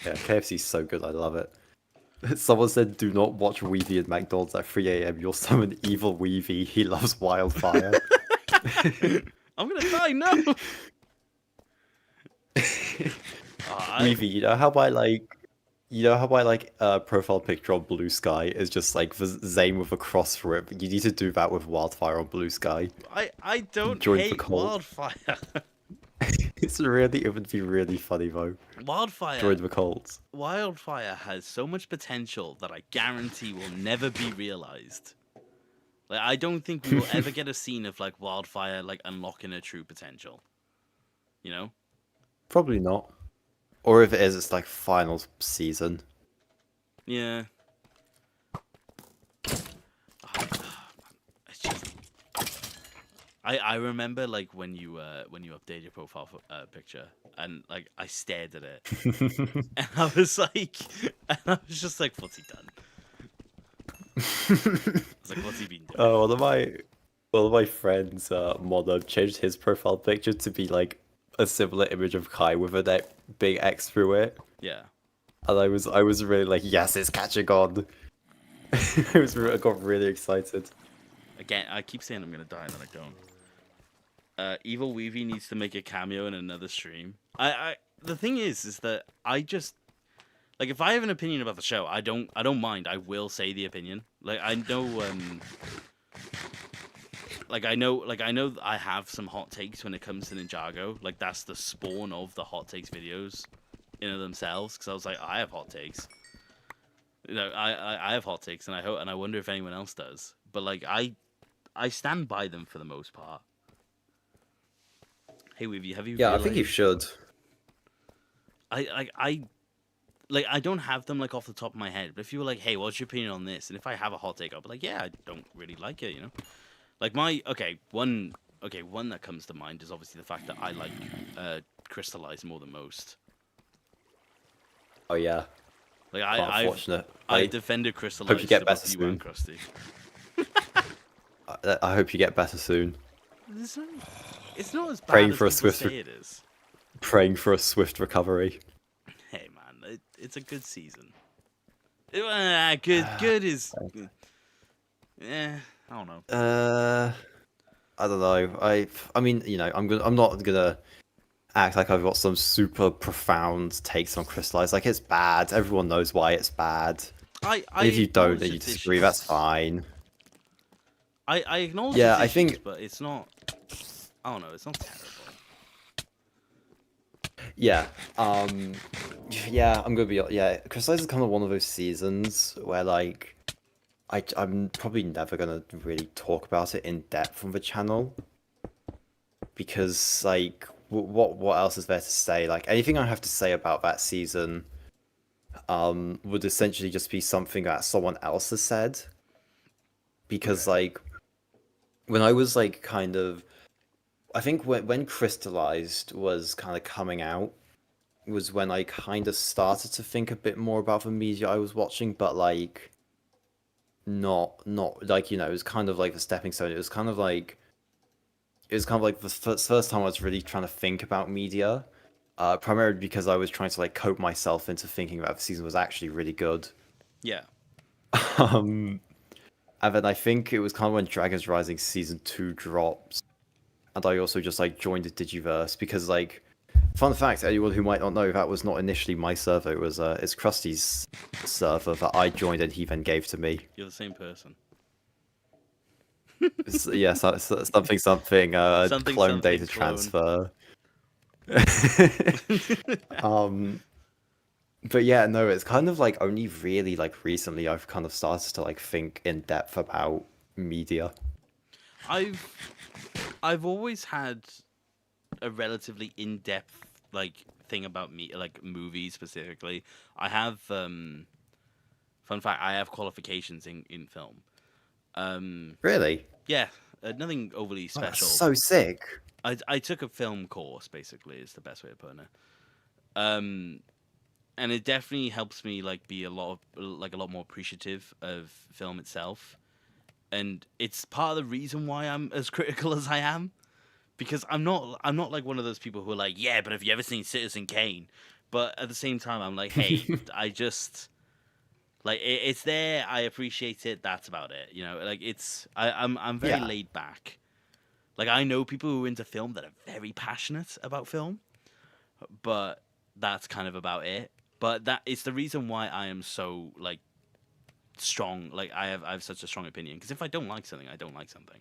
Yeah, KFC's so good. I love it. Someone said, "Do not watch Weavy at McDonald's at 3 a.m. You'll summon evil Weavy. He loves wildfire." I'm gonna die. No. Weavy, you know how my profile picture on Blue Sky is just like the Zane with a cross through it. You need to do that with wildfire on Blue Sky. I don't Join the hate cult. wildfire. It would be really funny though. Wildfire. Join the cult. Wildfire has so much potential that I guarantee will never be realized. Like I don't think we will ever get a scene of like Wildfire like unlocking her true potential. You know? Probably not. Or if it is, it's like final season. Yeah. It's just... I remember like when you updated your profile picture and like I stared at it and I was just like, what's he done? I was like, what's he been doing? Oh, one of my friends, Mono, changed his profile picture to be like a similar image of Kai with a big X through it. Yeah. And I was really like, yes, it's catching on. I got really excited. Again, I keep saying I'm gonna die and then I don't. Evil Weavy needs to make a cameo in another stream. The thing is that I just like if I have an opinion about the show, I don't mind. I will say the opinion. Like I know I know I have some hot takes when it comes to Ninjago. Like that's the spawn of the hot takes videos in and of themselves. Because I was like, I have hot takes. You know, I have hot takes, and I wonder if anyone else does. But like I stand by them for the most part. Hey, Weavy, have you? Yeah, realized... I think you should. I don't have them like off the top of my head. But if you were like, hey, what's your opinion on this? And if I have a hot take, I'll be like, yeah, I don't really like it, you know. Like one that comes to mind is obviously the fact that I like Crystallize more than most. Oh yeah. Like unfortunate. I defended Crystallize. Hope you get better soon. Krusty. I hope you get better soon. It's not as bad Praying as for a people swift say it is. Praying for a swift recovery. Hey man, it's a good season. Good is. I don't know. I don't know. I mean, you know, I'm not gonna act like I've got some super profound takes on Crystallize. Like it's bad. Everyone knows why it's bad. If you don't and you disagree, that's fine. I acknowledge. Yeah, I think. But it's not. I don't know. It's not terrible. Yeah. Yeah, I'm gonna be yeah. Crystallize is kind of one of those seasons where like I'm probably never gonna really talk about it in depth on the channel because like what else is there to say? Like anything I have to say about that season would essentially just be something that someone else has said because Okay. like when I was like I think when Crystallized was kind of coming out was when I kind of started to think a bit more about the media I was watching, but like not like it was kind of like a stepping stone. It was kind of like the first time I was really trying to think about media, primarily because I was trying to like cope myself into thinking that the season was actually really good. Yeah. Um, and then I think it was kind of when Dragons Rising season 2 dropped, and I also just like joined the Digiverse because like fun fact, anyone who might not know, that was not initially my server. It was it's Krusty's server that I joined and he then gave to me. You're the same person. Yeah, something Something clone something data clone. transfer. um but yeah, no, it's kind of like only really like recently I've kind of started to like think in depth about media. I've always had a relatively in-depth like thing about me like movies specifically. I have fun fact, I have qualifications in film. Um Really? yeah, nothing overly Oh, that's special. so sick. I took a film course basically is the best way to put it. Um and it definitely helps me like be a lot more appreciative of film itself. And it's part of the reason why I'm as critical as I am because I'm not like one of those people who are like, yeah, but have you ever seen Citizen Kane? But at the same time, I'm like, hey, I just like it's there. I appreciate it. That's about it. You know, like I'm very Yeah. laid back. Like I know people who are into film that are very passionate about film, but that's kind of about it. But that it's the reason why I am so like strong. Like I have such a strong opinion because if I don't like something, I don't like something.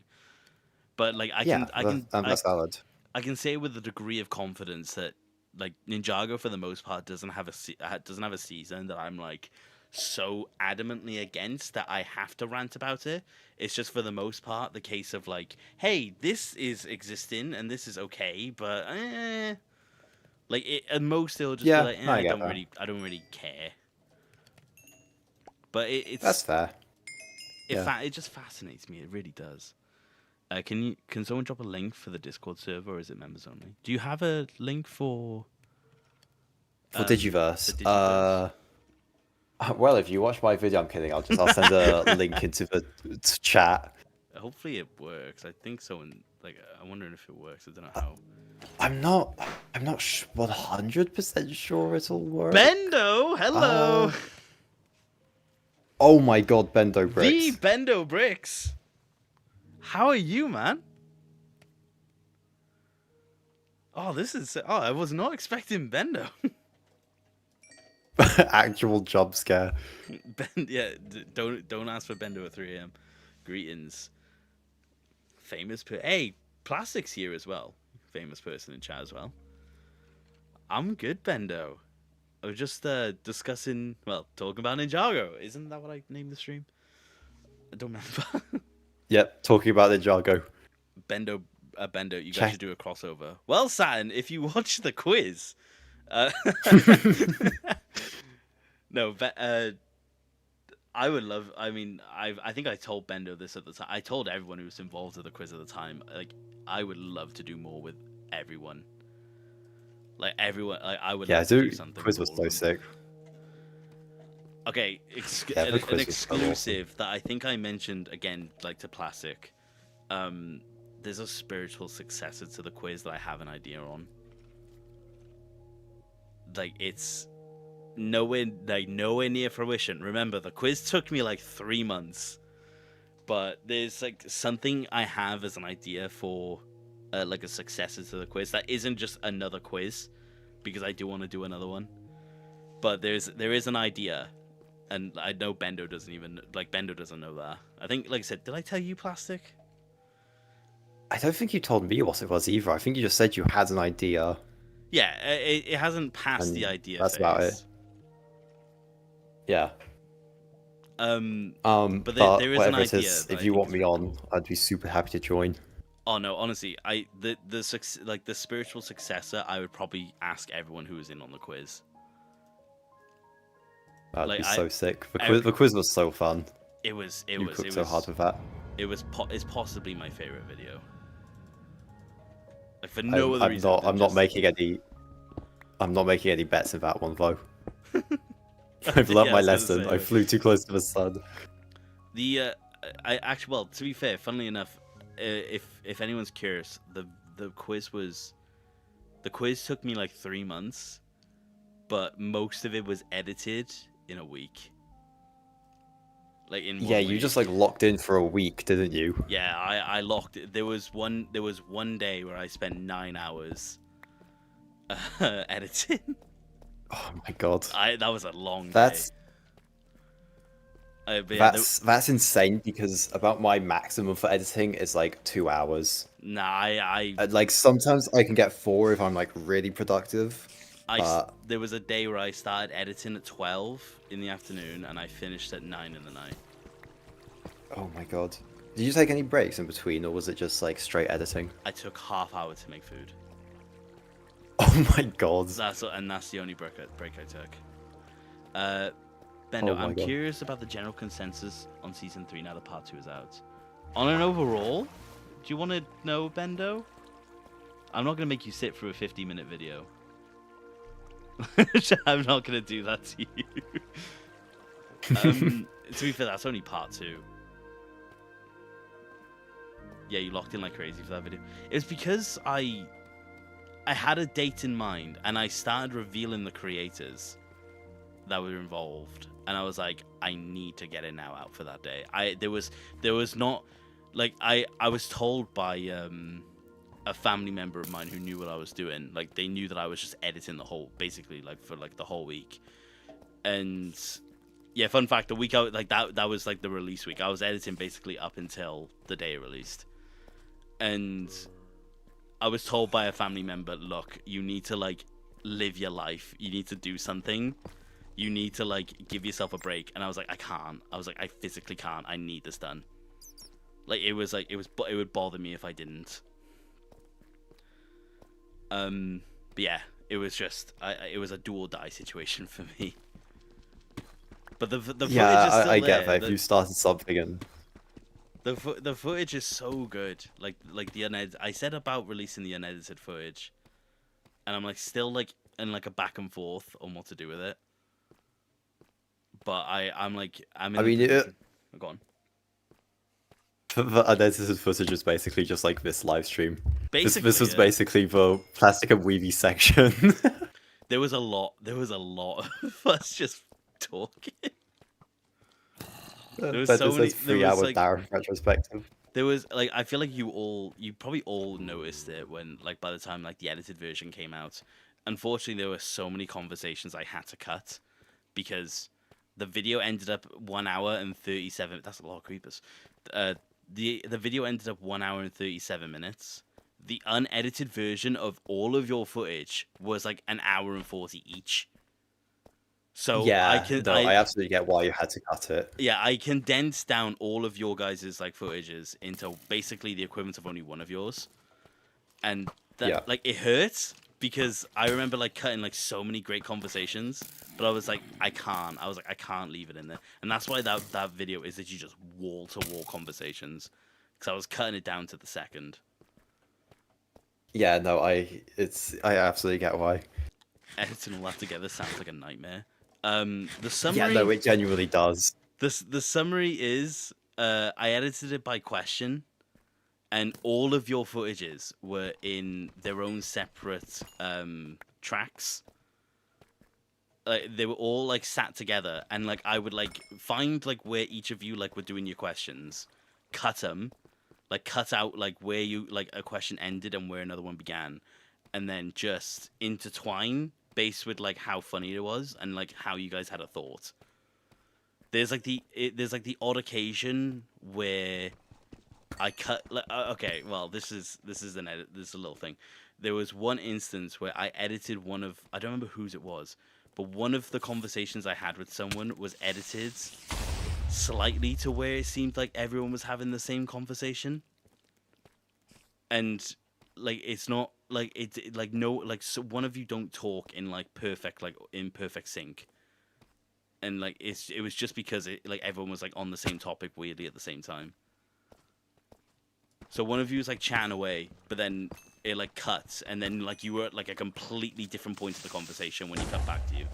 But like Yeah, that's valid. I can say with a degree of confidence that like Ninjago for the most part doesn't have a season that I'm like so adamantly against that I have to rant about it. It's just for the most part the case of like, hey, this is existing and this is okay, but like at most it'll just be Yeah, like, no, I get that. I don't really care. But That's fair. Yeah. it just fascinates me. It really does. Can someone drop a link for the Discord server or is it members only? Do you have a link for For the Digiverse, Digiverse? well, if you watch my video, I'm kidding. I'll send a link into the chat. Hopefully it works. I think so. And like, I'm wondering if it works. I don't know how. I'm not 100% sure it'll work. Bendo, hello. Oh my god, Bendo The Bricks. Bendo Bricks. How are you, man? Oh, this is. Oh, I was not expecting Bendo. Actual jump scare. Yeah, don't ask for Bendo at 3 a.m. Greetings, Hey, Plastic's here as well. Famous person in chat as well. I'm good, Bendo. I was just discussing, well, talking about Ninjago. Isn't that what I named the stream? I don't remember. Yep, talking about the Ninjago. Bendo, you guys Check. should do a crossover. Well, Saturn, if you watch the quiz, uh, no, but I would love. I mean, I think I told Bendo this at the time. I told everyone who was involved with the quiz at the time. Like, I would love to do more with everyone. Like everyone, like I would Yeah, love to do something quiz with was all so of them. sick. Okay, Yeah, the an quiz was so awesome. exclusive that I think I mentioned again, like to Plastic. There's a spiritual successor to the quiz that I have an idea on. Like it's nowhere near fruition. Remember, the quiz took me like 3 months, but there's like something I have as an idea for like a successor to the quiz that isn't just another quiz, because I do want to do another one. But there is an idea, and I know Bendo doesn't know that. I think, like I said, did I tell you, Plastic? I don't think you told me what it was either. I think you just said you had an idea. Yeah, it hasn't passed the and idea that's about it. phase. Yeah. But there But is an whatever it idea is, that if I you think want is me really on, cool. I'd be super happy to join. Oh no, honestly, like the spiritual successor, I would probably ask everyone who was in on the quiz. That'd Like be so sick. I The quiz was so fun. it was You cooked so hard with that. it's possibly my favorite video. Like for no other I'm reason not. than I'm not just making any. I'm not making any bets in that one though. I've learnt yeah, I my was gonna lesson. say I flew too close to the sun. the I actually well to be fair, funnily enough, if anyone's curious, the quiz took me like 3 months, but most of it was edited in a week. Like in Yeah, 1 you just week. like locked in for a week, didn't you? Yeah, I locked it. There was one day where I spent 9 hours editing. Oh my god. That was a long day. That's But yeah, that's insane because about my maximum for editing is like 2 hours. nah, I Like sometimes I can get 4 if I'm like really productive. But there was a day where I started editing at 12 in the afternoon and I finished at 9 in the night. oh my god. Did you take any breaks in between or was it just like straight editing? I took half hour to make food. Oh my god. That's the only break I took. Bendo, Oh my I'm God. curious about the general consensus on season 3 now that part 2 is out. On an overall, do you want to know, Bendo? I'm not gonna make you sit through a 50-minute video. I'm not gonna do that to you. To be fair, that's only part 2. Yeah, you locked in like crazy for that video. It's because I had a date in mind and I started revealing the creators that were involved, and I was like, I need to get it now out for that day. There was not like I was told by a family member of mine who knew what I was doing. Like they knew that I was just editing the whole basically like for like the whole week. And yeah, fun fact, the week out like that was like the release week. I was editing basically up until the day it released. And I was told by a family member, look, you need to like live your life. You need to do something. You need to like give yourself a break. And I was like, I can't. I was like, I physically can't. I need this done. Like it would bother me if I didn't. But yeah, it was just it was a do or die situation for me. But the footage is still I there. get that if you started something and The footage is so good. Like the unedited. I said about releasing the unedited footage, and I'm like still like in like a back and forth on what to do with it. But I'm in I the mean, position. Go on. the unedited footage is basically just like this live stream. This Basically, was yeah. basically the plastic and weavy section. There was a lot of us just talking. There was But so this many. says There was 3 hour like Darren retrospective. there was like I feel like you probably all noticed it when like by the time like the edited version came out. Unfortunately, there were so many conversations I had to cut because the video ended up 1 hour and 37. That's a lot of creepers. The video ended up 1 hour and 37 minutes. The unedited version of all of your footage was like an hour and 40 each. So I absolutely get why you had to cut it. yeah, I condensed down all of your guys' like footages into basically the equivalent of only one of yours. And that Yeah. like it hurts because I remember like cutting like so many great conversations, but I was like, I can't leave it in there. And that's why that video is that you just wall to wall conversations. Because I was cutting it down to the second. Yeah, no, I absolutely get why. Editing all that together sounds like a nightmare. The summary. Yeah, no, it genuinely does. The summary is I edited it by question, and all of your footages were in their own separate tracks. Like they were all like sat together, and like I would like find like where each of you like were doing your questions, cut them, like cut out like where you like a question ended and where another one began, and then just intertwine based with like how funny it was and like how you guys had a thought. There's like the odd occasion where I cut. Okay, well, this is an edit. This is a little thing. There was one instance where I edited one of, I don't remember whose it was, but one of the conversations I had with someone was edited slightly to where it seemed like everyone was having the same conversation, and like it's not like like no, like, so one of you don't talk in like perfect, like in perfect sync, and like it was just because it, like, everyone was like on the same topic weirdly at the same time. So one of you was like chatting away, but then it like cuts, and then like you were at like a completely different point of the conversation when he cut back to you.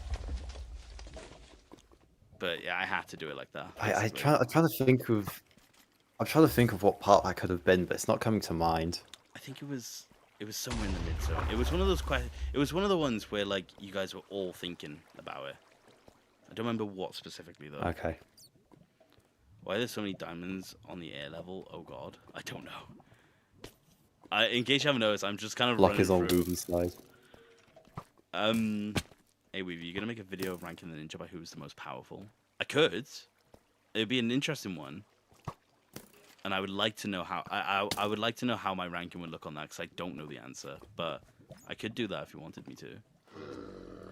But yeah, I had to do it like that. Basically. I'm trying to think of. I'm trying to think of what part that could have been, but it's not coming to mind. I think it was somewhere in the mid zone. It was one of those It was one of the ones where like you guys were all thinking about it. I don't remember what specifically though. Okay. Why are there so many diamonds on the air level? Oh god, I don't know. In case you haven't noticed, I'm just kind of Luck running is on through. Weevy's side. Hey Weavy, you gonna make a video of ranking the ninja by who's the most powerful? I could. It'd be an interesting one. And I would like to know how I would like to know how my ranking would look on that, because I don't know the answer. But I could do that if you wanted me to.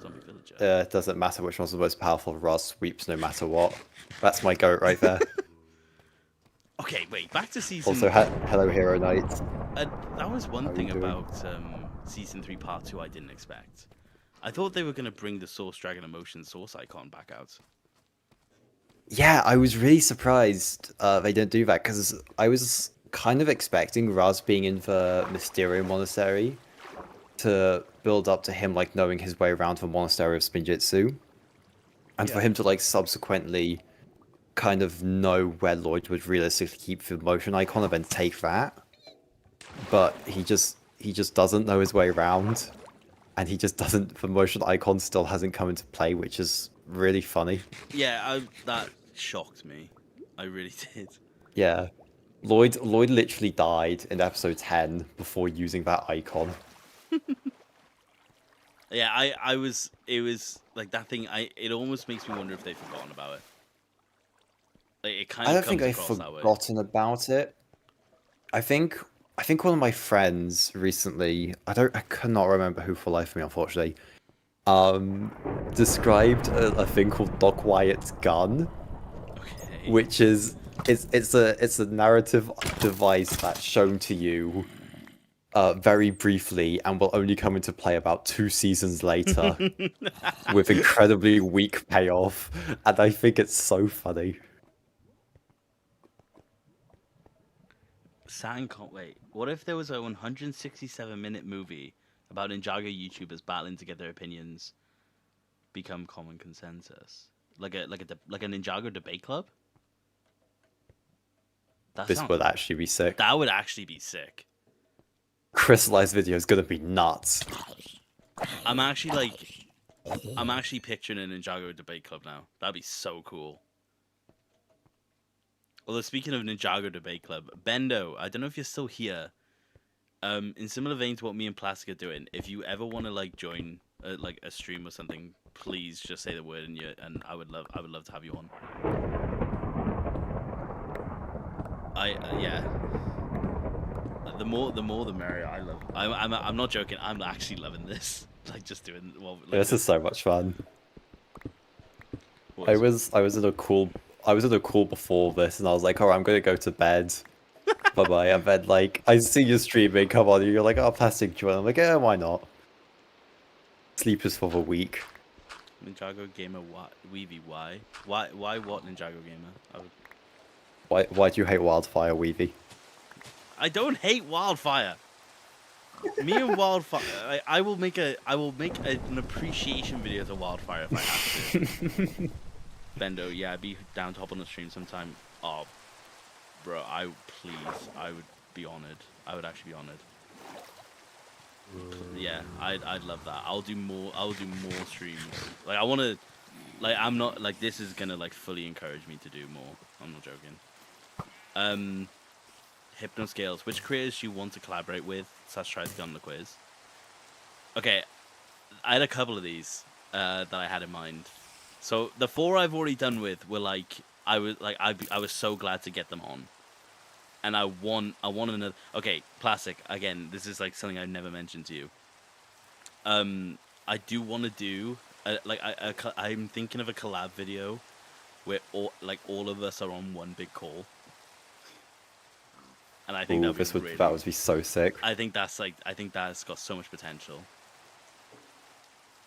Zombie villager. It doesn't matter which one's the most powerful. Rust sweeps no matter what. That's my goat right there. Okay, wait. Back to season. Also, hello, Hero Knight. That was one How thing you doing? about season 3 part 2 I didn't expect. I thought they were gonna bring the Source Dragon Emotion Source icon back out. Yeah, I was really surprised they didn't do that, because I was kind of expecting Raz being in the Mysterio Monastery to build up to him like knowing his way around the Monastery of Spinjitzu, and for him to like subsequently kind of know where Lloyd would realistically keep the motion icon and then take that. But he just doesn't know his way around, and he just doesn't. The motion icon still hasn't come into play, which is really funny. Yeah, that shocked me. I really did. Yeah, Lloyd literally died in episode 10 before using that icon. Yeah, it was like that thing. It almost makes me wonder if they've forgotten about it. Like, it kind I of don't think comes I've across that way. forgotten about it. I think one of my friends recently, I cannot remember who for life of me, unfortunately, described a thing called Doc Wyatt's gun, Okay. which is it's a narrative device that's shown to you very briefly and will only come into play about 2 seasons later with incredibly weak payoff, and I think it's so funny. Wait, what if there was a 167-minute movie about Ninjago YouTubers battling to get their opinions become common consensus, like a Ninjago debate club? This would actually be sick. That would actually be sick. Crystallized video is gonna be nuts. I'm actually picturing a Ninjago debate club now. That'd be so cool. Although, speaking of Ninjago debate club, Bendo, I don't know if you're still here. In similar vein to what me and Plastic are doing, if you ever want to like join like a stream or something, please just say the word, and I would love to have you on. Yeah. The more the merrier. I'm not joking. I'm actually loving this. Like, just doing This is so much fun. I was in a call before this, and I was like, "Alright, I'm gonna go to bed. Bye bye." And then like I see you streaming, come on, and you're like, "Oh, Plastic join." I'm like, "Yeah, why not?" Sleep is for the weak. Ninjago gamer, Weevy, why what Ninjago gamer? Why do you hate Wildfire, Weevy? I don't hate Wildfire. Me and Wildfire, I will make an appreciation video to Wildfire if I have to. Bendo, yeah, I'd be down to hop on the stream sometime. Oh, bro, I would be honored. I would actually be honored. Yeah, I'd love that. I'll do more streams. Like, I want to, like, I'm not, like, this is gonna like fully encourage me to do more. I'm not joking. Hypnoscales, which creators do you want to collaborate with? Try to get on the quiz. Okay, I had a couple of these that I had in mind. So the 4 I've already done with were like, I was so glad to get them on. and I want another. Okay, Plastic. Again, this is like something I've never mentioned to you. I do want to do I'm thinking of a collab video where all of us are on one big call, and I think Ooh, that'd be that really. would be so sick. I think that's got so much potential.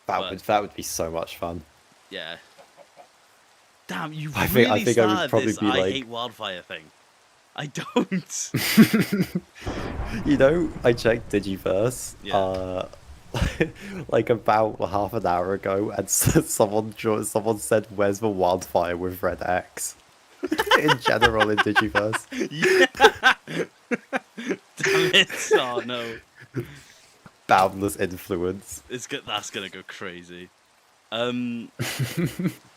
That But would be so much fun. yeah, damn, you I really think I would started probably this be I like, hate wildfire thing. I don't. you know, I checked Digiverse, Yeah. like about half an hour ago, and someone said, "Where's the wildfire with red X?" in general in Digiverse. Yeah. Damn it! Oh no, Boundless influence. that's gonna go crazy. Um.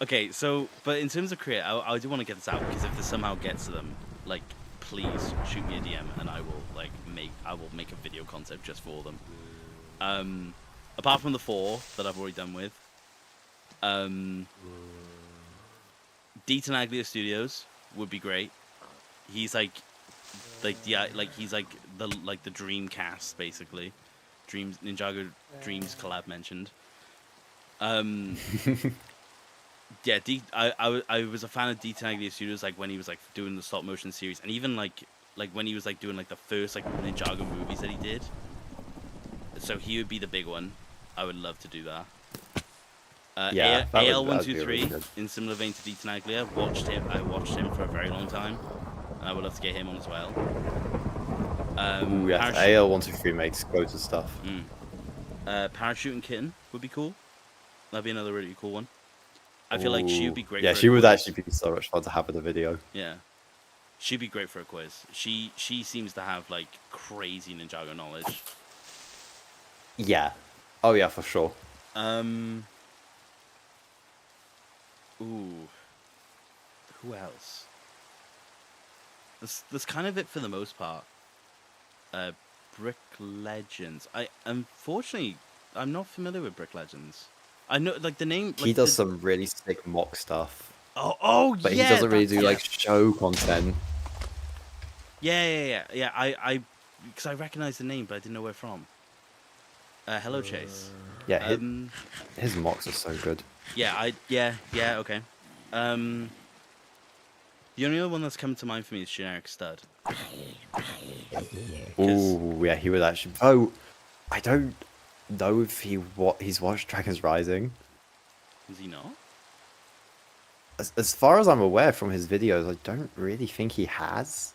Okay, so but in terms of create, I do want to get this out because if this somehow gets to them, like, please shoot me a DM and I will make a video concept just for them. Apart from the 4 that I've already done with, um, D Tenaglia Studios would be great. He's he's like the dream cast basically. Dreams Ninjago Dreams collab mentioned. Um, yeah, I was a fan of D Tenaglia Studios like when he was like doing the stop motion series, and even like when he was like doing like the first like Ninjago movies that he did. So he would be the big one. I would love to do that. Yeah, that AL one would two be really three good. in similar vein to D Tenaglia. I watched him for a very long time, and I would love to get him on as well. Ooh, yeah, AL123 makes loads of stuff. Parachuting Kitten would be cool. That'd be another really cool one. I feel like she would be great. Yeah, for she a would quiz. actually be so much fun to have in the video. Yeah, she'd be great for a quiz. She seems to have like crazy Ninjago knowledge. Yeah. Oh yeah, for sure. Ooh. Who else? That's kind of it for the most part. Brick Legends. Unfortunately I'm not familiar with Brick Legends. I know like the name. He does some really sick mock stuff. Oh But yeah. he doesn't really do like show content. Yeah. I because I recognize the name, but I didn't know where from. Hello Chase. Yeah, his mocks are so good. Yeah, okay. The only other one that's come to mind for me is Generic Stud. Ooh, yeah, he would actually. Oh, I don't know if he's watched Dragon's Rising. Is he not? As far as I'm aware from his videos, I don't really think he has.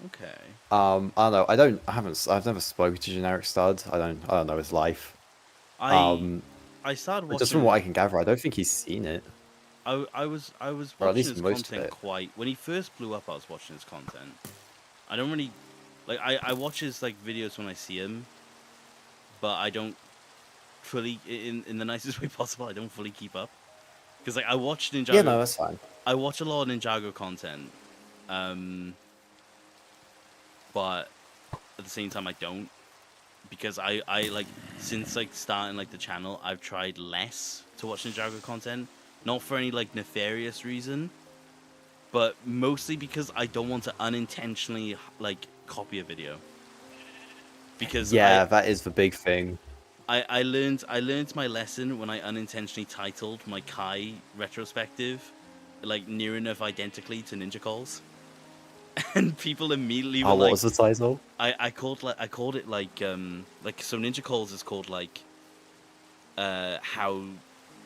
Okay. I don't know. I've never spoken to Generic Stud. I don't know his life. I started watching. Just from what I can gather, I don't think he's seen it. I was Or at watching least his most of content it. quite when he first blew up. I was watching his content. I don't really like. I watch his like videos when I see him, but I don't fully in the nicest way possible. I don't fully keep up because like I watch Ninjago. Yeah, no, that's fine. I watch a lot of Ninjago content, but at the same time I don't, because I like since like starting like the channel I've tried less to watch Ninjago content, not for any like nefarious reason, but mostly because I don't want to unintentionally like copy a video. Because Yeah, that is the big thing. I learned my lesson when I unintentionally titled my Kai retrospective like near enough identically to Ninja Calls. And people immediately were Oh, like, what was the title? I called it like so Ninja Calls is called like how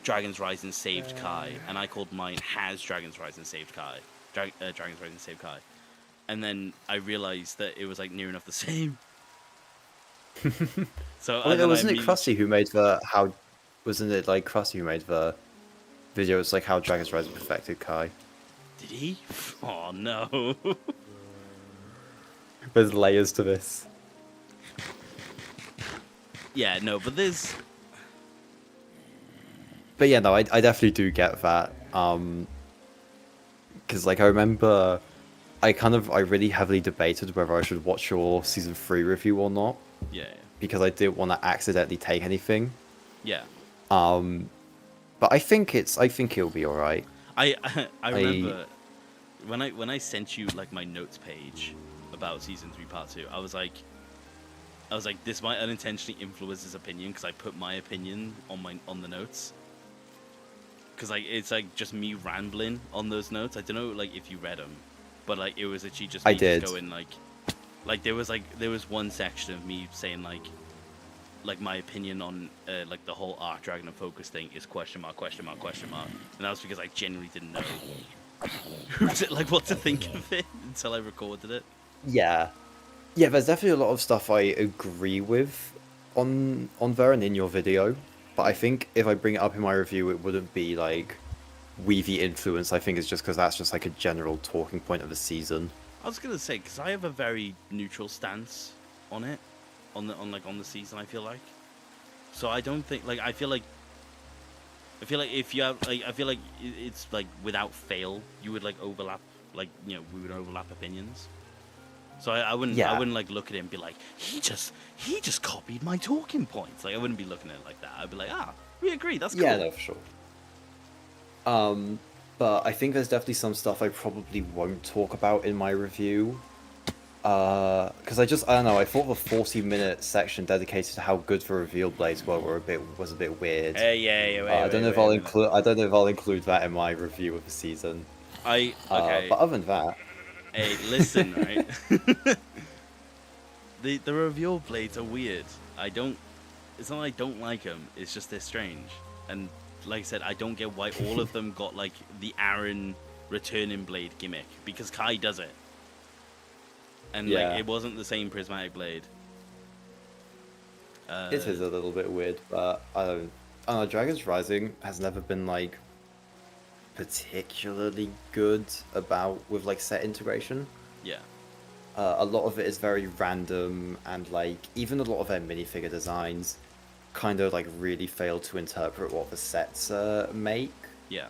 Dragon's Rising saved Kai, and I called mine Has Dragon's Rising saved Kai. Dragon's Rising saved Kai. And then I realized that it was like near enough the same. So Wasn't it Krusty who made the how? Wasn't it like Krusty who made the video? It's like how Dragon's Rising perfected Kai. Did he? Oh no. There's layers to this. Yeah, no, but there's. But yeah, no, I definitely do get that. Because like I remember, I really heavily debated whether I should watch your season 3 review or not. Yeah. Because I didn't want to accidentally take anything. Yeah. But I think it'll be alright. I remember when I sent you like my notes page about season 3 part 2, I was like, this might unintentionally influence his opinion because I put my opinion on the notes. Because like it's like just me rambling on those notes. I don't know like if you read them, but like it was actually just I me did. just going like there was one section of me saying like my opinion on like the whole Arc Dragon and Focus thing is question mark, and that was because I genuinely didn't know like what to think of it until I recorded it. Yeah. Yeah, there's definitely a lot of stuff I agree with on there and in your video, but I think if I bring it up in my review, it wouldn't be like Weavy influence. I think it's just because that's just like a general talking point of the season. I was gonna say because I have a very neutral stance on it, on the season. I feel like, so I don't think like I feel like if you have like I feel like it's like without fail you would like overlap like we would overlap opinions. So I wouldn't like look at it and be like he just copied my talking points. Like I wouldn't be looking at it like that. I'd be like we agree, that's cool. Yeah, no, for sure. But I think there's definitely some stuff I probably won't talk about in my review. Because I don't know, I thought the 40-minute section dedicated to how good the reveal blades were was a bit weird. I don't know if I'll include that in my review of the season. Okay. But other than that, hey, listen, right? the reveal blades are weird. It's not I don't like them. It's just they're strange. And like I said, I don't get why all of them got like the Aaron returning blade gimmick because Kai does it. And like it wasn't the same prismatic blade. It is a little bit weird, but I don't know. Dragon's Rising has never been like particularly good with like set integration. Yeah. A lot of it is very random, and like even a lot of their minifigure designs kind of like really fail to interpret what the sets make. Yeah.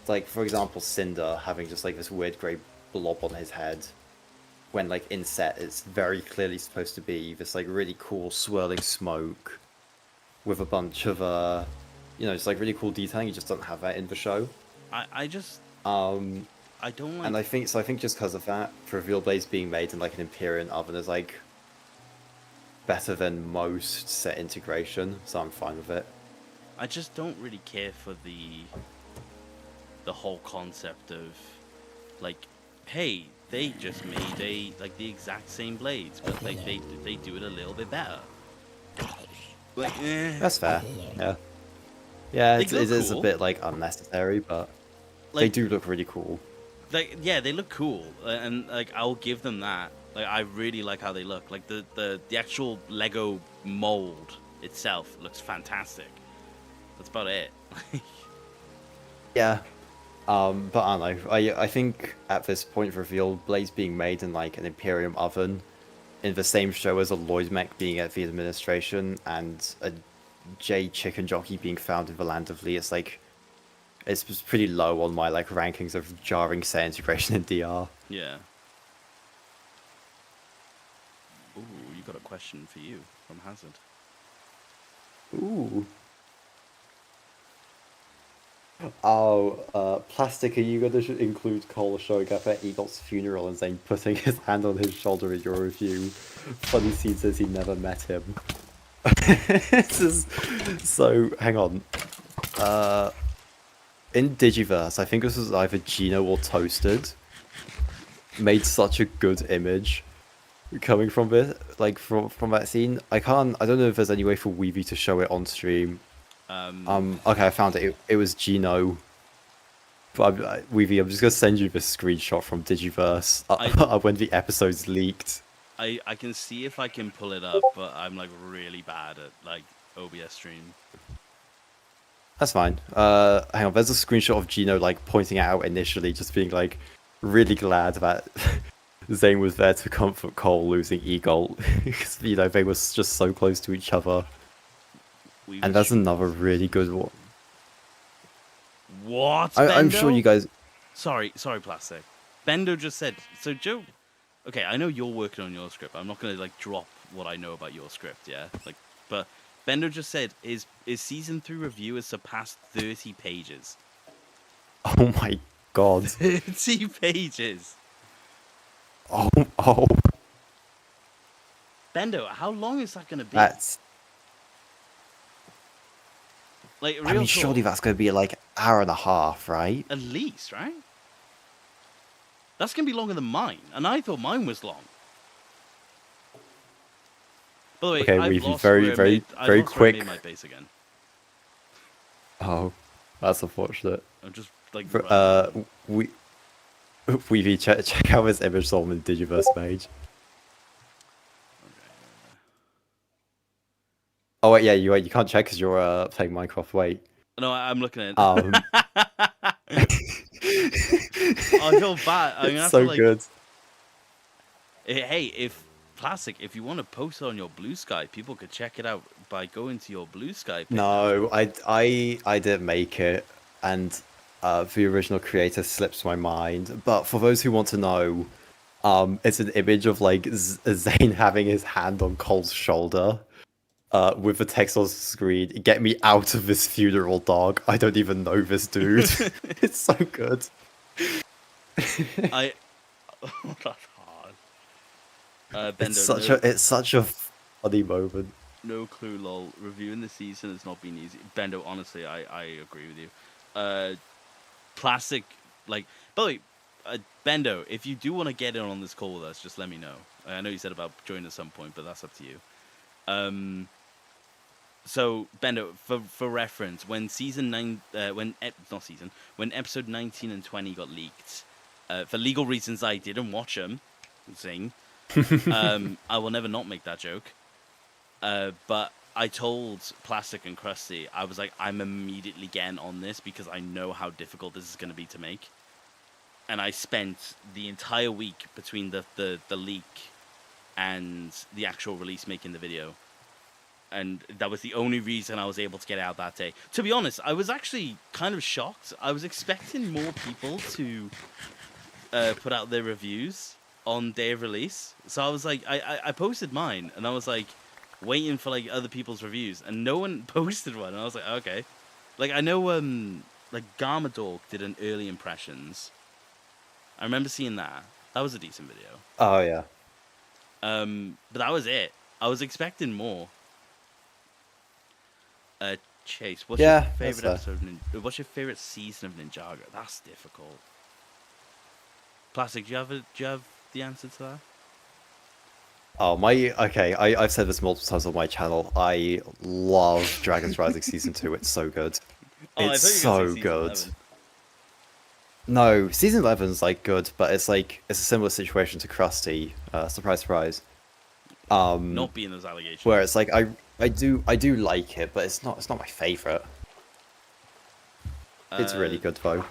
Like for example, Cinder having just like this weird grey blob on his head, when like in set it's very clearly supposed to be this like really cool swirling smoke with a bunch of just like really cool detailing. You just don't have that in the show. I don't like. And I think just because of that, reveal blades being made in like an Empyrean oven is like better than most set integration, so I'm fine with it. I just don't really care for the whole concept of like, hey, they just made the exact same blades, but like they do it a little bit better. Like, That's fair. Yeah, it is cool. a bit like unnecessary, but like, they do look really cool. Like they look cool, and like I'll give them that. Like I really like how they look. Like the actual Lego mold itself looks fantastic. That's about it. Yeah. But I don't know. I think at this point, reveal blades being made in like an Imperium oven, in the same show as a Lloyd mech being at the administration and a J chicken jockey being found in the land of Lee, it's pretty low on my like rankings of jarring set integration in DR. Yeah. Ooh, you got a question for you from Hazard. Ooh. Oh, Plastic, are you going to include Cole showing up at Eagle's funeral and saying putting his hand on his shoulder in your review? Funny scene says he never met him. So, hang on. In Digiverse, I think this was either Gino or Toasted, made such a good image coming from it, like from that scene. I don't know if there's any way for Weavy to show it on stream. Okay, I found it. It was Gino. But Weavy, I'm just gonna send you the screenshot from Digiverse when the episode's leaked. I can see if I can pull it up, but I'm like really bad at like OBS stream. That's fine. Hang on, there's a screenshot of Gino like pointing out initially, just being like really glad that Zane was there to comfort Cole losing Eagle, because they were just so close to each other. And that's another really good one. What? I'm sure you guys. Sorry, Plastic. Bendo just said. So Joe. Okay, I know you're working on your script. I'm not gonna like drop what I know about your script, yeah. But Bendo just said is season 3 review has surpassed 30 pages. Oh my God. 30 pages. Oh, oh, Bendo, how long is that going to be? that's. Like, I real mean, surely talk. that's going to be like hour and a half, right? At least, right? That's going to be longer than mine. And I thought mine was long. By the way, Okay, I've we've lost very, where I made. very, I've very lost where I made quick. my base again. Oh, that's unfortunate. I'm just like For, running around. we Weevy, check out this image Solomon Digiverse page. Okay. Oh wait, yeah, you can't check because you're playing Minecraft. Wait. No, I'm looking at Um. it. I feel bad. I'm gonna It's have to so like. good. Hey, if Plastic, if you want to post it on your Blue Sky, people could check it out by going to your Blue Sky page. No, I didn't make it, and the original creator slips my mind. But for those who want to know, it's an image of like Zane having his hand on Cole's shoulder, with the text on the screen. Get me out of this funeral, dog. I don't even know this dude. It's so good. I. That's hard. Bendo, It's such a funny moment. no clue, lol. Reviewing the season has not been easy. Bendo, honestly, I agree with you. Plastic, like, by the way, Bendo, if you do want to get in on this call with us, just let me know. I know you said about joining at some point, but that's up to you. So Bendo, for reference, when when episode 19 and 20 got leaked, for legal reasons, I didn't watch them. Zing. I will never not make that joke. But I told Plastic and Krusty, I was like, I'm immediately getting on this because I know how difficult this is going to be to make. And I spent the entire week between the leak and the actual release making the video. And that was the only reason I was able to get it out that day. To be honest, I was actually kind of shocked. I was expecting more people to put out their reviews on day of release. So I was like, I posted mine, and I was like, waiting for like other people's reviews, and no one posted one. And I was like, okay. Like I know, like Garmadork did an early impressions. I remember seeing that. That was a decent video. Oh yeah. But that was it. I was expecting more. Chase, what's your favorite episode? What's your favorite season of Ninjago? That's difficult. Plastic, do you have the answer to that? Oh okay. I've said this multiple times on my channel. I love Dragon's Rising season 2. It's so good. Oh, It's I thought you were so gonna say good. season 11. No, season 11's like good, but it's a similar situation to Krusty. Surprise, surprise. Not being those allegations. Where it's like I do like it, but it's not my favorite. It's really good though.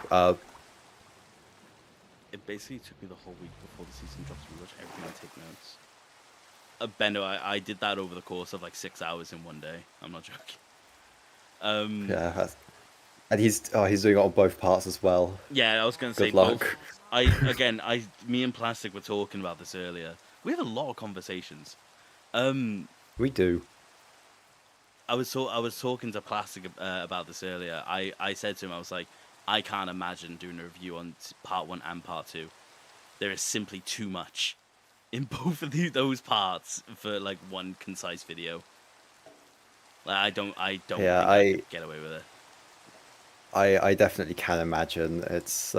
It basically took me the whole week before the season drops to watch everything and take notes. Bendo, I did that over the course of like 6 hours in one day. I'm not joking. Yeah, and he's doing it on both parts as well. Yeah, I was gonna say Good luck. both. Me and Plastic were talking about this earlier. We have a lot of conversations. We do. I was talking to Plastic about this earlier. I said to him, I was like, I can't imagine doing a review on part 1 and part 2. There is simply too much in both of those parts for like one concise video. Like, I don't Yeah, think I could get away with it. I definitely can imagine. It's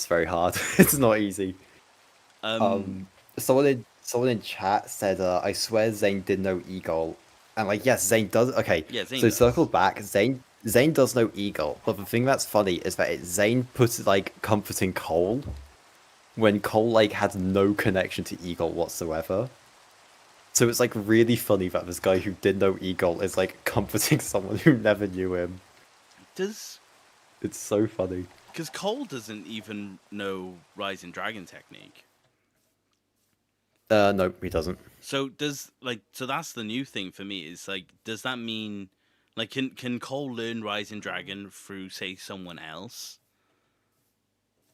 very hard. It's not easy. Someone in chat said, I swear Zane did know Eagle. And like, yes, Zane does. Okay, Yeah, Zane so does. circle back. Zane does know Eagle, but the thing that's funny is that Zane puts it like comforting Cole when Cole like had no connection to Eagle whatsoever. So it's like really funny that this guy who did know Eagle is like comforting someone who never knew him. It's so funny. Because Cole doesn't even know Rising Dragon technique. No, he doesn't. So that's the new thing for me is like, does that mean like can Cole learn Rising Dragon through say someone else?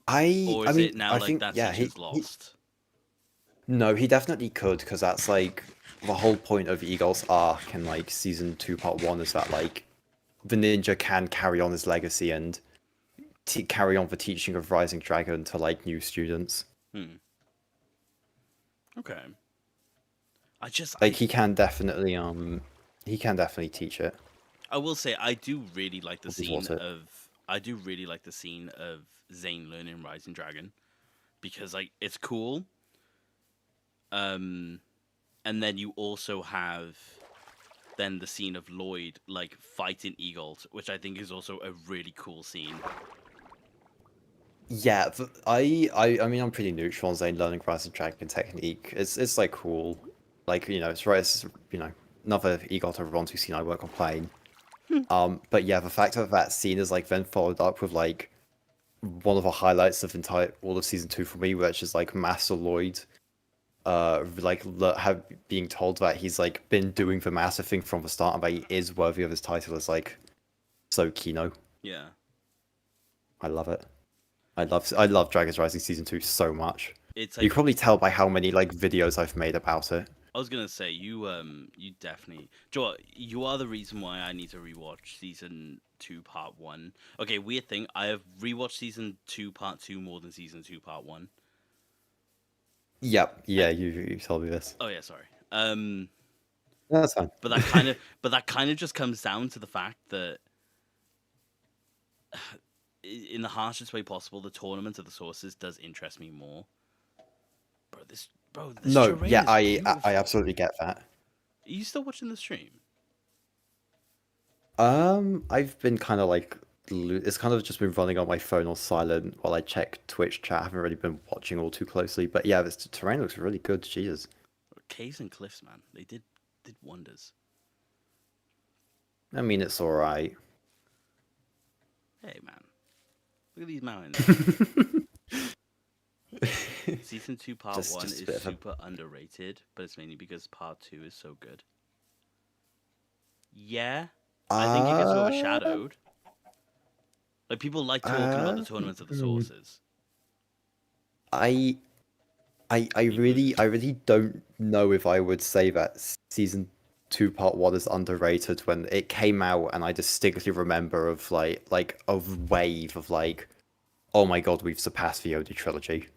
Or is it now like that teacher's lost? No, he definitely could, because that's like the whole point of Eagle's arc in like season 2 part 1 is that like the ninja can carry on his legacy and carry on the teaching of Rising Dragon to like new students. Hmm. Okay. I just Like he can definitely teach it. I will say I do really like the He's scene what it. of I do really like the scene of Zane learning Rising Dragon because like it's cool. Um, and then you also have then the scene of Lloyd like fighting Eagles, which I think is also a really cool scene. Yeah, I mean I'm pretty neutral on Zane learning Rising Dragon technique. It's like cool. Like, it's right, it's another EGOT over on to scene I work on playing. But yeah, the fact that that scene is like then followed up with like one of the highlights of entire all of season 2 for me, which is like Master Lloyd, like being told that he's like been doing the massive thing from the start and that he is worthy of his title is like so kino. Yeah. I love it. I love Dragon's Rising season 2 so much. It's You like can probably tell by how many like videos I've made about it. I was gonna say you definitely Joe, you are the reason why I need to rewatch season 2 part 1. Okay, weird thing, I have rewatched season 2 part 2 more than season 2 part 1. Yep, yeah, And you told me this. oh yeah, sorry. No, that's fine. But that kind of just comes down to the fact that in the harshest way possible, the Tournament of the Sources does interest me more. This No, terrain yeah, is I beautiful. absolutely get that. Are you still watching the stream? I've been kind of like it's kind of just been running on my phone or silent while I check Twitch chat. I haven't really been watching all too closely, but yeah, this terrain looks really good. Jesus. Caves and cliffs, man. They did wonders. I mean, it's all right. Hey, man. Look at these mountains. Season 2 part 1 Just a is bit of a super underrated, but it's mainly because part 2 is so good. Yeah, I think it gets uh, overshadowed. Like people like talking about the Tournament of the hmm. Sources. I I People who really I really don't know if I would say that season 2 part 1 is underrated when it came out, and I distinctly remember of like a wave of like, oh my god, we've surpassed the OD trilogy.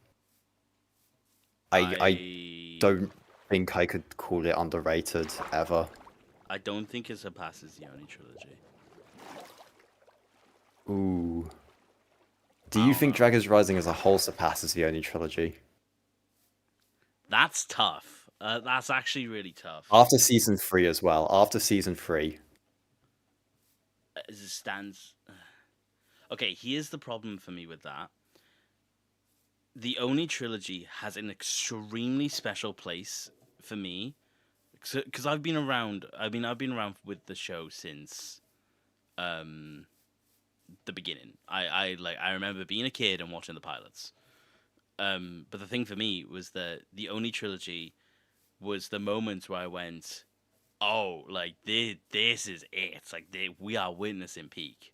I I don't think I could call it underrated ever. I don't think it surpasses the Oni trilogy. Ooh. Do I you don't think know. Dragon's Rising as a whole surpasses the OD trilogy? That's tough. That's actually really tough. After season 3 as well. After season 3. As it stands. Okay, here's the problem for me with that. The Oni trilogy has an extremely special place for me because I've been around. I mean, I've been around with the show since um, the beginning. I remember being a kid and watching the pilots. But the thing for me was that the Oni trilogy was the moment where I went, "Oh, like this is it. It's like we are witnessing peak."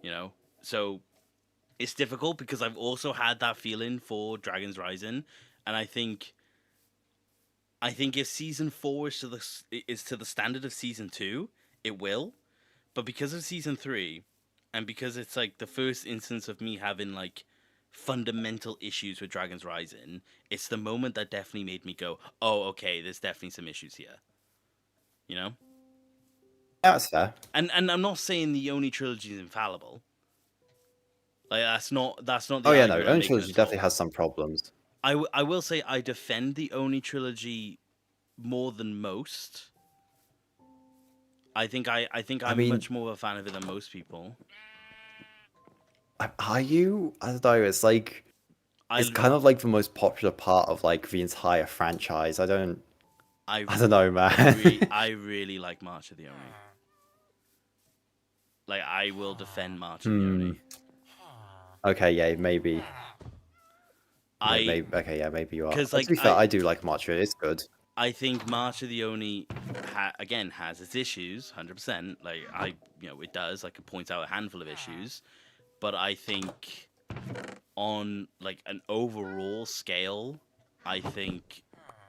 You know, so it's difficult because I've also had that feeling for Dragon's Rising, and I think if season 4 is to the standard of season 2, it will. But because of season 3, and because it's like the first instance of me having like fundamental issues with Dragon's Rising, it's the moment that definitely made me go, "Oh, okay, there's definitely some issues here." You know? Yeah, that's fair. And I'm not saying the Oni trilogy is infallible. Like that's not Oh the yeah, no, argument I'm OD making trilogy at definitely all. has some problems. I will say I defend the Oni trilogy more than most. I think I I'm mean, much more of a fan of it than most people. are you? I don't know. It's like it's I kind of like the most popular part of like the entire franchise. I I don't know, man. I really like March of the Oni. Like I will defend March of the Hmm. Oni. Okay, yeah, maybe. I Maybe. Okay, yeah, maybe you are. because To be fair, I do like Macho. It's good. I think March of the Oni again has its issues, 100%. Like it does. I could point out a handful of issues, but I think on like an overall scale, I think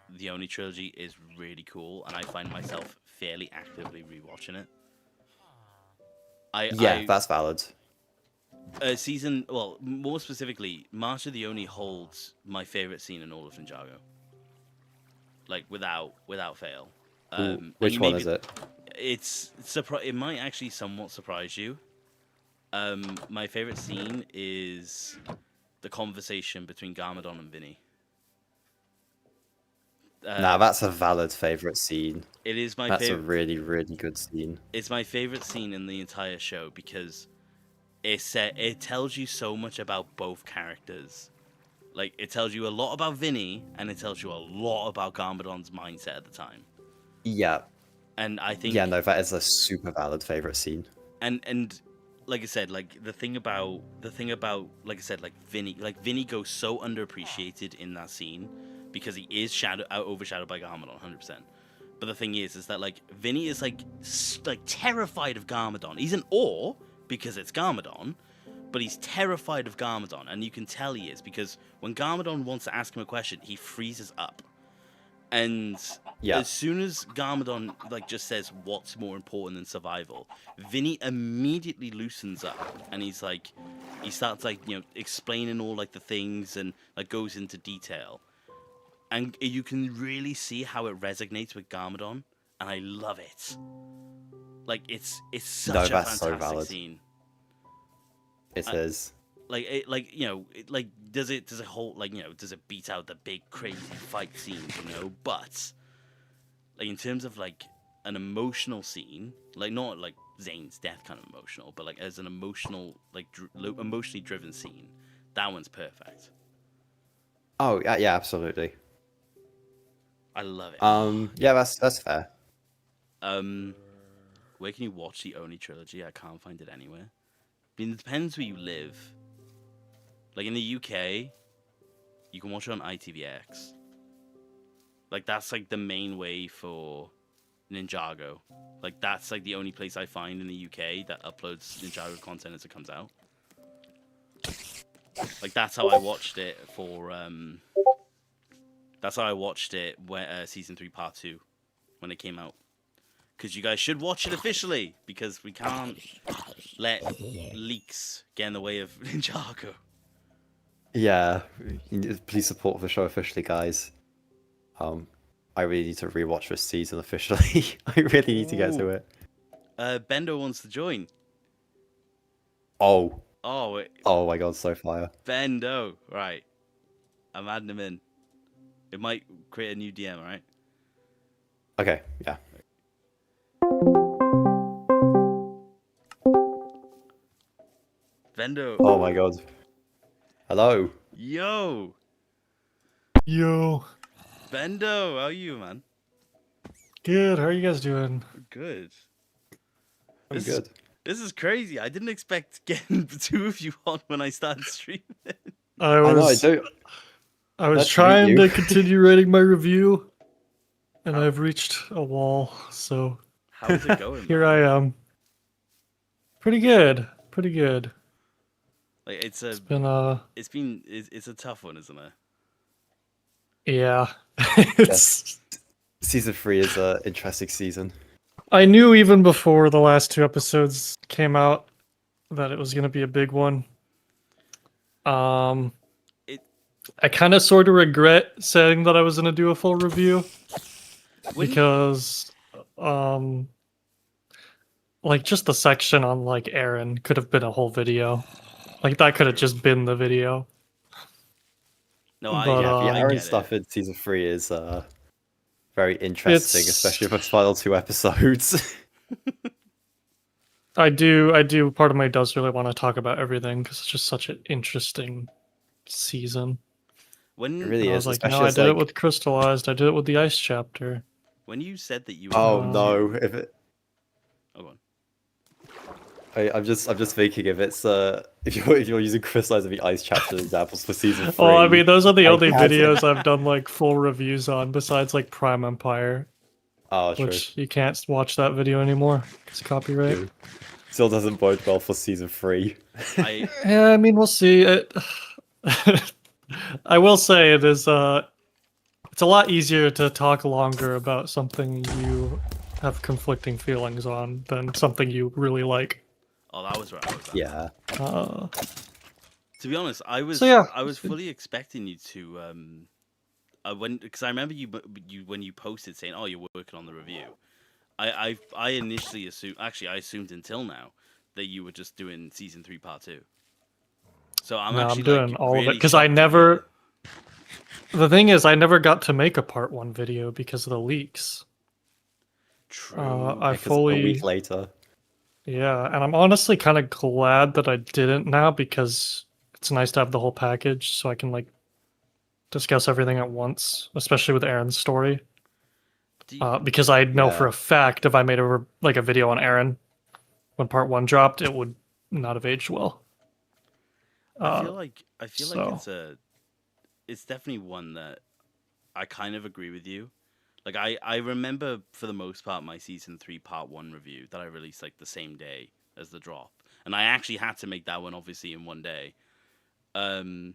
the Oni trilogy is really cool, and I find myself fairly actively rewatching it. Yeah, I that's valid. Well, more specifically, Master the Oni holds my favorite scene in all of Ninjago. Like without fail. Ooh, And you which one maybe is it? it might actually somewhat surprise you. My favorite scene is the conversation between Garmadon and Vinny. Nah, that's a valid favorite scene. It is my That's a favorite. really, really good scene. It's my favorite scene in the entire show because it tells you so much about both characters. Like, it tells you a lot about Vinny, and it tells you a lot about Garmadon's mindset at the time. Yeah. And I think Yeah, no, that is a super valid favorite scene. and like I said, like the thing about like I said, like Vinny goes so underappreciated in that scene because he is overshadowed by Garmadon 100%. But the thing is that like Vinny is like terrified of Garmadon. He's in awe because it's Garmadon, but he's terrified of Garmadon, and you can tell he is because when Garmadon wants to ask him a question, he freezes up. And Yeah. as soon as Garmadon like just says what's more important than survival, Vinny immediately loosens up, and he starts like explaining all like the things and like goes into detail, and you can really see how it resonates with Garmadon, and I love it. Like it's such a that's so fantastic valid. scene. It is. Does it hold does it beat out the big crazy fight scenes, but like in terms of like an emotional scene, like not like Zane's death kind of emotional, but like as an emotional like emotionally driven scene, that one's perfect. Oh yeah, absolutely. I love it. Yeah, that's fair. Where can you watch the Oni trilogy? I can't find it anywhere. I mean, it depends where you live. Like in the UK, you can watch it on ITVX. Like that's like the main way for Ninjago. Like that's like the only place I find in the UK that uploads Ninjago content as it comes out. Like that's how I watched it for that's how I watched it when season 3 part 2 when it came out. Because you guys should watch it officially, because we can't let leaks get in the way of Ninjago. Yeah, please support the show officially, guys. I really need to rewatch this season officially. I really need to get to it. Bendo wants to join. Oh. Oh, wait. Oh my god, so fire. Bendo. Right. I'm adding him in. It might create a new DM, right? Okay, yeah. Bendo. Oh my god. Hello. Yo. Yo. Bendo, how are you, man? Good. How are you guys doing? Good. I'm good. This is crazy. I didn't expect getting the two of you on when I started streaming. I was That's trying you. to continue writing my review, and I've reached a wall. So How's it going? here man? I am. Pretty good. Pretty good. Like it's It's a tough one, isn't it? yeah. It's. Season 3 is an interesting season. I knew even before the last 2 episodes came out that it was going to be a big one. I kind of sort of regret saying that I was going to do a full review because like just the section on like Aaron could have been a whole video. Like that could have just been the video. No, But, Yeah, the I Aaron get stuff it. in season 3 is very interesting, It's- especially for the final 2 episodes. I do. Part of me does really want to talk about everything because it's just such an interesting season. When It really And I is, was like, especially no, I as, did it like- with Crystallized. I did it with the Ice chapter. when you said that you were Oh going no! to... If it, Oh, go on. I'm just thinking if it's if you're using Crystallize and the Ice chapter examples for season 3. Oh, I mean, those are the I only had to- videos I've done like full reviews on, besides like Prime Empire, Oh, true. which you can't watch that video anymore. It's copyright. True. Still doesn't bode well for season 3. Yeah, I mean, we'll see. I will say it is. It's a lot easier to talk longer about something you have conflicting feelings on than something you really like. Oh, that was where I was at. Yeah. To be honest, I was So yeah, I was fully expecting you to because I remember you when you posted saying, "Oh, you're working on the review." I initially assumed, actually I assumed until now, that you were just doing season 3 part 2. So I'm no, I'm actually doing like all of it really because I shocked to hear. never. The thing is, I never got to make a part 1 video because of the leaks. True. I Because a week fully. later. Yeah, and I'm honestly kind of glad that I didn't now because it's nice to have the whole package so I can like discuss everything at once, especially with Aaron's story. Do you, Because I know for Yeah. a fact if I made a video on Aaron when part 1 dropped, it would not have aged well. I feel like So it's definitely one that I kind of agree with you. Like I remember for the most part my season 3 part 1 review that I released like the same day as the drop. And I actually had to make that one obviously in one day. Um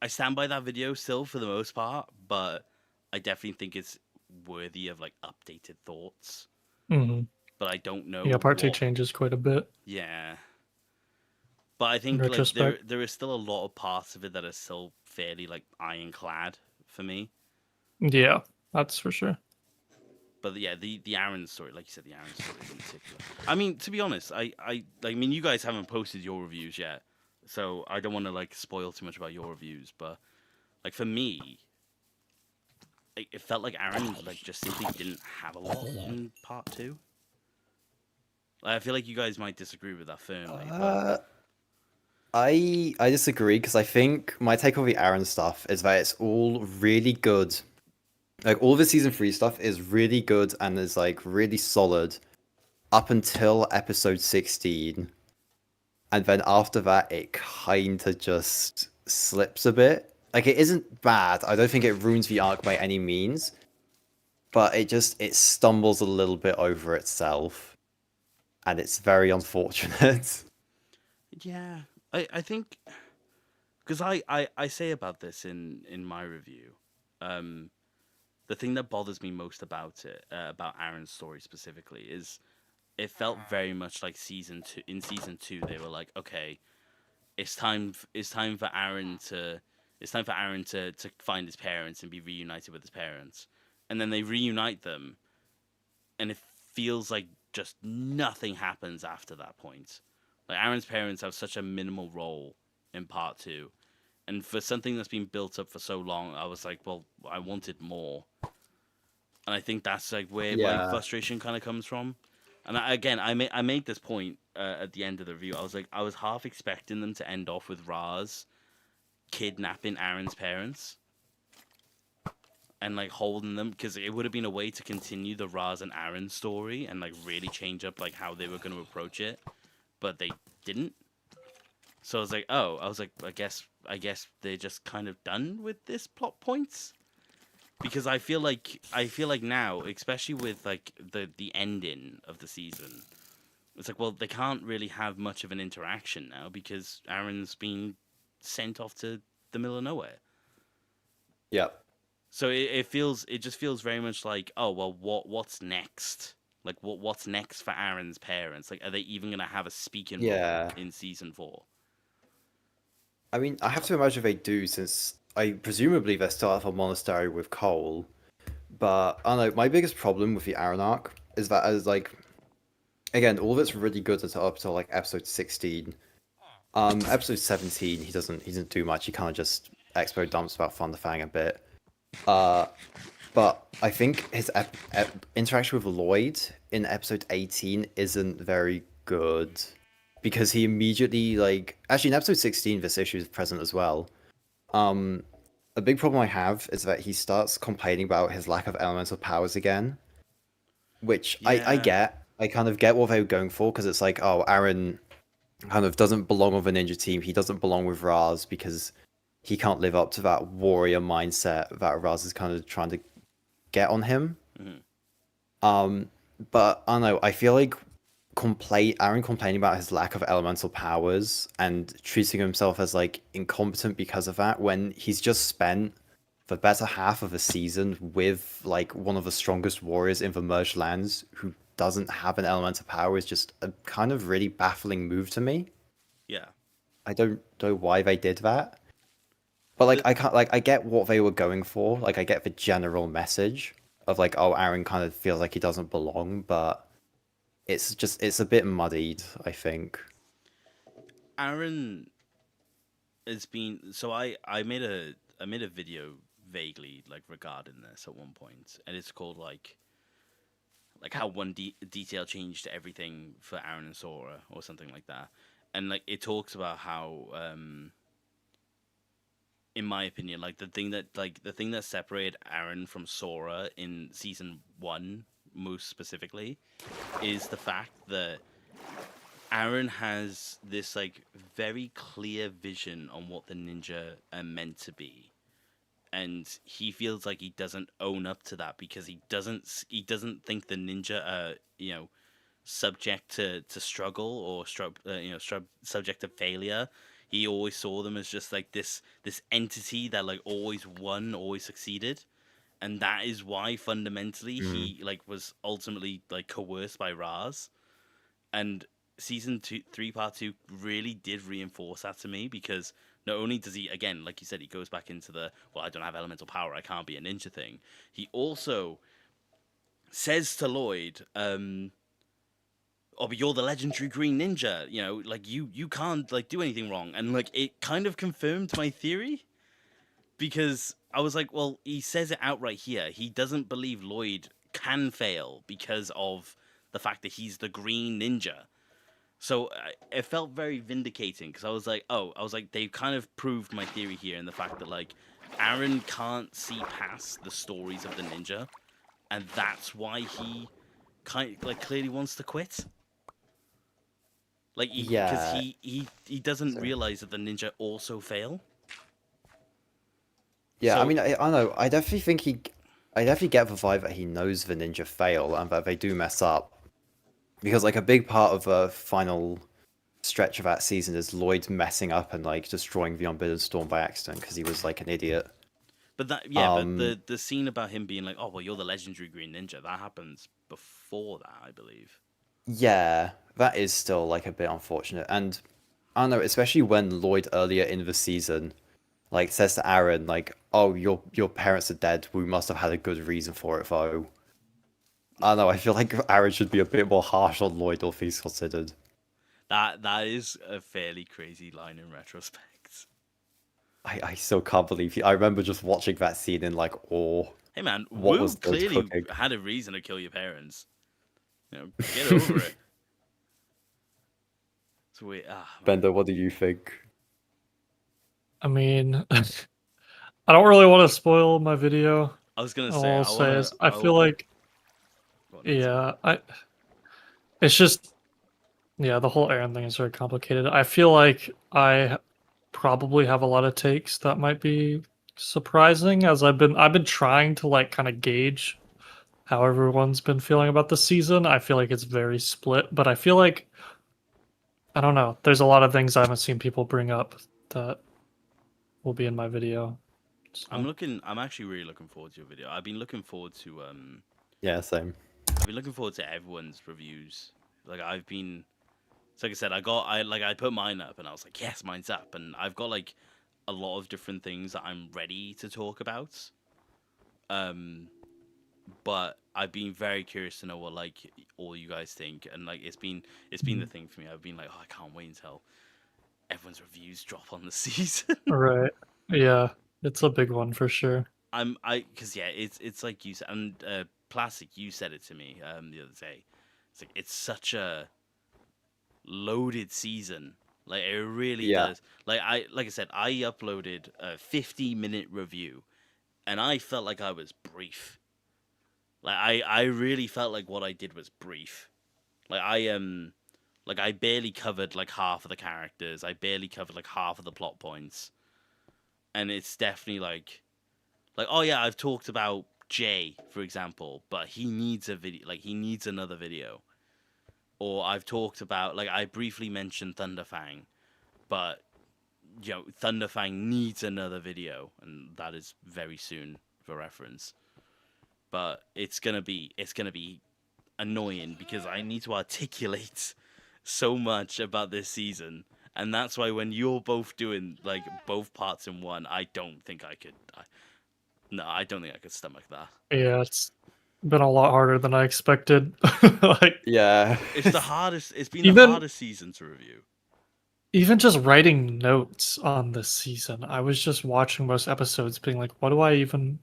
I stand by that video still for the most part, but I definitely think it's worthy of like updated thoughts. mhm. But I don't know Yeah, part 2 what. changes quite a bit Yeah, but I in think like retrospect. there is still a lot of parts of it that are still fairly like ironclad for me. Yeah, that's for sure. But yeah, the Aaron story, like you said, the Aaron story in particular. I mean, to be honest, I mean, you guys haven't posted your reviews yet, so I don't want to like spoil too much about your reviews. But like for me, it felt like Aaron like just simply didn't have a lot in part 2. Like, I feel like you guys might disagree with that firmly, but I disagree because I think my take on the Aaron stuff is that it's all really good. Like all the season 3 stuff is really good and is like really solid up until episode 16. And then after that it kinda just slips a bit. Like it isn't bad. I don't think it ruins the arc by any means. But it stumbles a little bit over itself. And it's very unfortunate. yeah, I think because I say about this in my review, um, the thing that bothers me most about it, about Aaron's story specifically, is it felt very much like season 2. In season 2, they were like, okay, it's time for Aaron to to find his parents and be reunited with his parents, and then they reunite them, and it feels like just nothing happens after that point. Like Aaron's parents have such a minimal role in part 2, and for something that's been built up for so long, I was like, well, I wanted more. And I think that's like where my Yeah. frustration kind of comes from. And again, I made this point at the end of the review. I was like, I was half expecting them to end off with Raz kidnapping Aaron's parents and like holding them, because it would have been a way to continue the Raz and Aaron story and like really change up like how they were going to approach it, but they didn't. So I was like, oh, I guess they're just kind of done with this plot points. Because I feel like now, especially with like the ending of the season, it's like, well, they can't really have much of an interaction now because Aaron's been sent off to the middle of nowhere. Yep. So it just feels very much like, oh well, what's next? Like what's next for Aaron's parents? Like, are they even gonna have a speaking role Yeah. in season 4? I mean, I have to imagine they do, since I presumably they're still at a monastery with Cole. But I don't know. My biggest problem with the Aaron arc is that, as like, again, all of it's really good until up to like episode 16. Episode 17, he doesn't do much. He kind of just expo dumps about Thunderfang a bit. But I think his interaction with Lloyd in episode 18 isn't very good, because he immediately, like, actually in episode 16 this issue is present as well. A big problem I have is that he starts complaining about his lack of elemental powers again, which I Yeah. get. I kind of get what they were going for, because it's like, oh, Aaron kind of doesn't belong with a ninja team. He doesn't belong with Raz because he can't live up to that warrior mindset that Raz is kind of trying to get on him. Mhm. But I don't know. I feel like Aaron complaining about his lack of elemental powers and treating himself as like incompetent because of that, when he's just spent the better half of a season with like one of the strongest warriors in the merged lands, who doesn't have an elemental power is just a kind of really baffling move to me. Yeah. I don't know why they did that. But like The, I can't like I get what they were going for. Like I get the general message of like, oh, Aaron kind of feels like he doesn't belong, but it's a bit muddied, I think. Aaron has been so I made a video vaguely like regarding this at one point, and it's called like how one detail changed everything for Aaron and Sora or something like that, and like it talks about how in my opinion, like the thing that separated Aaron from Sora in season one most specifically is the fact that Aaron has this like very clear vision on what the ninja are meant to be, and he feels like he doesn't own up to that because he doesn't think the ninja are subject to struggle or subject to failure. He always saw them as just like this entity that like always won, always succeeded, and that is why fundamentally Mm. he like was ultimately like coerced by Raz. And season two, three, part two really did reinforce that to me because not only does he, again, like you said, he goes back into the well, I don't have elemental power, I can't be a ninja thing. He also says to Lloyd, "Oh, but you're the legendary Green Ninja. You know, like you can't like do anything wrong." And like it kind of confirmed my theory because I was like, well, he says it outright here. He doesn't believe Lloyd can fail because of the fact that he's the Green Ninja. So it felt very vindicating because I was like, oh, I was like, they've kind of proved my theory here in the fact that like Aaron can't see past the stories of the ninja, and that's why he kind like clearly wants to quit. Like because Yeah. he doesn't So realize that the ninja also fail. yeah, I So mean I know. I definitely get the vibe that he knows the ninja fail and that they do mess up. Because like a big part of the final stretch of that season is Lloyd messing up and like destroying the Unbidden Storm by accident because he was like an idiot. but that yeah, but Um, the scene about him being like, oh well, you're the legendary Green Ninja, that happens before that, I believe. yeah, that is still like a bit unfortunate. And I don't know, especially when Lloyd earlier in the season like says to Aaron like, "Oh, your parents are dead. We must have had a good reason for it, though." I don't know. I feel like Aaron should be a bit more harsh on Lloyd, all things considered. That is a fairly crazy line in retrospect. I still can't believe I remember just watching that scene in like awe. Hey man, What Wu was Lloyd clearly cooking? had a reason to kill your parents. You know, get over it. It's weird. Ah man, Bender, what do you think? I mean, I don't really want to spoil my video. I was gonna say All I'll I say wanna. is I feel like, Go on, sorry. yeah, it's just, yeah, the whole Aaron thing is very complicated. I feel like I probably have a lot of takes that might be surprising as I've been trying to like kind of gauge how everyone's been feeling about the season. I feel like it's very split, but I feel like I don't know. There's a lot of things I haven't seen people bring up that will be in my video. So, I'm actually really looking forward to your video. I've been looking forward to Yeah, same. I've been looking forward to everyone's reviews. Like I've been, so like I said, I put mine up and I was like, yes, mine's up, and I've got like a lot of different things that I'm ready to talk about. Um, but I've been very curious to know what like all you guys think, and like it's been the thing for me. I've been like, oh, I can't wait until everyone's reviews drop on the season. right. Yeah, it's a big one for sure. Because yeah, it's like you said, and Plastic, you said it to me the other day. It's like it's such a loaded season. Like it really Yeah. does. Like I said, I uploaded a 50-minute review, and I felt like I was brief. Like I really felt like what I did was brief. Like like I barely covered like half of the characters. I barely covered like half of the plot points, and it's definitely like oh yeah, I've talked about Jay for example, but he needs a video. Like he needs another video. Or I've talked about like I briefly mentioned Thunderfang, but Thunderfang needs another video, and that is very soon for reference. But it's gonna be annoying because I need to articulate so much about this season, and that's why when you're both doing like both parts in one, I don't think I could. No, I don't think I could stomach that. Yeah, it's been a lot harder than I expected. Like Yeah. It's the hardest. It's been the Even- hardest season to review. even just writing notes on this season, I was just watching most episodes being like, what do I even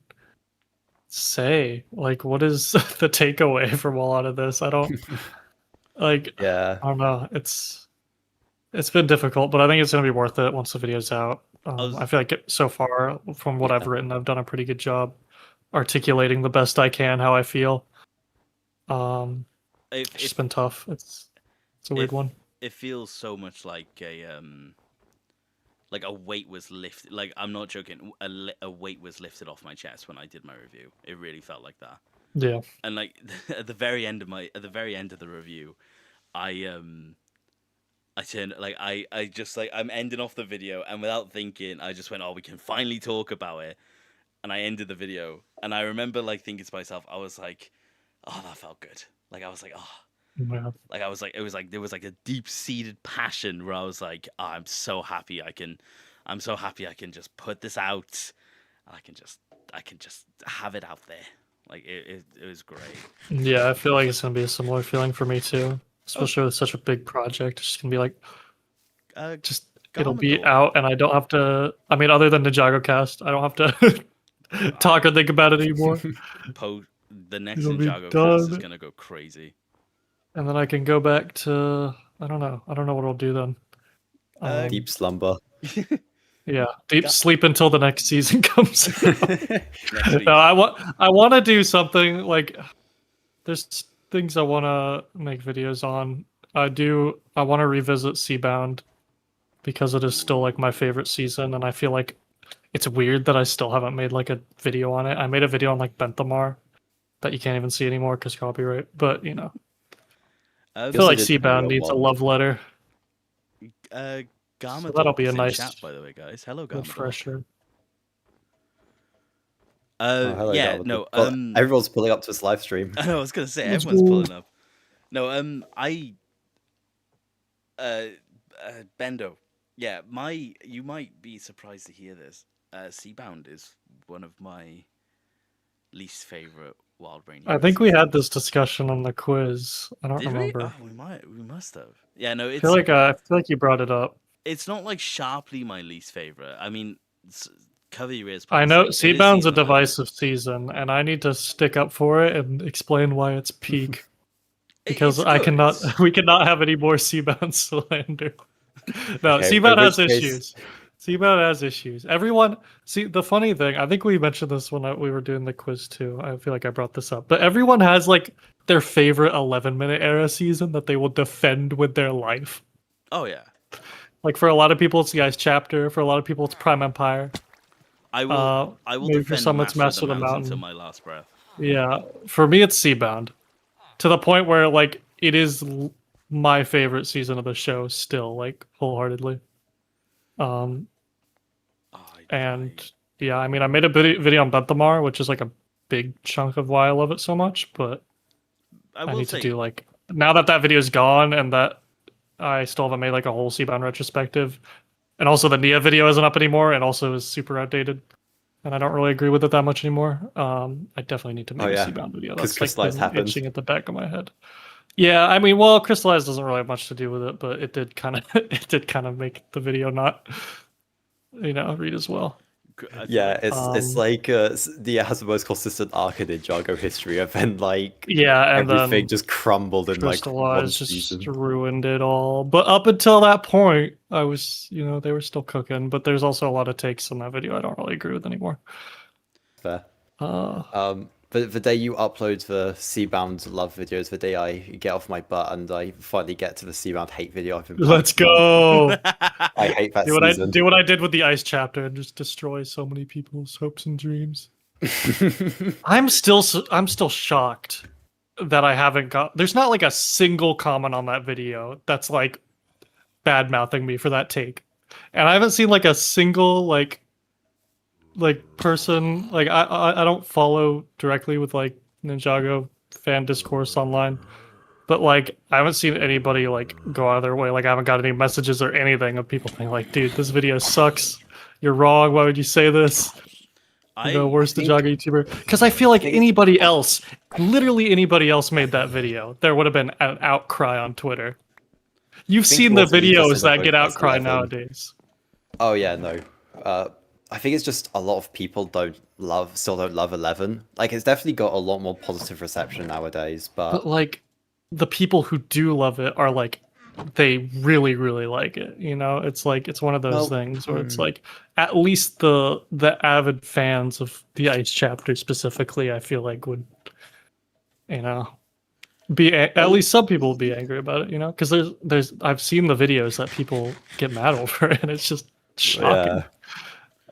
say? Like, what is the takeaway from a lot of this? I don't like Yeah. I don't know. It's been difficult, but I think it's gonna be worth it once the video's out. I feel like so far from what I've written, I've done a pretty good job articulating the best I can how I feel. It's just been tough. It's a weird one. It feels so much like a weight was lifted. Like, I'm not joking. A weight was lifted off my chest when I did my review. It really felt like that. Yeah. And like at the very end of the review, I turned like I just like I'm ending off the video, and without thinking, I just went, "Oh, we can finally talk about it." And I ended the video, and I remember like thinking to myself, I was like, "Oh, that felt good." Like I was like, "Oh." Yeah. Like I was like, it was like there was like a deep-seated passion where I was like, oh, I'm so happy I can just put this out. I can just have it out there. Like it was great. Yeah, I feel like it's gonna be a similar feeling for me too. Especially with such a big project. It's just gonna be like it'll be Garmador. out and I don't have to I mean other than Ninjago cast, I don't have to talk or think about it anymore. The next It'll be Ninjago cast is done. gonna go crazy. And then I can go back to I don't know what I'll do then. Deep slumber. Yeah, deep sleep until the next season comes. Next week. No, I want to do something like there's things I want to make videos on. I want to revisit Seabound because it is still like my favorite season, and I feel like it's weird that I still haven't made like a video on it. I made a video on like Benthamar that you can't even see anymore because copyright, but you know. I feel like Seabound needs a love letter. Garmador So that'll be a in nice chat, by the way, guys. Hello, Garmador. refresher. Hello, yeah, Garmador. no. Well, everyone's pulling up to this live stream. I know. I was gonna say Let's everyone's go. pulling up. No, Bendo. Yeah, you might be surprised to hear this. Seabound is one of my least favorite Wild Brain. I think we had this discussion on the quiz. I don't Did remember. we? Oh, we must have. Yeah, no, I feel like you brought it up. it's not like sharply my least favorite. I mean, cover your ears. I know Plastic. It is Seabound's a season 11. divisive season, and I need to stick up for it and explain why it's peak. Because It's I good. cannot, we cannot have any more Seabound slander. No, Okay, Seabound in has which case- issues. Seabound has issues. Everyone, see, the funny thing, I think we mentioned this when we were doing the quiz too. I feel like I brought this up, but everyone has like their favorite 11-minute era season that they will defend with their life. Oh yeah. Like for a lot of people, it's the Ice Chapter. For a lot of people, it's Prime Empire. I will maybe for defend some it's Master of the Master of the Mountain Mountain. to my last breath. Yeah, for me, it's Seabound. To the point where like it is my favorite season of the show still, like wholeheartedly. And yeah, I mean, I made a video on Benthamar, which is like a big chunk of why I love it so much. But I need to do like now that video is gone and that I still haven't made like a whole Seabound retrospective, and also the Nia video isn't up anymore, and also is super outdated, and I don't really agree with it that much anymore. I definitely need to make a Seabound video. That's like Crystallize been happened. itching at the back of my head. Yeah, I mean, well, Crystallize doesn't really have much to do with it, but it did kind of make the video not, read as well. Yeah, it's like the has the most consistent arc in Ninjago history, and then like and everything then just crumbled in like one Crystallize just season. ruined it all. But up until that point, I was, they were still cooking. But there's also a lot of takes on that video I don't really agree with anymore. Fair. But the day you upload the Seabound love videos, the day I get off my butt and I finally get to the Seabound hate video, I've been Let's go. I hate that do season. what I did with the Ice Chapter and just destroy so many people's hopes and dreams. I'm still shocked that I haven't got. There's not like a single comment on that video that's like bad mouthing me for that take, and I haven't seen like a single like person. Like I don't follow directly with like Ninjago fan discourse online. But like, I haven't seen anybody like go out of their way. Like, I haven't got any messages or anything of people being like, "Dude, this video sucks. You're wrong. Why would you say this? Worst Ninjago YouTuber." Because I feel like anybody else, literally anybody else, made that video, there would have been an outcry on Twitter. You've seen the videos that get outcry nowadays. Oh yeah, no. I think it's just a lot of people still don't love 11. Like, it's definitely got a lot more positive reception nowadays, But like, the people who do love it are like, they really, really like it. You know, it's like, it's one of those things where it's like, at least the avid fans of the Ice chapter specifically, I feel like would, you know, be at least some people would be angry about it. You know, because there's I've seen the videos that people get mad over, and it's just shocking. Yeah.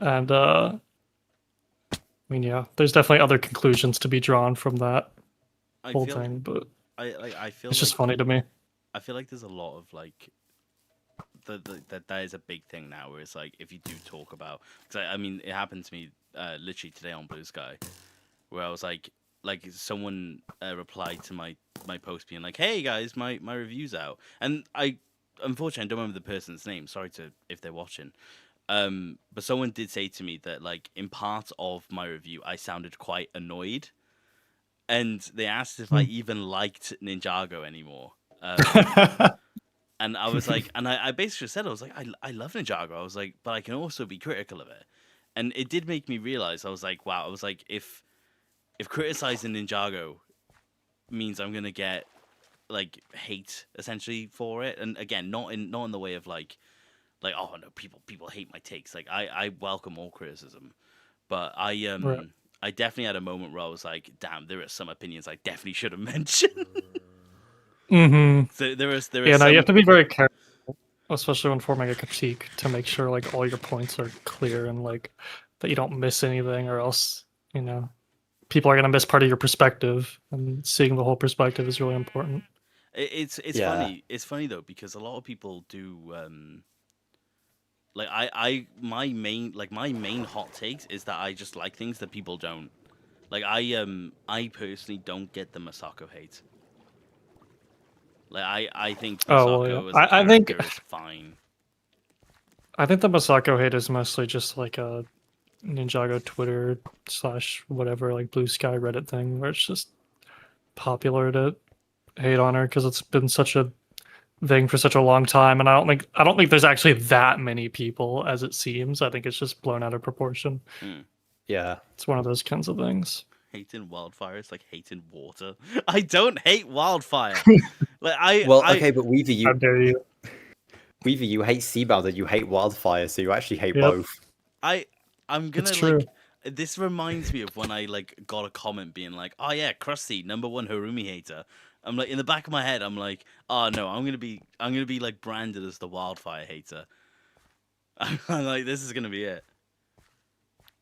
And I mean, yeah, there's definitely other conclusions to be drawn from that whole thing, but I feel it's just funny to me. I feel like there's a lot of like that is a big thing now, where it's like, if you do talk about, because I mean, it happened to me literally today on Blue Sky, where I was like someone replied to my post being like, "Hey guys, my review's out," and I unfortunately I don't remember the person's name. Sorry if they're watching. But someone did say to me that, like, in part of my review, I sounded quite annoyed, and they asked if I even liked Ninjago anymore. And I was like, and I basically said, I was like, I love Ninjago. I was like, but I can also be critical of it. And it did make me realize, I was like, wow, I was like, if criticizing Ninjago means I'm gonna get like hate essentially for it, and again, not in the way of like, oh no, people hate my takes. Like, I welcome all criticism, but Right. I definitely had a moment where I was like, damn, there are some opinions I definitely should have mentioned. So there is yeah, no, you have to be very careful, especially when forming a critique, to make sure like all your points are clear and like that you don't miss anything, or else, you know, people are gonna miss part of your perspective, and seeing the whole perspective is really important. It's funny. It's funny though, because a lot of people do like my main hot takes is that I just like things that people don't. Like, I personally don't get the Masako hate. Like, I think Masako as a character is fine. I think the Masako hate is mostly just like a Ninjago Twitter / whatever, like Blue Sky Reddit thing, where it's just popular to hate on her because it's been such a thing for such a long time, and I don't think there's actually that many people as it seems. I think it's just blown out of proportion. Yeah, it's one of those kinds of things. Hating wildfire is like hating water. I don't hate wildfire. Like, okay, but Weaver, how dare you? Weaver, you hate Seabound and you hate wildfire, so you actually hate both. I'm gonna like. This reminds me of when I like got a comment being like, "Oh yeah, Krusty, #1 Harumi hater." I'm like, in the back of my head, I'm like, "Oh no, I'm gonna be like branded as the wildfire hater." I'm like, this is gonna be it.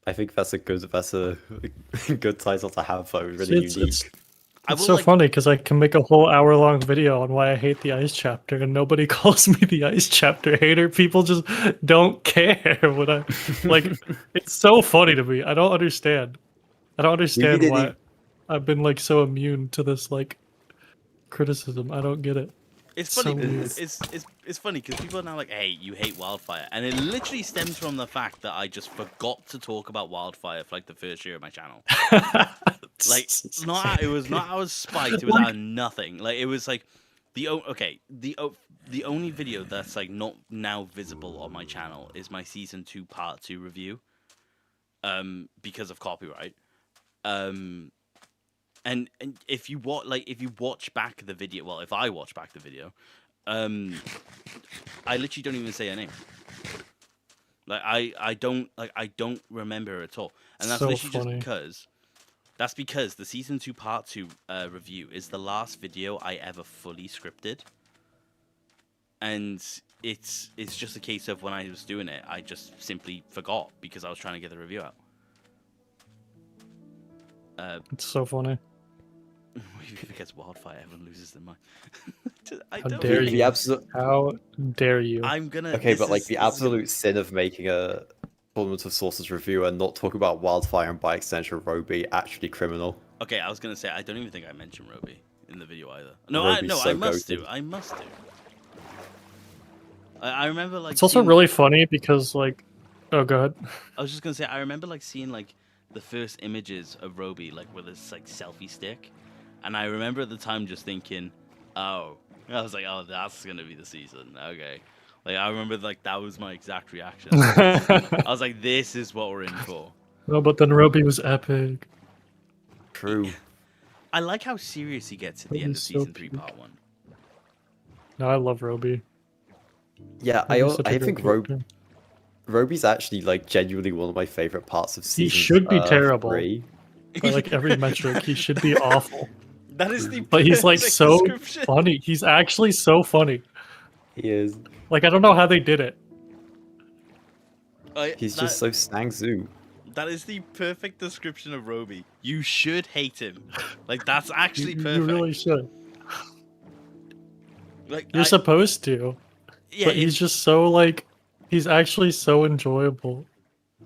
I think that's a good good title to have, though. Really unique. It's so funny because I can make a whole hour-long video on why I hate the Ice chapter, and nobody calls me the Ice chapter hater. People just don't care when I like. It's so funny to me. I don't understand. Why I've been like so immune to this like criticism. I don't get it. It's funny. It's funny because people are now like, "Hey, you hate wildfire," and it literally stems from the fact that I just forgot to talk about wildfire for like the first year of my channel. Like, it was not I was spiked. It was out of nothing. Like, it was like the only video that's like not now visible on my channel is my season 2 part 2 review. Because of copyright. And if you watch back the video, well, if I watch back the video, I literally don't even say her name. Like, I don't remember her at all, and that's literally just because the season 2 part 2 review is the last video I ever fully scripted, and it's just a case of when I was doing it, I just simply forgot because I was trying to get the review out. It's so funny. If it gets wildfire, everyone loses their mind. How dare you? How dare you? I'm gonna. Okay, but like the absolute sin of making a Tournament of Sources review and not talk about wildfire and by extension Roby actually criminal. Okay, I was gonna say I don't even think I mentioned Roby in the video either. No, Roby's so I must goated. do. I must do. I remember like It's also seeing, really funny because like, oh, go ahead. I was just gonna say I remember like seeing like the first images of Roby like with his like selfie stick, and I remember at the time just thinking, oh, I was like, oh, that's gonna be the season. Okay, like I remember like that was my exact reaction. I was like, this is what we're in for. No, but then Roby was epic. True. I like how serious he gets at the end of Roby's so season 3, peak. part 1. No, I love Roby. Yeah, Roby's such a I great think character. Roby's actually like genuinely one of my favorite parts of season. He should be terrible. 3. By like every metric, he should be awful. That is the But he's like perfect so description. funny. He's actually so funny. He is. Like I don't know how they did it. He's just so Sang Zoo. That is the perfect description of Roby. You should hate him. Like that's actually You perfect. really should. Like You're supposed to. yeah, But he's just so like, he's actually so enjoyable. I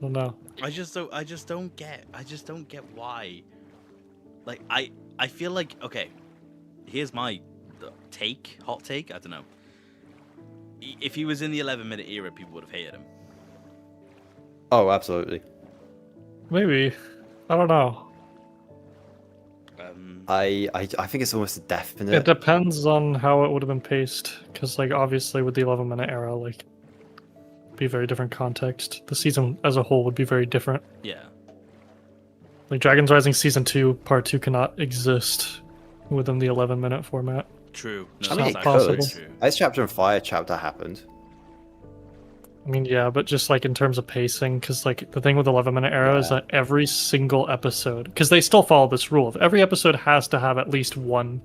don't know. I just don't get why. Like I feel like okay, here's my hot take. I don't know. If he was in the 11-minute era, people would have hated him. Oh, absolutely. Maybe. I don't know. I think it's almost a It definite. depends on how it would have been paced. Because, like, obviously with the 11-minute era, like, be very different context. The season as a whole would be very different. Yeah. Like, Dragon's Rising Season 2, Part 2 cannot exist within the 11-minute format. True. No, I mean, not it that's actually possible. true. Ice Chapter and Fire Chapter happened. I mean, yeah, but just like in terms of pacing, because like the thing with 11-minute era is Yeah. that every single episode, because they still follow this rule, of every episode has to have at least one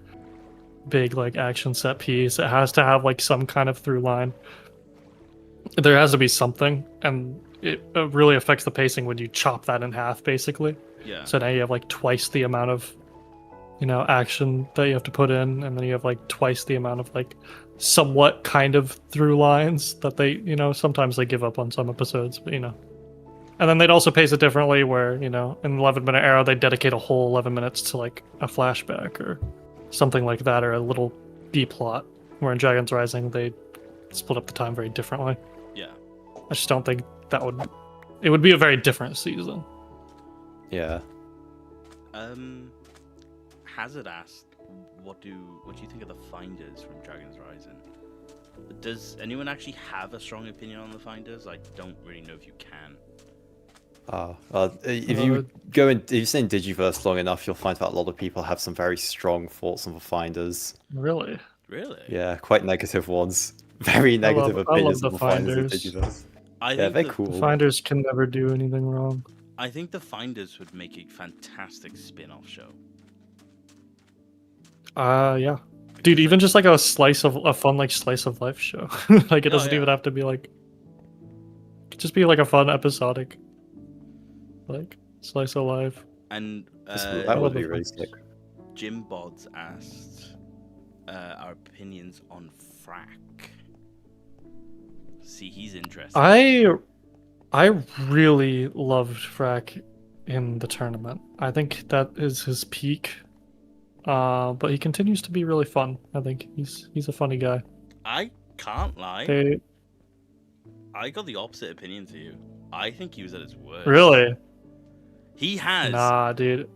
big like action set piece. It has to have like some kind of through line. There has to be something, and it really affects the pacing when you chop that in half, basically. Yeah. So now you have like twice the amount of, action that you have to put in, and then you have like twice the amount of like somewhat kind of through lines that they, sometimes they give up on some episodes, but and then they'd also pace it differently where, in 11-minute era, they dedicate a whole 11 minutes to like a flashback or something like that, or a little B plot, where in Dragon's Rising, they split up the time very differently. Yeah. I just don't think it would be a very different season. Yeah. Hazard asked, what do you think of the Finders from Dragon's Rising? Does anyone actually have a strong opinion on the Finders? I don't really know if you can. If you go in, if you stay in Digiverse long enough, you'll find that a lot of people have some very strong thoughts on the Finders. Really? Really? Yeah, quite negative ones. Very negative opinions the on the Finders Finders. in Digiverse. I Yeah, think they're the, cool. The Finders can never do anything wrong. I think the Finders would make a fantastic spin-off show. Yeah. Dude, even just like a fun like slice of life show. Like it doesn't yeah. even have to be like, it could just be like a fun episodic like slice of life. And That would be really sick. Jim Bodds asked our opinions on Frack. See, he's interested. I really loved Frack in the tournament. I think that is his peak. But he continues to be really fun. I think he's a funny guy. I can't lie. They, I got the opposite opinion to you. I think he was at his worst. really? He has. Nah, dude.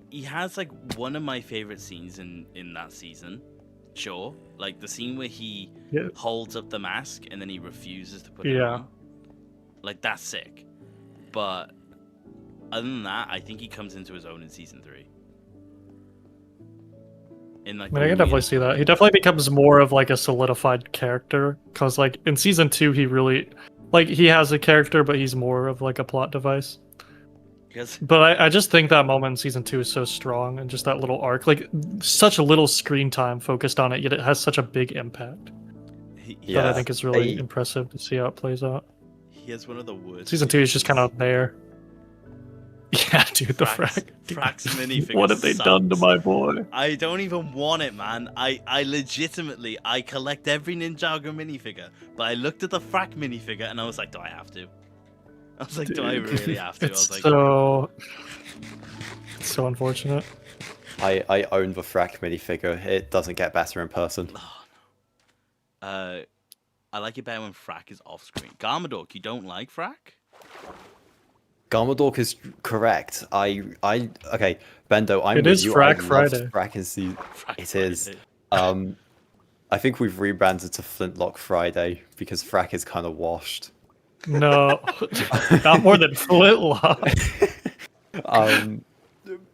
He has like one of my favorite scenes in that season. Sure, like the scene where he Yeah. holds up the mask and then he refuses to put it Yeah. on. Like that's sick. But other than that, I think he comes into his own in season 3. In like I mean, I can definitely see that. He definitely becomes more of like a solidified character. Because like in season 2, he really he has a character, but he's more of like a plot device. Because But I just think that moment in season 2 is so strong, and just that little arc, like such a little screen time focused on it, yet it has such a big impact. That I Yeah, think is really they- impressive to see how it plays out. he has one of the worst. Season 2 is just kind of there. Yeah, dude, the Frax- frack. Frax minifigure What have they done to sucks. my boy? I don't even want it, man. I legitimately, I collect every Ninjago minifigure, but I looked at the Frack minifigure and I was like, do I have to? I was like, do I Dude, really have to? I It's was like, so so unfortunate. I own the Frack minifigure. It doesn't get better in person. I like it better when Frack is off screen. Garmadork, you don't like Frack? Garmadork is correct. Okay, Bendo, I'm It with is you. Frack I Friday. loved Frack in season. Frack It is. Friday. I think we've rebranded to Flintlock Friday because Frack is kind of washed. No, not more than Flintlock.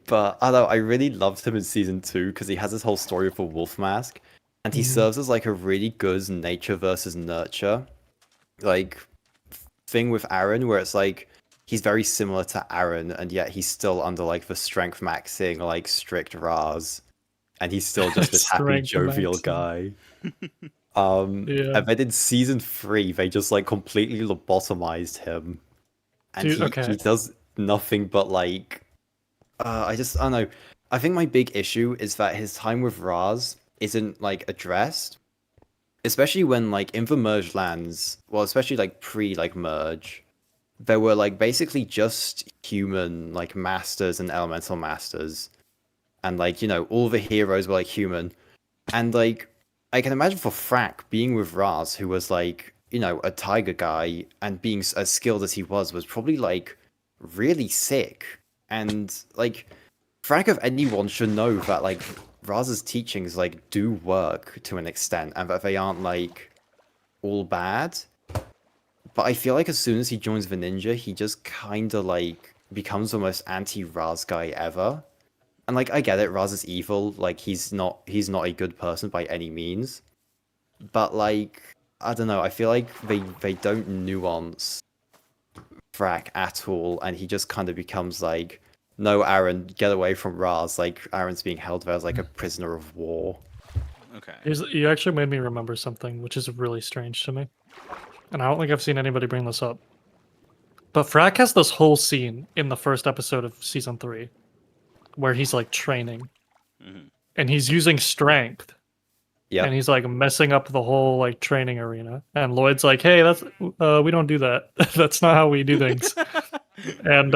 But I don't know, I really loved him in season 2 because he has this whole story of a wolf mask, and he serves as like a really good nature versus nurture, like thing with Aaron, where it's like he's very similar to Aaron, and yet he's still under like the strength maxing, like strict Raz, and he's still just this happy, Strength jovial maxing. guy. Yeah. And then in season 3, they just like completely lobotomized him, and Dude, he okay. does nothing but like. I don't know. I think my big issue is that his time with Raz isn't like addressed, especially when like in the merge lands. Well, especially like pre like merge, there were like basically just human like masters and elemental masters, and like all the heroes were like human, and like I can imagine for Frack being with Raz, who was like a tiger guy, and being as skilled as he was probably like really sick. And like Frack of anyone should know that like Raz's teachings like do work to an extent, and that they aren't like all bad. But I feel like as soon as he joins the ninja, he just kind of like becomes the most anti-Raz guy ever. And like I get it, Raz is evil, like he's not a good person by any means. But like I don't know, I feel like they don't nuance Frack at all, and he just kind of becomes like, no, Aaron, get away from Raz. Like Aaron's being held there as like a prisoner of war. Okay. You actually made me remember something, which is really strange to me, and I don't think I've seen anybody bring this up. But Frack has this whole scene in the first episode of season 3, where he's like training, and he's using strength. Yeah. And he's like messing up the whole like training arena. And Lloyd's like, "Hey, that's we don't do that. That's not how we do things." And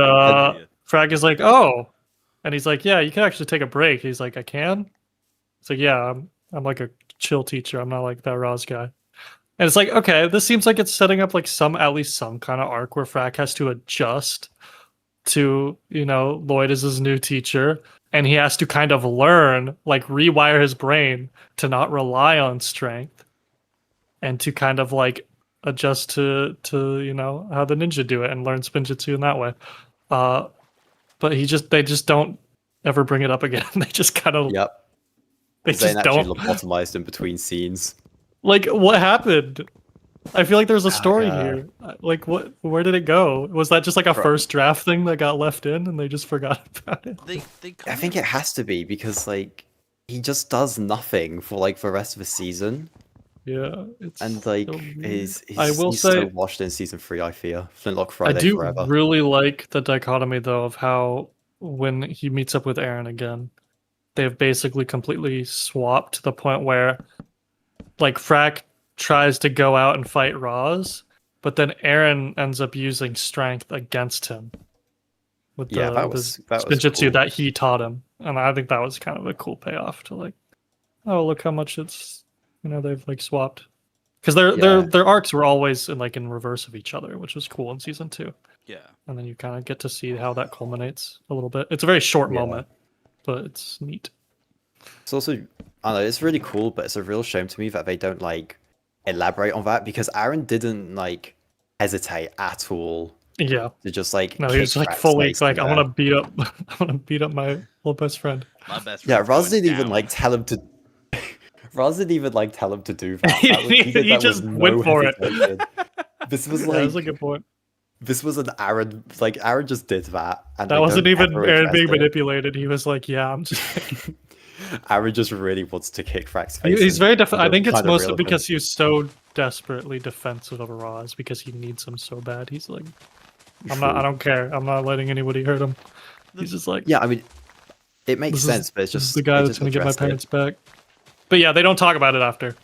Frag is like, "Oh," and he's like, "Yeah, you can actually take a break." He's like, "I can." It's like, "Yeah, I'm like a chill teacher. I'm not like that Roz guy." And it's like, okay, this seems like it's setting up like at least some kind of arc where Frag has to adjust to Lloyd is his new teacher. And he has to kind of learn, like rewire his brain to not rely on strength, and to kind of like adjust to how the ninja do it and learn spinjitzu in that way. But they just don't ever bring it up again. They just kind of They just actually don't lobotomized in between scenes. Like what happened? I feel like there's a story here. Like what? Where did it go? Was that just like a first draft thing that got left in and they just forgot about it? I think it has to be because like he just does nothing for like the rest of the season. Yeah, it's and like so he's say, so washed in season 3. I fear Flintlock Friday I do forever. really like the dichotomy though of how when he meets up with Aaron again, they've basically completely swapped to the point where like Frack tries to go out and fight Roz, but then Aaron ends up using strength against him with the spinjitzu cool. that he taught him, and I think that was kind of a cool payoff to like, oh look how much it's they've like swapped, because their arcs were always in reverse of each other, which was cool in season 2. Yeah, and then you kind of get to see how that culminates a little bit. It's a very short moment, but it's neat. It's also I don't know, it's really cool, but it's a real shame to me that they don't like elaborate on that, because Aaron didn't like hesitate at all. Yeah, to just like he was like fully like I want to beat up my little best friend. My best friend. Yeah, Raz didn't even like tell him to. Raz didn't even like tell him to do that. He just went for it. This was that was a good point. This was an Aaron, like Aaron just did that, and that wasn't even Aaron being manipulated. He was like, "Yeah, I'm just." Aaron just really wants to kick Frack's face. He's very I think it's mostly because he's so desperately defensive of Roz because he needs him so bad. He's like, I don't care. I'm not letting anybody hurt him. He's just like, yeah. I mean, it makes sense, but it's just the guy that's gonna get my parents back. But yeah, they don't talk about it after.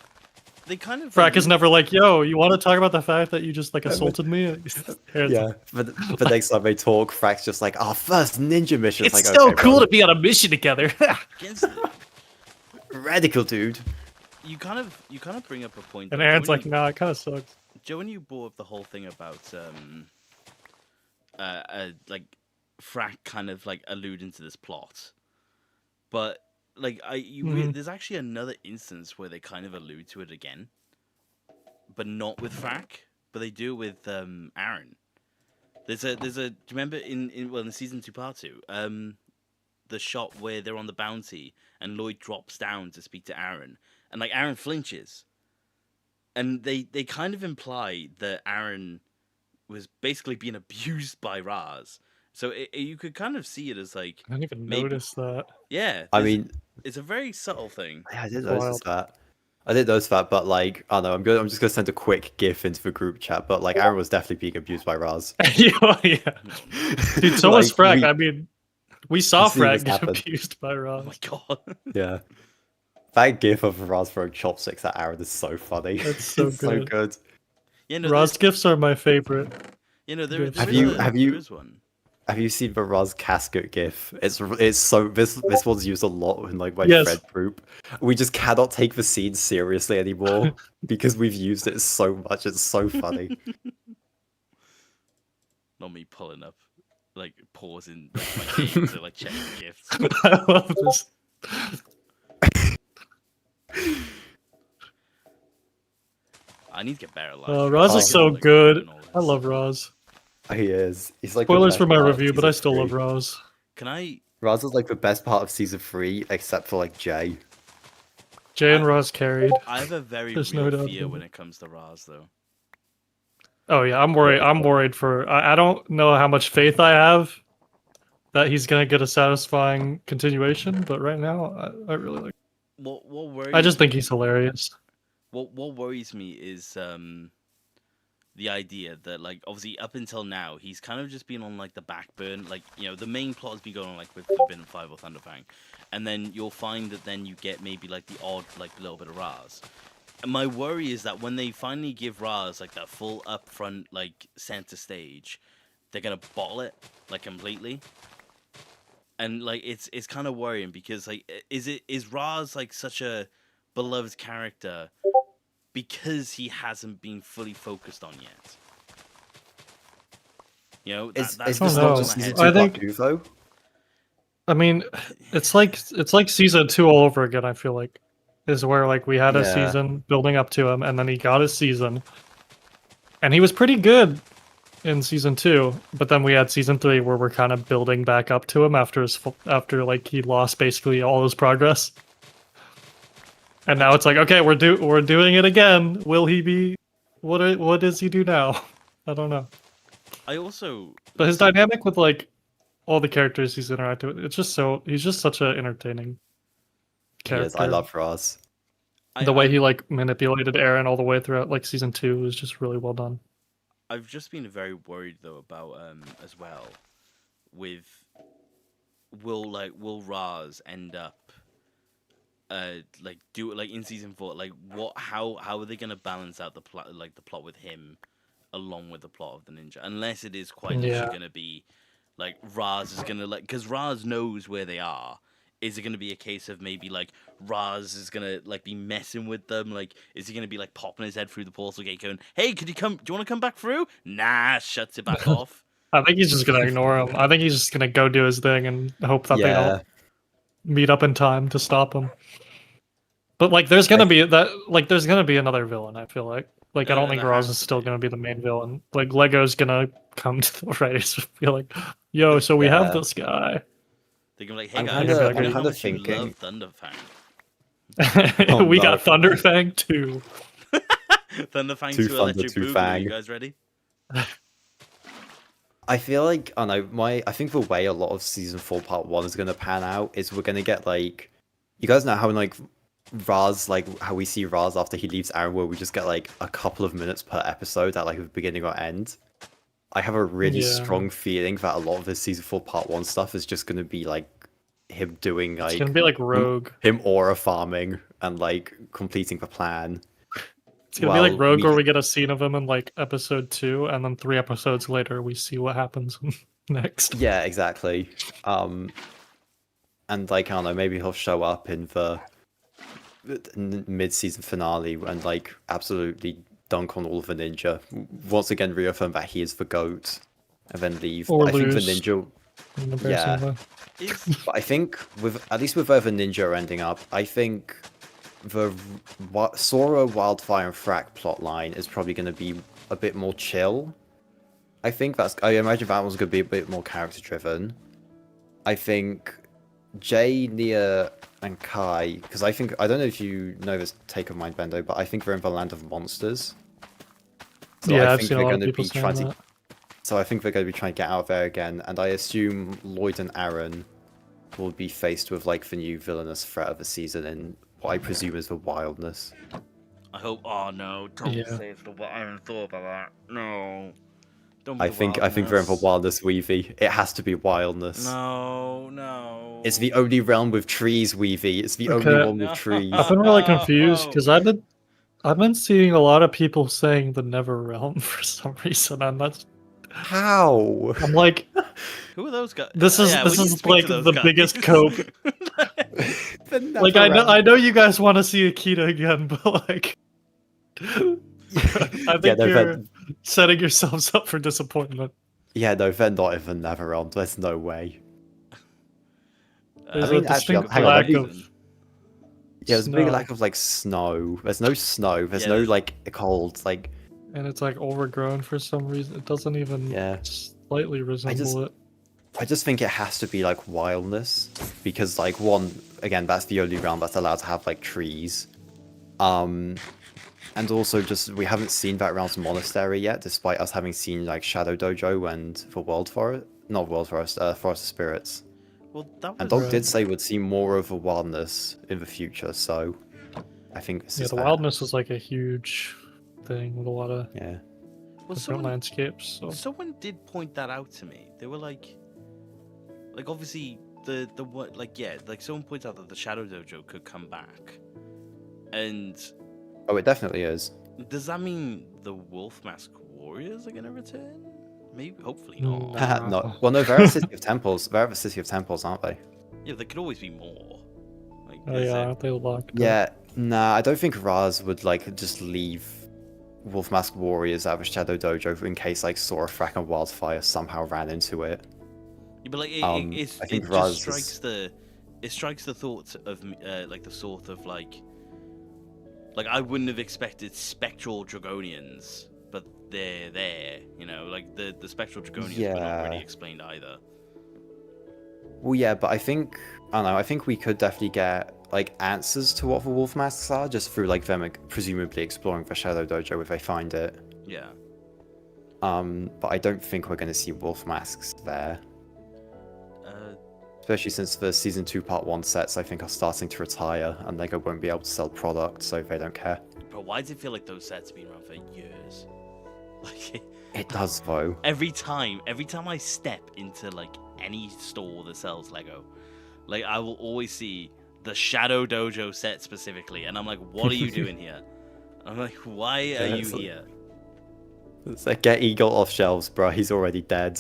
they kind of Frack is never like, yo, you want to talk about the fact that you just like assaulted me? Aaron's Yeah, like, but next time they talk, Frack's just like, "Our first ninja mission." it's like, so okay, cool bro. to be on a mission together. against it. Radical dude. You kind of bring up a point. And though. Aaron's Joe, like, nah, it kind of sucks. Joe, when you brought up the whole thing about like Frack kind of like alluding to this plot, but like there's actually another instance where they kind of allude to it again, but not with Frack, but they do it with Aaron. Do you remember in the season 2 part 2 the shot where they're on the bounty and Lloyd drops down to speak to Aaron, and like Aaron flinches, and they kind of imply that Aaron was basically being abused by Raz. So you could kind of see it as like I didn't even maybe- notice that. yeah. I mean, it's a very subtle thing. yeah, I did Wild. notice that. I did notice that, but like, I don't know. I'm just gonna send a quick GIF into the group chat. But like, Aaron was definitely being abused by Raz. Yeah. Dude, so was Like, Frack. I mean, we saw we've seen Frack this get happen. abused by Oh Ross. my god. Yeah, that GIF of Raz throwing chopsticks at Aaron is so funny. That's so It's so good. good. Yeah, no, Ross gifts are my favorite. there Have you- there is one. Have you seen the Raz casket GIF? It's so this one's used a lot in like my Yes. friend group. We just cannot take the scene seriously anymore because we've used it so much. It's so funny. Not me pulling up, like pausing like, my game to like check the gifts. I love this. I need to get better at live. Roz is so good. I love Raz. Roz. He is. He's like the Spoilers best for my part of review, but I season still love 3. Roz. Can I? Raz is like the best part of season 3, except for like Jay. Jay and Roz carried. I have a very There's real no doubt fear about when it. it comes to Raz, though. Oh yeah, I'm worried. I'm worried for. I don't know how much faith I have that he's gonna get a satisfying continuation, but right now, I really like. What worries? I just think he's hilarious. What worries me is the idea that like obviously up until now he's kind of just been on like the back burn, like the main plot has been going on like with Forbidden Five or Thunderfang, and then you'll find that then you get maybe like the odd like little bit of Raz. And my worry is that when they finally give Raz like that full upfront like center stage, they're gonna bottle it like completely. And like it's kind of worrying because like is Raz like such a beloved character because he hasn't been fully focused on yet? Is that's this Oh, not no. just season 2 I part think- 2 though? I mean, it's like season 2 all over again. I feel like is where like we had a Yeah. season building up to him, and then he got his season, and he was pretty good in season 2. But then we had season 3 where we're kind of building back up to him after like he lost basically all his progress, and now it's like okay, we're doing it again. Will he be? What does he do now? I don't know. I also But his dynamic with like all the characters he's interacted with, he's just such an entertaining He character. is. I love Raz. The way he like manipulated Aaron all the way throughout like season 2 was just really well done. I've just been very worried though about as well with will Raz end up like do like in season 4 like how are they gonna balance out the plot with him along with the plot of the ninja, unless it is quite literally Yeah. gonna be like Raz is gonna like because Raz knows where they are. Is it gonna be a case of maybe like Raz is gonna like be messing with them? Like, is he gonna be like popping his head through the portal gate, going, "Hey, could you come? Do you want to come back through?" Nah, shuts it back off. I think he's just gonna ignore him. I think he's just gonna go do his thing and hope that they Yeah. don't meet up in time to stop him. But like, there's gonna be another villain. I feel like I don't think there Roz has is to still be. gonna be the main villain. Like Lego's gonna come to the writers and be like, "Yo, so we Yeah. have this guy." They're gonna be like, "Hey I'm guys, kinda- I know I'm how kinda much you thinking- love Thunderfang. Oh, we no. got Thunderfang too. Thunderfang Two to Thunder, Electric two Boogaloo. Fang. You guys ready?" I feel like I don't know I think the way a lot of season 4 part 1 is gonna pan out is we're gonna get like you guys know how like Raz like how we see Raz after he leaves Aaron where we just get like a couple of minutes per episode at like the beginning or end. I have a really Yeah. strong feeling that a lot of this season 4 part 1 stuff is just gonna be like him doing It's like gonna be like Rogue. him aura farming and like completing the plan. It's gonna be like Well, Rogue, where we get a scene of him in like episode 2, and then 3 episodes later we see what happens next. yeah, exactly. And like I don't know, maybe he'll show up in the mid-season finale and like absolutely dunk on all of the ninja. Once again, reaffirm that he is the goat, and then leave. Or But I think the lose. ninja. In the Yeah. yeah. Is But I think with at least with where the ninja are ending up, I think the Sora, Wildfire, and Frack plotline is probably going to be a bit more chill. I imagine that one's going to be a bit more character driven. I think Jay, Nia, and Kai, because I don't know if you know this take of mine, Bendo, but I think they're in the land of monsters. So Yeah, I I've think seen a they're lot of going to people be saying trying to. that. So I think they're going to be trying to get out there again, and I assume Lloyd and Aaron will be faced with like the new villainous threat of the season in what I presume is the wildness. I hope. Oh no! Don't Yeah. say it's the. I haven't thought about that. No. Don't be I the think they're in the wildness. wildness, Weavy. It has to be wildness. No, no. It's the only realm with trees, Weavy. It's the only Okay. one with trees. I've been really confused because I've been seeing a lot of people saying the Never Realm for some reason, and How? I'm like, Who are those guys? this is Yeah, we need to speak like to those the guys. biggest cope. The Like Netherrealm. I know you guys want to see Akita again, but like, I think no, you're setting yourselves up for disappointment. Yeah, no, they're not in the Netherrealm. There's no way. There's I mean, a actually, distinct hang on, lack let me- of Yeah, there's a big snow, lack of like snow. There's no snow. There's Yeah, no there's- like cold. Like and it's like overgrown for some reason. It doesn't even Yeah. slightly resemble it. I just think it has to be like wildness because like one again that's the only realm that's allowed to have like trees, and also just we haven't seen that realm's monastery yet, despite us having seen like Shadow Dojo and the Forest of Spirits. Well, that And was. Dog did say we'd see more of the wildness in the future, so I think this Yeah, is the that. wildness is like a huge thing with a lot of Yeah. Well, different landscapes. So someone did point that out to me. They were like obviously the what like someone points out that the Shadow Dojo could come back, and Oh, it definitely is. does that mean the Wolf Mask Warriors are gonna return? Maybe, hopefully not. Nah. No. Well, no, they're at City of Temples. They're at the City of Temples, aren't they? Yeah, there could always be more. Like, oh is yeah, it- aren't they locked? up? Yeah. Nah, I don't think Raz would like just leave Wolf Mask Warriors out of Shadow Dojo in case like Sora, Frack, and Wildfire somehow ran into it. Yeah, but like I it think just Raz strikes the thought of like the sort of like I wouldn't have expected spectral dragonians, but they're there. You know, like the spectral dragonians were not really Yeah. explained either. Well, yeah, but I think I don't know. I think we could definitely get like answers to what the Wolf Masks are just through like them presumably exploring the Shadow Dojo if they find it. Yeah. But I don't think we're going to see Wolf Masks there. Especially since the Season 2 Part 1 sets, I think, are starting to retire, and LEGO won't be able to sell product, so they don't care. But why does it feel like those sets have been around for years? Like It does, though. every time I step into like any store that sells Lego, like I will always see the Shadow Dojo set specifically, and I'm like, what are you doing here? I'm like, why are you it's like- here? It's like, get Eagle off shelves, bro. He's already dead.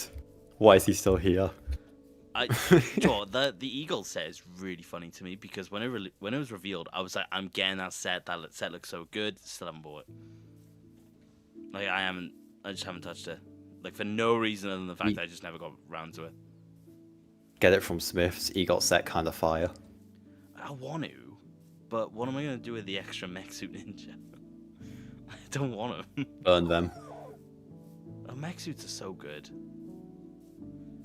Why is he still here? Joe, the Eagle set is really funny to me because when it was revealed, I was like, I'm getting that set. That set looks so good. Still haven't bought it. Like I just haven't touched it. Like for no reason other than the fact that I just never got around to it. Get it from Smith's. Eagle set kind of fire. I want to, but what am I gonna do with the extra mech suit ninja? I don't want them. Burn them. Oh, mech suits are so good.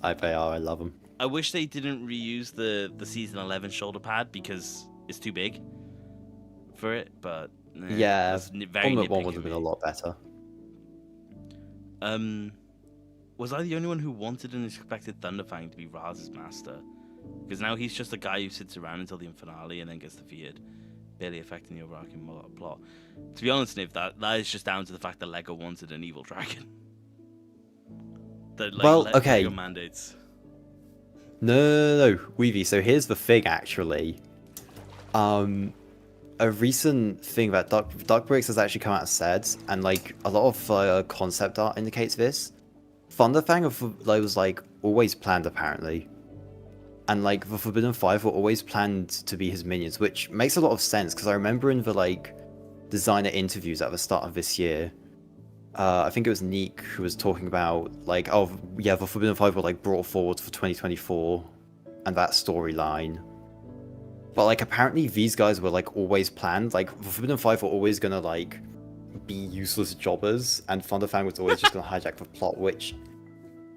They are. I love them. I wish they didn't reuse the season 11 shoulder pad because it's too big for it. But Yeah, that's very Ultimate one nitpicky would have of been me. a lot better. Was I the only one who wanted and expected Thunderfang to be Raz's master? Because now he's just a guy who sits around until the finale and then gets defeated, barely affecting the overarching plot. To be honest, Niv, that is just down to the fact that Lego wanted an evil dragon. That, like, Well, Lego okay. mandates. No, Weavy. So here's the thing, actually. a recent thing that Dark Bricks has actually come out and said, and like a lot of concept art indicates this. Thunderfang was like always planned apparently, and like the Forbidden Five were always planned to be his minions, which makes a lot of sense because I remember in the like designer interviews at the start of this year, I think it was Neek who was talking about like, oh yeah, the Forbidden Five were like brought forward for 2024, and that storyline. But like apparently these guys were like always planned. Like the Forbidden Five were always gonna like be useless jobbers, and Thunderfang was always just gonna hijack the plot, which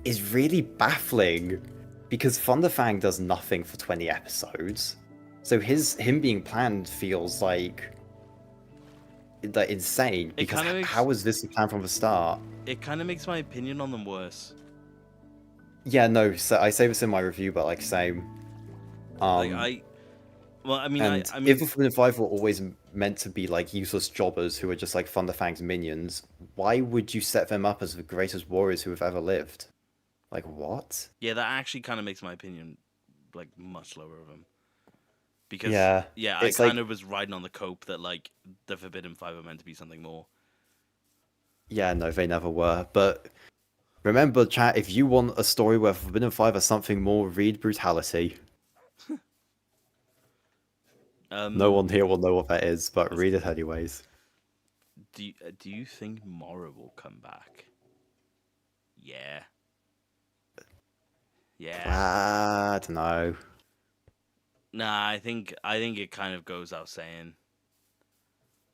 is really baffling because Thunderfang does nothing for 20 episodes. So him being planned feels like insane because how was this the plan from the start? It kind of makes my opinion on them worse. Yeah, no. So I say this in my review, but like same. Well, I mean, if the Forbidden Five were always meant to be like useless jobbers who are just like Thunderfang's minions, why would you set them up as the greatest warriors who have ever lived? Like what? Yeah, that actually kind of makes my opinion like much lower of him. Because I kind of was riding on the cope that like the Forbidden Five are meant to be something more. Yeah, no, they never were. But remember, chat, if you want a story where Forbidden Five are something more, read Brutality. No one here will know what that is, but read it anyways. Do you think Mora will come back? Yeah. Yeah. I don't know. Nah, I think it kind of goes out saying.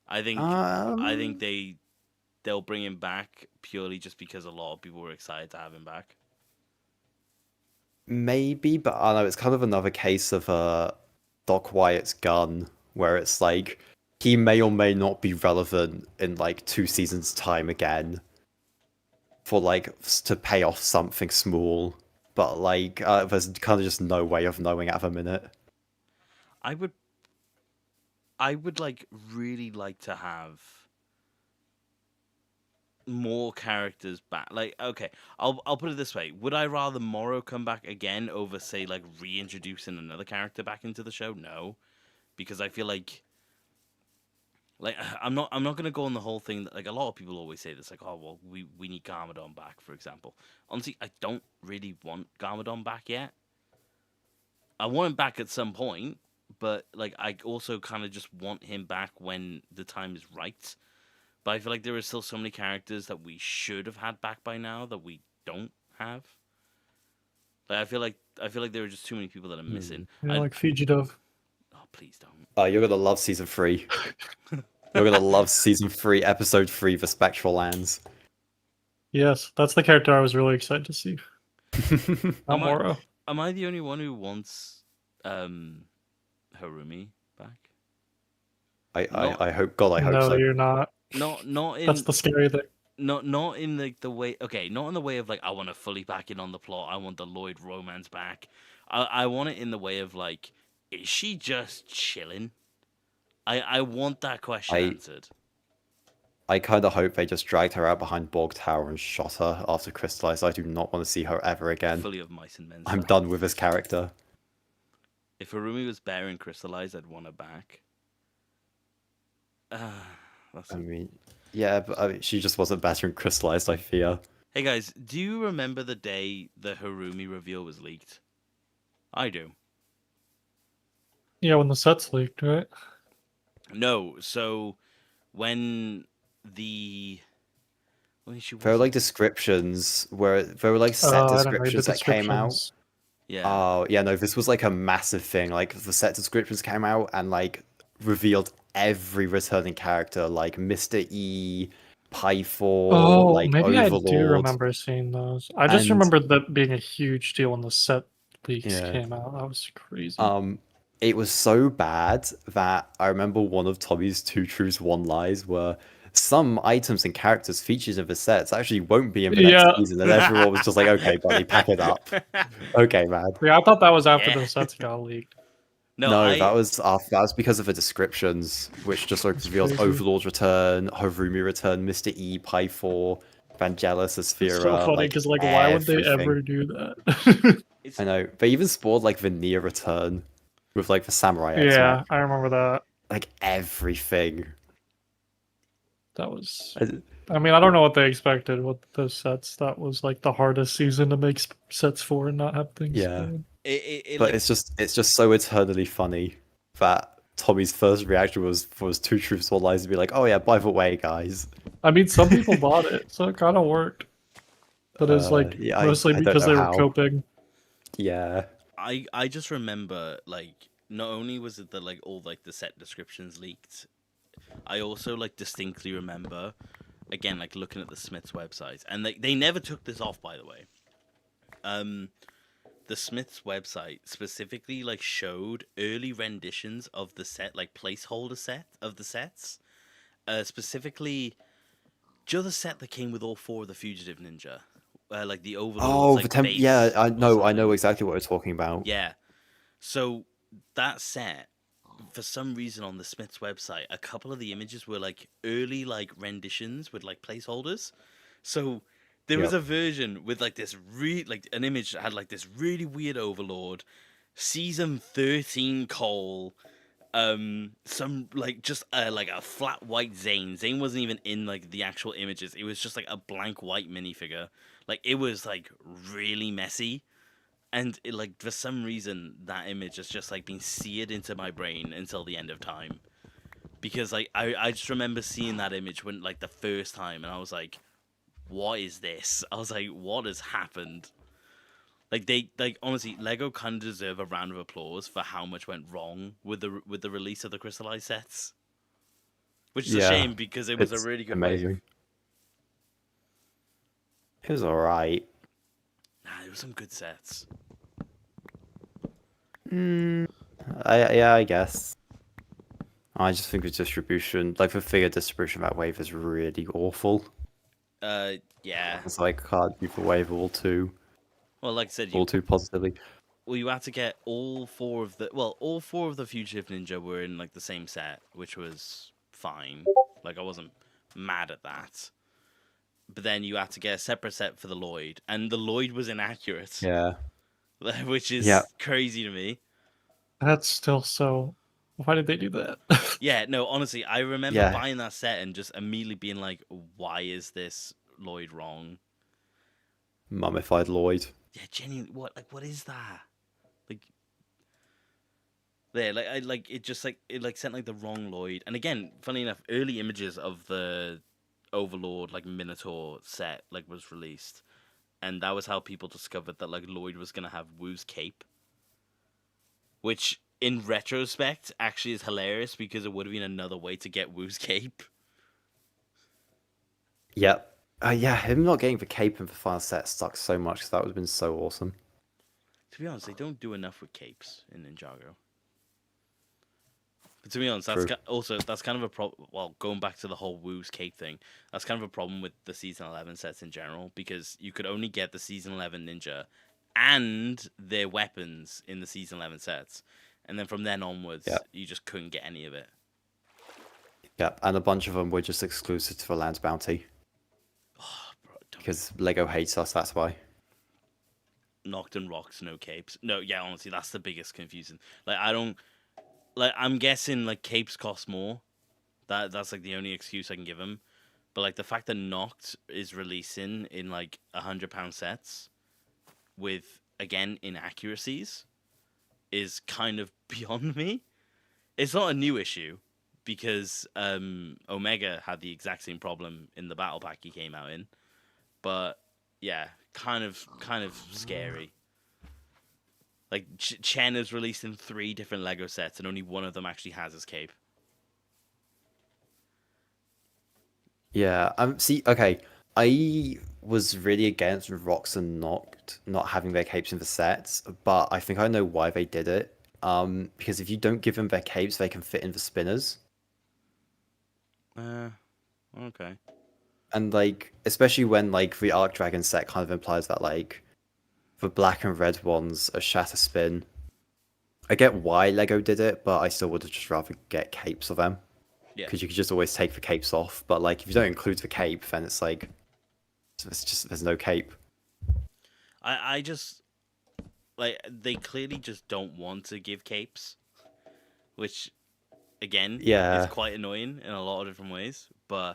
I think they'll bring him back purely just because a lot of people were excited to have him back. Maybe, but I don't know, it's kind of another case of Doc Wyatt's gun, where it's like he may or may not be relevant in like 2 seasons time again for like to pay off something small, but like there's kind of just no way of knowing at the minute. I would like really like to have more characters back. Like, okay, I'll put it this way: would I rather Morrow come back again over, say, like reintroducing another character back into the show? No, because I feel like I'm not gonna go on the whole thing that like a lot of people always say this, like, oh well, we need Garmadon back, for example. Honestly, I don't really want Garmadon back yet. I want him back at some point, but like I also kind of just want him back when the time is right. But I feel like there are still so many characters that we should have had back by now that we don't have. Like I feel like there are just too many people that are missing. Like Fugitive. Oh, please don't. Oh, you're gonna love season 3. You're gonna love season 3, episode 3, The Spectral Lands. Yes, that's the character I was really excited to see. Amora. Am I the only one who wants Harumi back? I hope so. No, you're not. Not in. That's the scary thing. Not in the way. Okay, not in the way of like I want to fully back in on the plot. I want the Lloyd romance back. I want it in the way of like, is she just chilling? I want that question answered. I kind of hope they just dragged her out behind Borg Tower and shot her after crystallized. I do not want to see her ever again. Fully of mice and men. I'm done with this character. If Harumi was better in crystallized, I'd want her back. I mean, yeah, but she just wasn't better in crystallized, I fear. Hey guys, do you remember the day the Harumi reveal was leaked? I do. Yeah, when the set's leaked, right? No, so when there were like descriptions where there were like set descriptions that came out. Yeah. Oh yeah, no, this was like a massive thing. Like the set descriptions came out and like revealed every returning character, like Mr. E, Pythor, like maybe Overlord. I do remember seeing those. I just remember that being a huge deal when the set leaks came out. That was crazy. It was so bad that I remember one of Tommy's 2 truths, 1 lies were some items and characters featured in the sets actually won't be in the next season, and everyone was just like, okay, buddy, pack it up. Okay, man. Yeah, I thought that was after the sets got leaked. No, that was because of the descriptions, which just like revealed Overlord's return, Harumi return, Mr. E, Pythor, Vangelis, Asphera. It's so funny because like why would they ever do that? I know. They even spawned like the Nia return with like the samurai. Yeah, I remember that. like everything. That was. I- I mean, I don't know what they expected with those sets. That was like the hardest season to make sets for and not have things. Yeah. going. But Like, it's just so eternally funny that Tommy's first reaction was two truths, one lies to be like, oh yeah, by the way, guys. I mean, some people bought it, so it kind of worked. But it's like Yeah, mostly I don't because know they were how. coping. Yeah. I just remember, like, not only was it that like all like the set descriptions leaked, I also like distinctly remember, again, like looking at the Smiths website, and they never took this off, by the way. The Smiths website specifically like showed early renditions of the set, like placeholder set of the sets. Specifically, do you know the set that came with all four of the Fugitive Ninja, like the Overlord's Oh, the like temp. Yeah, base I or know. I something. know exactly what you're talking about. Yeah. So that set, for some reason on the Smiths website, a couple of the images were like early like renditions with like placeholders. So there was Yep. a version with like this like an image that had like this really weird Overlord, season 13 Cole, some like just like a flat white Zane. Zane wasn't even in like the actual images. It was just like a blank white minifigure. Like it was like really messy. And it, like for some reason that image has just like been seared into my brain until the end of time, because like I just remember seeing that image when like the first time, and I was like, what is this? I was like, what has happened? Like they like honestly, Lego kind of deserve a round of applause for how much went wrong with the release of the crystallized sets, which is a Yeah. shame because it was a It's really good wave. amazing. It was alright. Nah, there were some good sets. I guess. I just think the distribution, like the figure distribution of that wave is really awful. Yeah. It's like can't be for wave Well, like I said, all too positively. you had to get all four of the Fugitive Ninja were in like the same set, which was fine. Like I wasn't mad at that. But then you had to get a separate set for the Lloyd, and the Lloyd was inaccurate, Yeah. which Yeah. is crazy to me. That's still so. Why did they do that? Yeah, no, honestly, I remember Yeah. buying that set and just immediately being like, "Why is this Lloyd wrong?" Mummified Lloyd. Yeah, genuinely, what is that? Like, there, like I like it just like it like sent like the wrong Lloyd. And again, funny enough, early images of the Overlord like Minotaur set like was released, and that was how people discovered that like Lloyd was gonna have Wu's cape, which in retrospect actually is hilarious because it would have been another way to get Wu's cape. Yep. Yeah, him not getting the cape in the final set sucks so much because that would have been so awesome. To be honest, they don't do enough with capes in Ninjago. But to be honest, True. that's kind of a problem. Well, going back to the whole Wu's cape thing, that's kind of a problem with the season 11 sets in general, because you could only get the season 11 ninja and their weapons in the season 11 sets, and then from then onwards, Yeah. you just couldn't get any of it. Yep, and a bunch of them were just exclusive to the Land's Bounty Oh, bro, because Lego hates us. That's why. Knocked and rocks, no capes. No, yeah, honestly, that's the biggest confusion. Like, I don't like. I'm guessing like capes cost more. That's like the only excuse I can give him. But like the fact that Noct is releasing in like £100 sets with again inaccuracies is kind of beyond me. It's not a new issue because Omega had the exact same problem in the battle pack he came out in. But yeah, kind of scary. Like Chen is released in 3 different Lego sets, and only one of them actually has his cape. Yeah. See. Okay. I was really against Rox and Noct not having their capes in the sets, but I think I know why they did it. Because if you don't give them their capes, they can fit in the spinners. Okay. And like, especially when like the Arc Dragon set kind of implies that like the black and red ones are shatter spin. I get why Lego did it, but I still would have just rather get capes of them. Yeah. Because you could just always take the capes off. But like, if you don't include the cape, then it's like, there's no cape. I just like they clearly just don't want to give capes, which again, Yeah. is quite annoying in a lot of different ways. But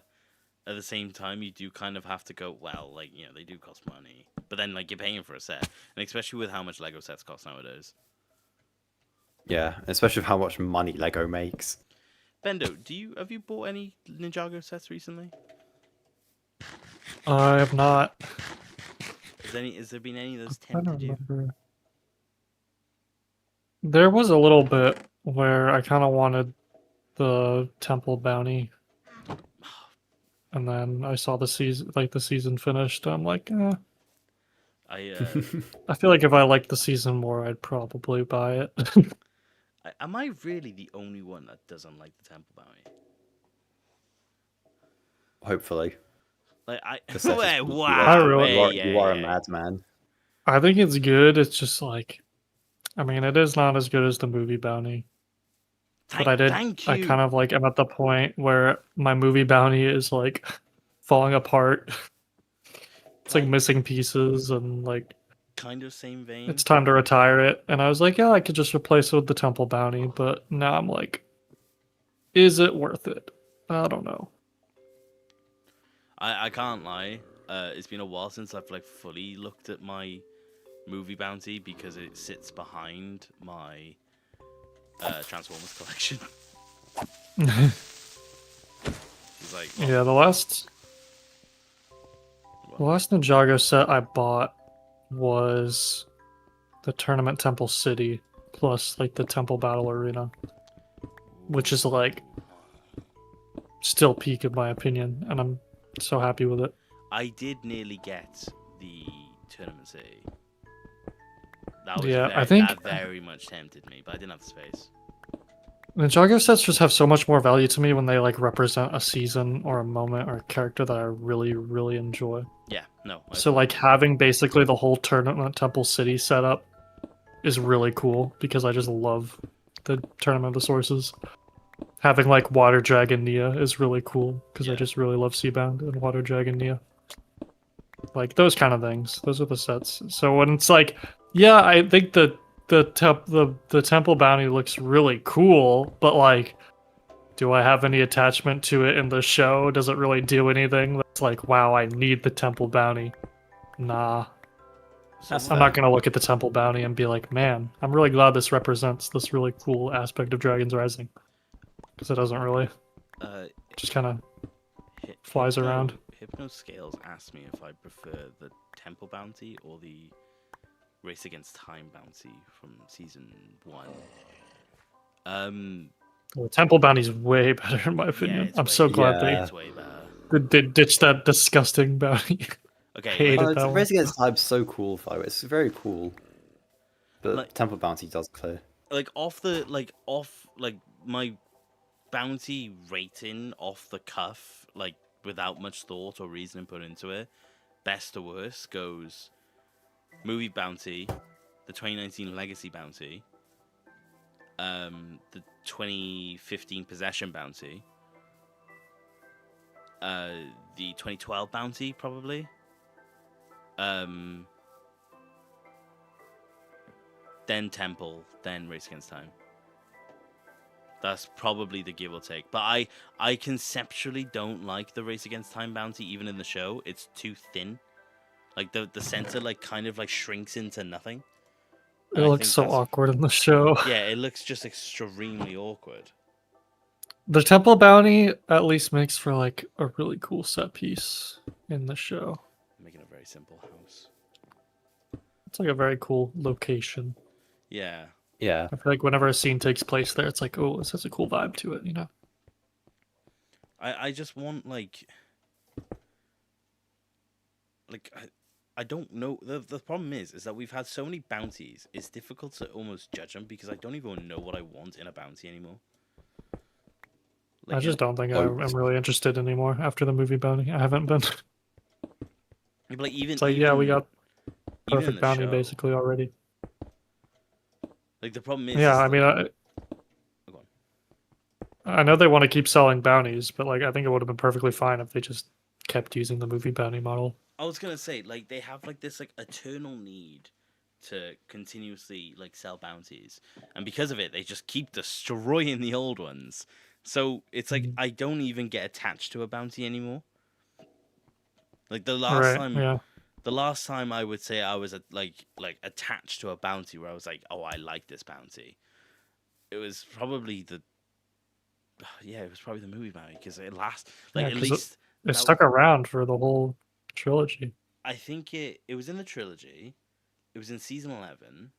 at the same time, you do kind of have to go, well, like, you know, they do cost money. But then, like, you're paying for a set. And especially with how much Lego sets cost nowadays. Yeah, especially with how much money Lego makes. Bendo, have you bought any Ninjago sets recently? I have not. Has there been any of those I don't tempted you? remember. There was a little bit where I kind of wanted the temple bounty, and then I saw the season finished. I'm like, I I feel like if I liked the season more, I'd probably buy it. am I really the only one that doesn't like the temple bounty? Hopefully. Like The set is Wait, pretty I wow, really- good. hey, You are a hey. madman. I think it's good. It's just like, I mean, it is not as good as the movie bounty. But Thank I you. kind of like am at the point where my movie bounty is like falling apart. It's like missing pieces and like kind of same vein. it's time to retire it. And I was like, yeah, I could just replace it with the temple bounty. But now I'm like, is it worth it? I don't know. I can't lie. It's been a while since I've like fully looked at my movie bounty because it sits behind my Transformers collection. It's like, well, Yeah, the last Ninjago set I bought was the Tournament Temple City plus like the Temple Battle Arena, which is like still peak in my opinion, and I'm so happy with it. I did nearly get the Tournament City. That was Yeah, I think- that very much tempted me, but I didn't have the space. Ninjago sets just have so much more value to me when they like represent a season or a moment or a character that I really, really enjoy. Yeah, no. So like having basically the whole Tournament Temple City setup is really cool because I just love the Tournament of the Sources. Having like Water Dragon Nia is really cool because I Yeah. just really love Seabound and Water Dragon Nia. Like those kind of things. Those are the sets. So when it's like, yeah, I think the temple bounty looks really cool, but like, do I have any attachment to it in the show? Does it really do anything? That's like, wow, I need the temple bounty. Nah. That's I'm not gonna look at the temple bounty and be like, man, I'm really glad this represents this really cool aspect of Dragon's Rising. Because it doesn't really. Just kind of flies around. Hypno Scales asked me if I prefer the Temple Bounty or the Race Against Time Bounty from season 1. Well, the temple bounty's way better in my opinion. it's I'm way- so glad it's way better. they ditched that disgusting bounty. Okay, Hated like, that one. Race Against Time's so cool though. It's very cool. But Like- Temple Bounty does clear. off my bounty rating off the cuff, like without much thought or reasoning put into it, best to worst goes movie bounty, the 2019 legacy bounty, the 2015 possession bounty, the 2012 bounty probably, then Temple, then Race Against Time. That's probably the give or take. But I conceptually don't like the Race Against Time bounty even in the show. It's too thin. Like the center like kind of like shrinks into nothing. It And I looks think so that's- awkward in the show. Yeah, it looks just extremely awkward. The temple bounty at least makes for like a really cool set piece in the show. Making a very simple house. It's like a very cool location. Yeah. Yeah. I feel like whenever a scene takes place there, it's like, oh, this has a cool vibe to it, you know? I just want like I don't know. The problem is that we've had so many bounties. It's difficult to almost judge them because I don't even know what I want in a bounty anymore. I just don't think Oh. I'm really interested anymore after the movie bounty. I haven't been. But like even It's like, yeah, we got even in perfect the bounty show, basically already. Like the problem is. Yeah, is I that- mean, Go on. I know they want to keep selling bounties, but like I think it would have been perfectly fine if they just kept using the movie bounty model. I was gonna say like they have like this like eternal need to continuously like sell bounties, and because of it, they just keep destroying the old ones. So it's like I don't even get attached to a bounty anymore. Like the last Right. time, Yeah. the last time I would say I was like attached to a bounty where I was like, oh, I like this bounty. It was probably the it was probably the movie bounty because it lasts like Yeah, at 'cause least it stuck around for the whole trilogy. I think it was in the trilogy. It was in season 11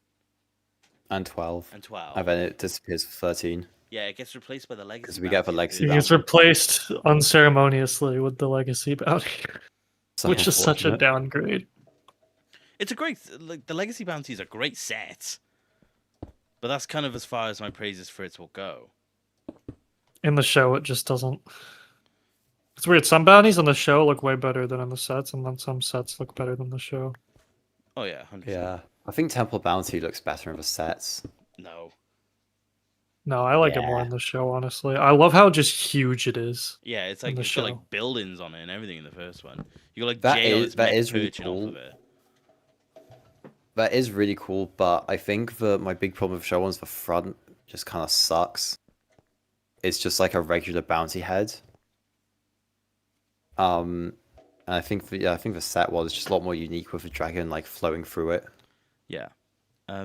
And 12. and 12. And then it disappears for 13. Yeah, it gets replaced by the legacy. Because we get the legacy It gets replaced unceremoniously with the legacy bounty, So which is such a unfortunate. It's downgrade. a great like the legacy bounty is a great set, but that's kind of as far as my praises for it will go. In the show, it just doesn't. It's weird. Some bounties in the show look way better than in the sets, and then some sets look better than the show. Oh yeah, 100%. Yeah. I think Temple Bounty looks better in the sets. No. No, I like it more Yeah. in the show, honestly. I love how just huge it is. Yeah, it's In like the it's got show. like buildings on it and everything in the first one. You got like That jail is- that is really perching cool. off of it. That is really cool, but I think my big problem with show one's the front just kind of sucks. It's just like a regular bounty head. And I think the set one is just a lot more unique with the dragon like flowing through it. Yeah. I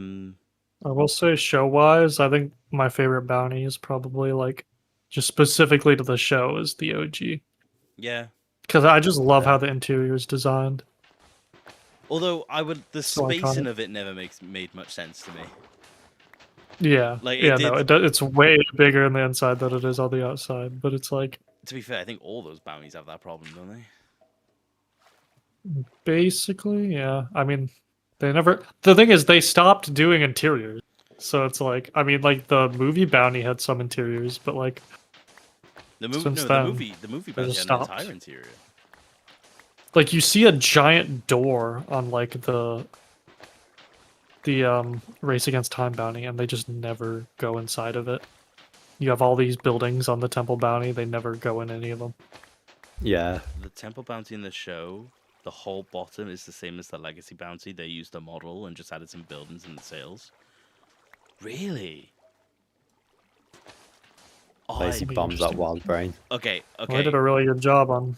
will say, show-wise, I think my favorite bounty is probably like, just specifically to the show, is the OG. Yeah. Because I just love Yeah. how the interior is designed. Although the So spacing iconic. of it never made much sense to me. Yeah, Like, yeah, it no, did- it's way bigger on the inside than it is on the outside. But it's like To be fair, I think all those bounties have that problem, don't they? basically, yeah. I mean, they never. The thing is, they stopped doing interiors, so it's like, I mean, like the movie bounty had some interiors, but like The movie, Since no, then, the movie they bounty just had an stopped. entire interior. like you see a giant door on like the Race Against Time bounty, and they just never go inside of it. You have all these buildings on the Temple bounty; they never go in any of them. Yeah. The temple bounty in the show, the whole bottom is the same as the legacy bounty. They used a model and just added some buildings in the sails. Really? Oh, Lazy be bums up interesting. Wild Brain. okay, Well, they okay. did a really good job on.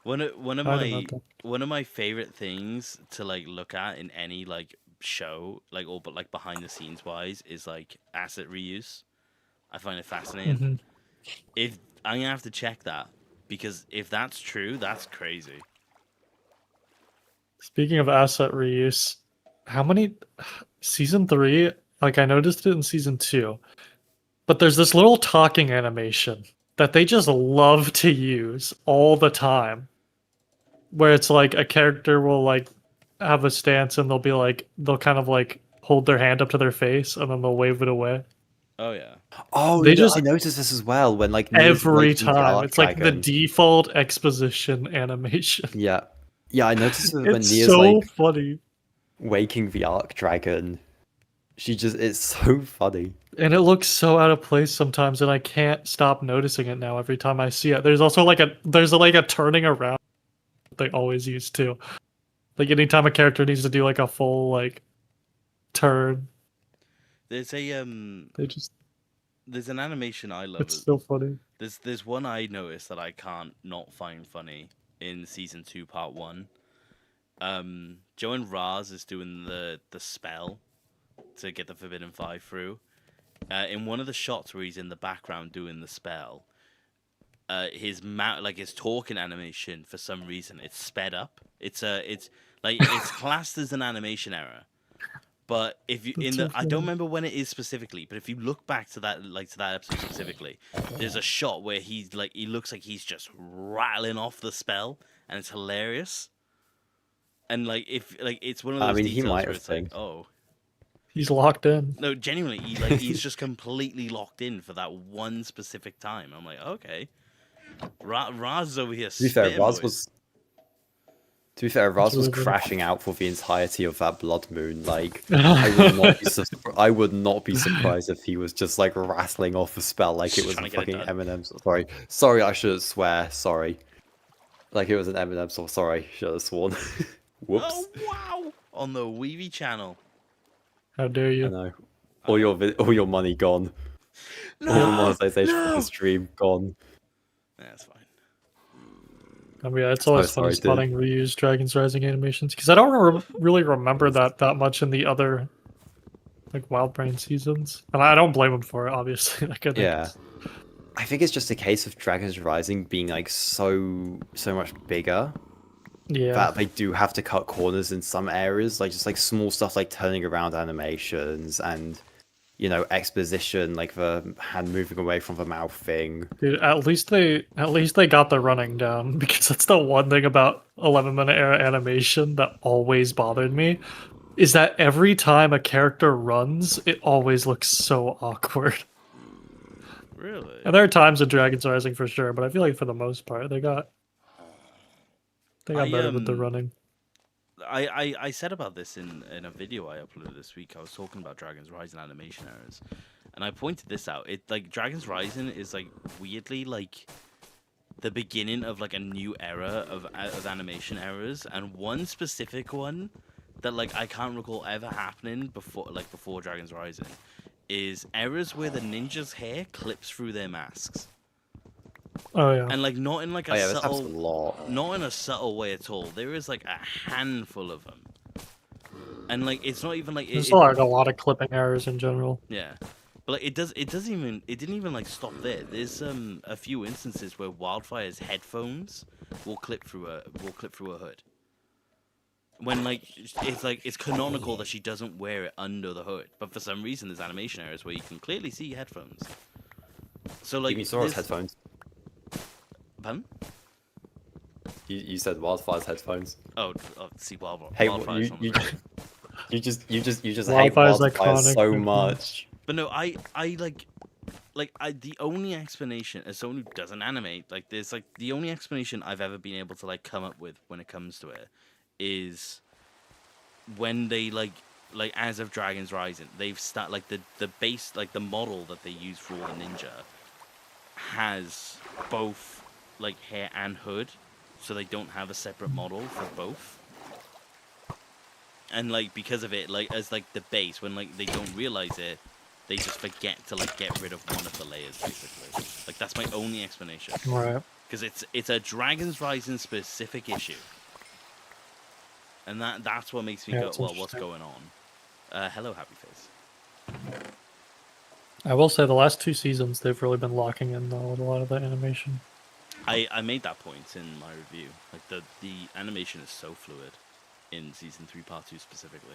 One of I don't know that. one of my favorite things to like look at in any like show, like or but like behind the scenes wise, is like asset reuse. I find it fascinating. Mhm. If I'm gonna have to check that because if that's true, that's crazy. Speaking of asset reuse, how many season 3? Like I noticed it in season 2, but there's this little talking animation that they just love to use all the time, where it's like a character will like have a stance and they'll kind of like hold their hand up to their face and then they'll wave it away Oh yeah. Oh, They you know, just- I noticed this as well when like Neil's every waking the time. It's like the Archdragon. default exposition animation. Yeah. Yeah, I noticed it when It's Nia's so like funny. waking the Archdragon. It's so funny. And it looks so out of place sometimes, and I can't stop noticing it now every time I see it. There's also like a turning around they always use too. Like anytime a character needs to do like a full like turn, There's a they just there's an animation I love. it's so funny. There's one I noticed that I can't not find funny in season 2, part 1. Joe and Raz is doing the spell to get the Forbidden Five through. In one of the shots where he's in the background doing the spell, his his talking animation for some reason it's sped up. It's classed as an animation error. But if you That's so I don't funny. remember when it is specifically, but if you look back to that episode specifically, there's a shot where he looks like he's just rattling off the spell, and it's hilarious. And it's one of those I mean, he details might where have it's like, been. oh He's locked in. no, genuinely, he's just completely locked in for that one specific time. I'm like, okay, Raz is over here. To be fair, spitting, Raz boys. was. To be fair, Raz was really good. crashing out for the entirety of that Blood Moon. Like, I would not be surprised if he was just like rattling off a spell like it Just was trying a to get it fucking done. Eminem. Sorry, I should swear. Sorry, like it was an Eminem song. Sorry, should have sworn. Whoops. Oh wow! on the Weavy channel. How dare I you? know. All your money gone. All the monetization for the stream gone. That's fine. I mean, yeah, it's always So funny sorry, spotting reused Dragon's Rising animations because I don't really remember that much in the other like Wild Brain seasons, and I don't blame them for it. Obviously, like I think Yeah. I think it's just a case of Dragon's Rising being like so much bigger yeah, that they do have to cut corners in some areas, like just like small stuff like turning around animations and exposition, like the hand moving away from the mouth thing. dude. At least they got the running down because that's the one thing about 11-minute era animation that always bothered me is that every time a character runs, it always looks so awkward. Really? And there are times in Dragon's Rising for sure, but I feel like for the most part they got better with the running. I said about this in a video I uploaded this week. I was talking about Dragon's Rising animation errors, and I pointed this out. It like Dragon's Rising is like weirdly like the beginning of like a new era of animation errors, and one specific one that like I can't recall ever happening before Dragon's Rising is errors where the ninja's hair clips through their masks. Oh yeah. And like not in like a This happens subtle, a lot. not in a subtle way at all. There is like a handful of them, and like it's not even like There's like a lot of clipping errors in general. yeah, but like it didn't even like stop there. There's a few instances where Wildfire's headphones will clip through a hood. When like it's canonical that she doesn't wear it under the hood, but for some reason there's animation errors where you can clearly see headphones. So like You mean Sora's headphones? Pardon? You said Wildfire's headphones. Oh, see Wildfire. Hey, Wildfire's on the you just hate Wildfire's Wildfire iconic, so good much. But no, I the only explanation as someone who doesn't animate, like there's like the only explanation I've ever been able to like come up with when it comes to it is when they like as of Dragon's Rising, they've like the base, like the model that they use for all the ninja has both like hair and hood, so they don't have a separate model for both. And like because of it, like as like the base, when like they don't realize it, they just forget to like get rid of one of the layers basically. Like that's my only explanation. Right. Because it's a Dragon's Rising specific issue. And that's what makes me go, well, what's going on? Hello, Happy Face. I will say the last 2 seasons they've really been locking in though with a lot of the animation. I made that point in my review. Like the animation is so fluid in season 3 part 2 specifically.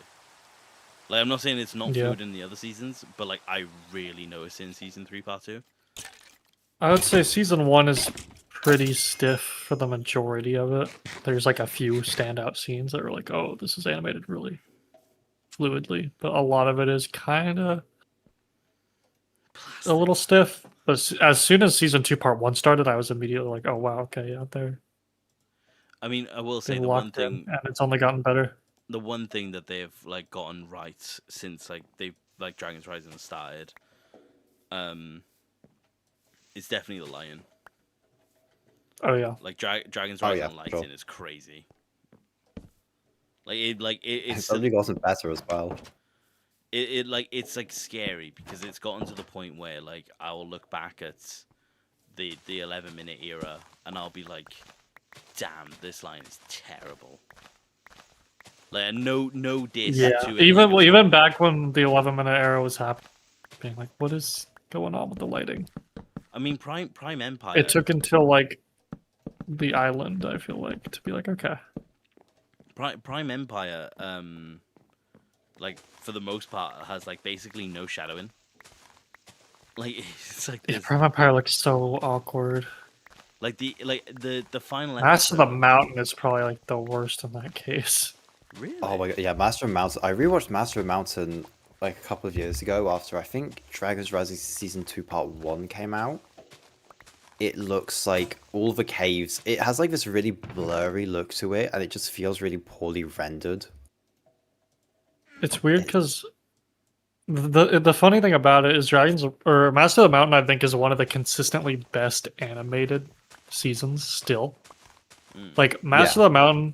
Like I'm not saying it's not fluid in the other seasons, but like I really noticed it in season 3 part 2. I would say season 1 is pretty stiff for the majority of it. There's like a few standout scenes that are like, oh, this is animated really fluidly, but a lot of it is kind of a little stiff. But as soon as season 2 part 1 started, I was immediately like, oh wow, okay, yeah, I mean, I will say they've the one locked thing, in, and it's only gotten better. the one thing that they've like gotten right since like they've like Dragon's Rising started, is definitely the lion. Oh yeah. Like Dragon's Rising lighting is crazy. It's only gotten better as well. It's like scary because it's gotten to the point where like I will look back at the 11-minute era and I'll be like, damn, this line is terrible. Like no diss to it. Even back when the 11-minute era was happening, being like, what is going on with the lighting? I mean, Prime Empire. It took until like the island, I feel like, to be like, okay. Prime Empire, like for the most part, has like basically no shadowing. Like it's like Yeah, Prime Empire looks so awkward. Like the final Master of episode. the Mountain is probably like the worst in that case. Really? Oh my god, yeah, Master of Mountain. I rewatched Master of Mountain like a couple of years ago after I think Dragon's Rising Season 2 Part 1 came out. It looks like all the caves, it has like this really blurry look to it, and it just feels really poorly rendered. It's weird because the funny thing about it is Master of the Mountain, I think, is one of the consistently best animated seasons still. Like Master of the Mountain,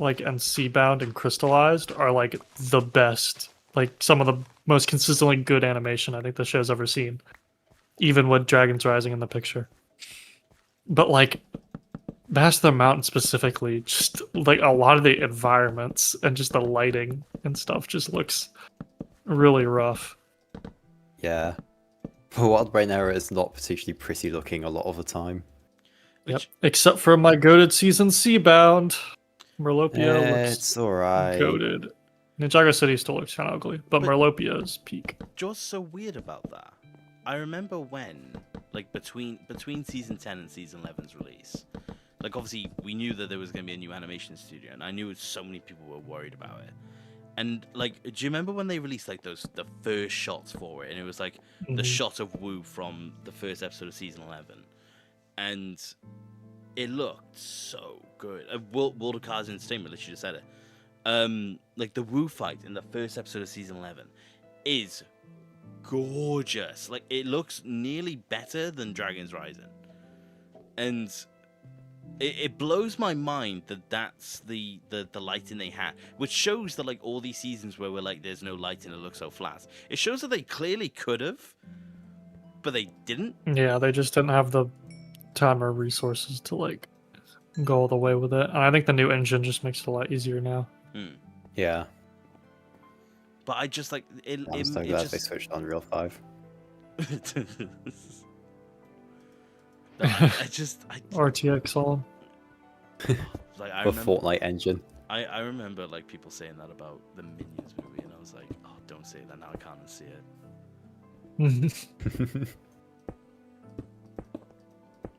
like and Seabound and Crystallized are like the best, like some of the most consistently good animation I think the show's ever seen, even with Dragons Rising in the picture. But like Master of the Mountain specifically, just like a lot of the environments and just the lighting and stuff just looks really rough. Yeah. But Wild Brain Error is not particularly pretty looking a lot of the time. Yep. Except for my goated season Seabound. Merlopia looks It's alright. goated. Ninjago City still looks kind of ugly, but Merlopia is peak. What's so weird about that? I remember when, like between season 10 and season 11's release, like obviously we knew that there was going to be a new animation studio, and I knew so many people were worried about it. And like, do you remember when they released like the first shots for it, and it was like the shot of Wu from the first episode of season 11, and it looked so good. World of Cards Entertainment literally just said it. Like the Wu fight in the first episode of season 11 is gorgeous. Like it looks nearly better than Dragons Rising, and it blows my mind that that's the lighting they had, which shows that like all these seasons where we're like there's no lighting, it looks so flat. It shows that they clearly could have, but they didn't. Yeah, they just didn't have the time or resources to like go all the way with it. And I think the new engine just makes it a lot easier now. Yeah. But I just like it. I'm so glad they switched to Unreal 5. I RTX all. Like I The remember, Fortnite engine. I remember like people saying that about the Minions movie, and I was like, oh, don't say that now. I can't see it.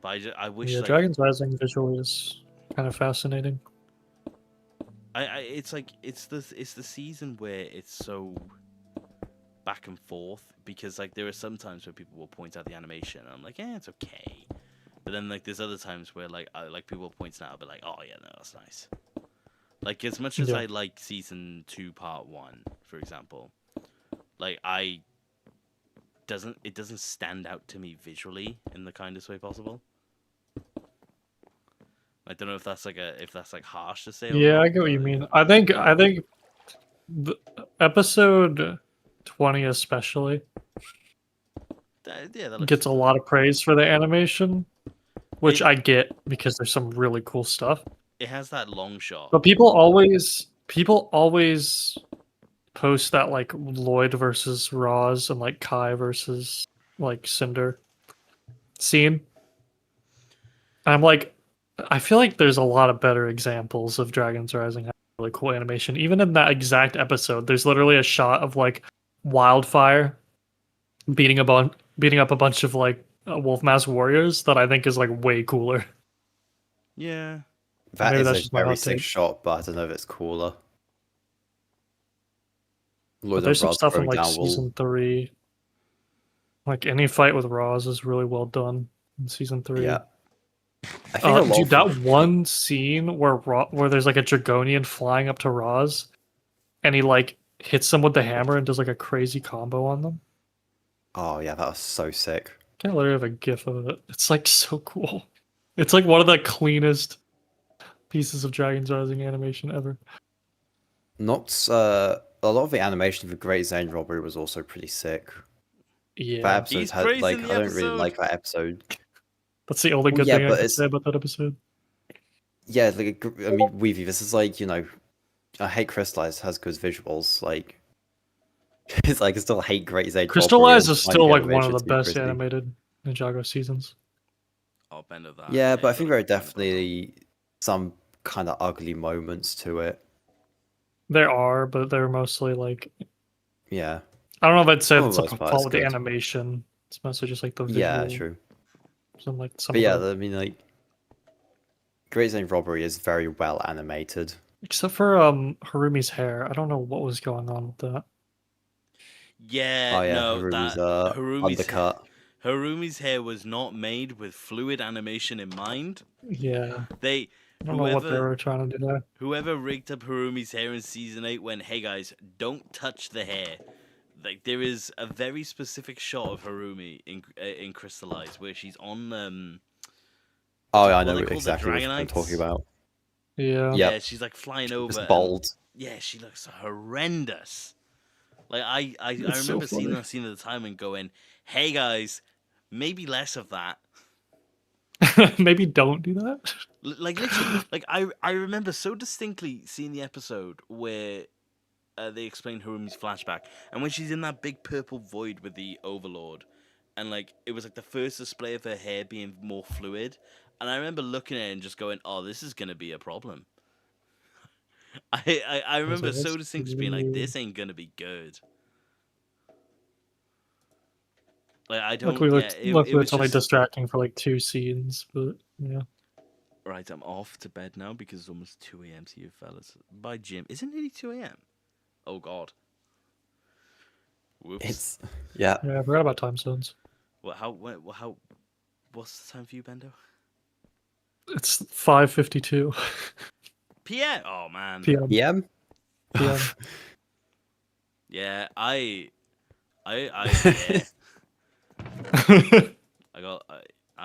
But I wish. Yeah, like, Dragons Rising visually is kind of fascinating. It's like it's the season where it's so back and forth, because like there are some times where people will point out the animation and I'm like, it's okay, but then like there's other times where like people will point it out, I'll be like, oh yeah, no, that's nice. Like as much as I like season 2 part 1, for example, like it doesn't stand out to me visually in the kindest way possible. I don't know if that's like harsh to say. Yeah, I get what you mean. I think the episode 20 especially that gets a lot of praise for the animation, which I get because there's some really cool stuff. It has that long shot. But people always post that like Lloyd versus Roz and like Kai versus like Cinder scene. And I'm like, I feel like there's a lot of better examples of Dragons Rising having really cool animation. Even in that exact episode, there's literally a shot of like Wildfire beating up a bunch of like Wolf Mask warriors that I think is like way cooler. Yeah. That is a very sick shot, but I don't know if it's cooler. There's some stuff in like season 3. Like any fight with Roz is really well done in season 3. Yeah. I think dude, that one scene where there's like a Dragonian flying up to Roz, and he like hits them with the hammer and does like a crazy combo on them. Oh yeah, that was so sick. I literally have a GIF of it. It's like so cool. It's like one of the cleanest pieces of Dragons Rising animation ever. Not a lot of the animation for Great Zane Robbery was also pretty sick. Yeah, that episode had like I don't really like that episode. That's the only good thing I can say about that episode. Yeah, like I mean, Weavy, this is like, you know, I hate Crystallized has good visuals. Like, it's like I still hate Great Zane. Crystallized is still like one of the best animated Ninjago seasons. I'll bend of that. Yeah, but I think there are definitely some kind of ugly moments to it. There are, but they're mostly like. Yeah. I don't know if I'd say it's a fault with the animation. It's mostly just like the visual. Yeah, true. But yeah, I mean, like, Great Zane Robbery is very well animated. Except for Harumi's hair. I don't know what was going on with that. Yeah, oh, yeah, no, Harumi's undercut. Harumi's hair was not made with fluid animation in mind. Yeah. I don't know what they were trying to do there. Whoever rigged up Harumi's hair in season 8 went, hey guys, don't touch the hair. Like, there is a very specific shot of Harumi in Crystallized where she's on oh, yeah, I know exactly what I'm talking about. Yeah. Yep. Yeah, she's like flying over. Just and- bold. yeah, she looks horrendous. Like I It's so remember seeing funny. that scene at the time and going, "Hey guys, maybe less of that." Maybe don't do that. Like literally, like I remember so distinctly seeing the episode where they explain Harumi's flashback, and when she's in that big purple void with the Overlord, and like it was like the first display of her hair being more fluid, and I remember looking at it and just going, "Oh, this is gonna be a problem." I remember like, so "That's distinctly being like, weird." "This ain't gonna be good." Like I Luckily, don't, yeah, it luckily was it's only just distracting for like 2 scenes, but yeah. right. I'm off to bed now because it's almost 2 a.m. to you fellas. Bye, Jim. Isn't it nearly 2 a.m.? Oh God. Whoops. It's yeah. Yeah, I forgot about time zones. Well, how? What's the time for you, Bendo? It's 5:52 PM. Oh man. p.m. PM. PM. Yeah, yeah. I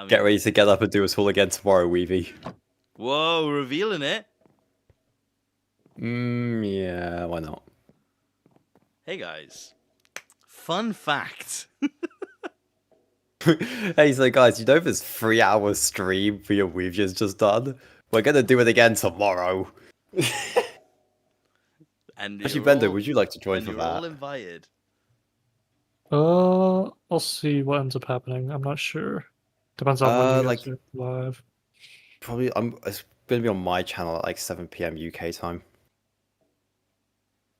mean, Get ready to get up and do us all again tomorrow, Weavy. whoa, revealing it. Yeah, why not? Hey guys, fun fact. Hey, so guys, you know this 3-hour stream for your Weavians just done? We're gonna do it again tomorrow. And Actually, you're Bender, all- would you like to join and for you're all that? invited. I'll see what ends up happening. I'm not sure. Depends on when you guys like- are live. Probably, it's gonna be on my channel at like 7 p.m. UK time.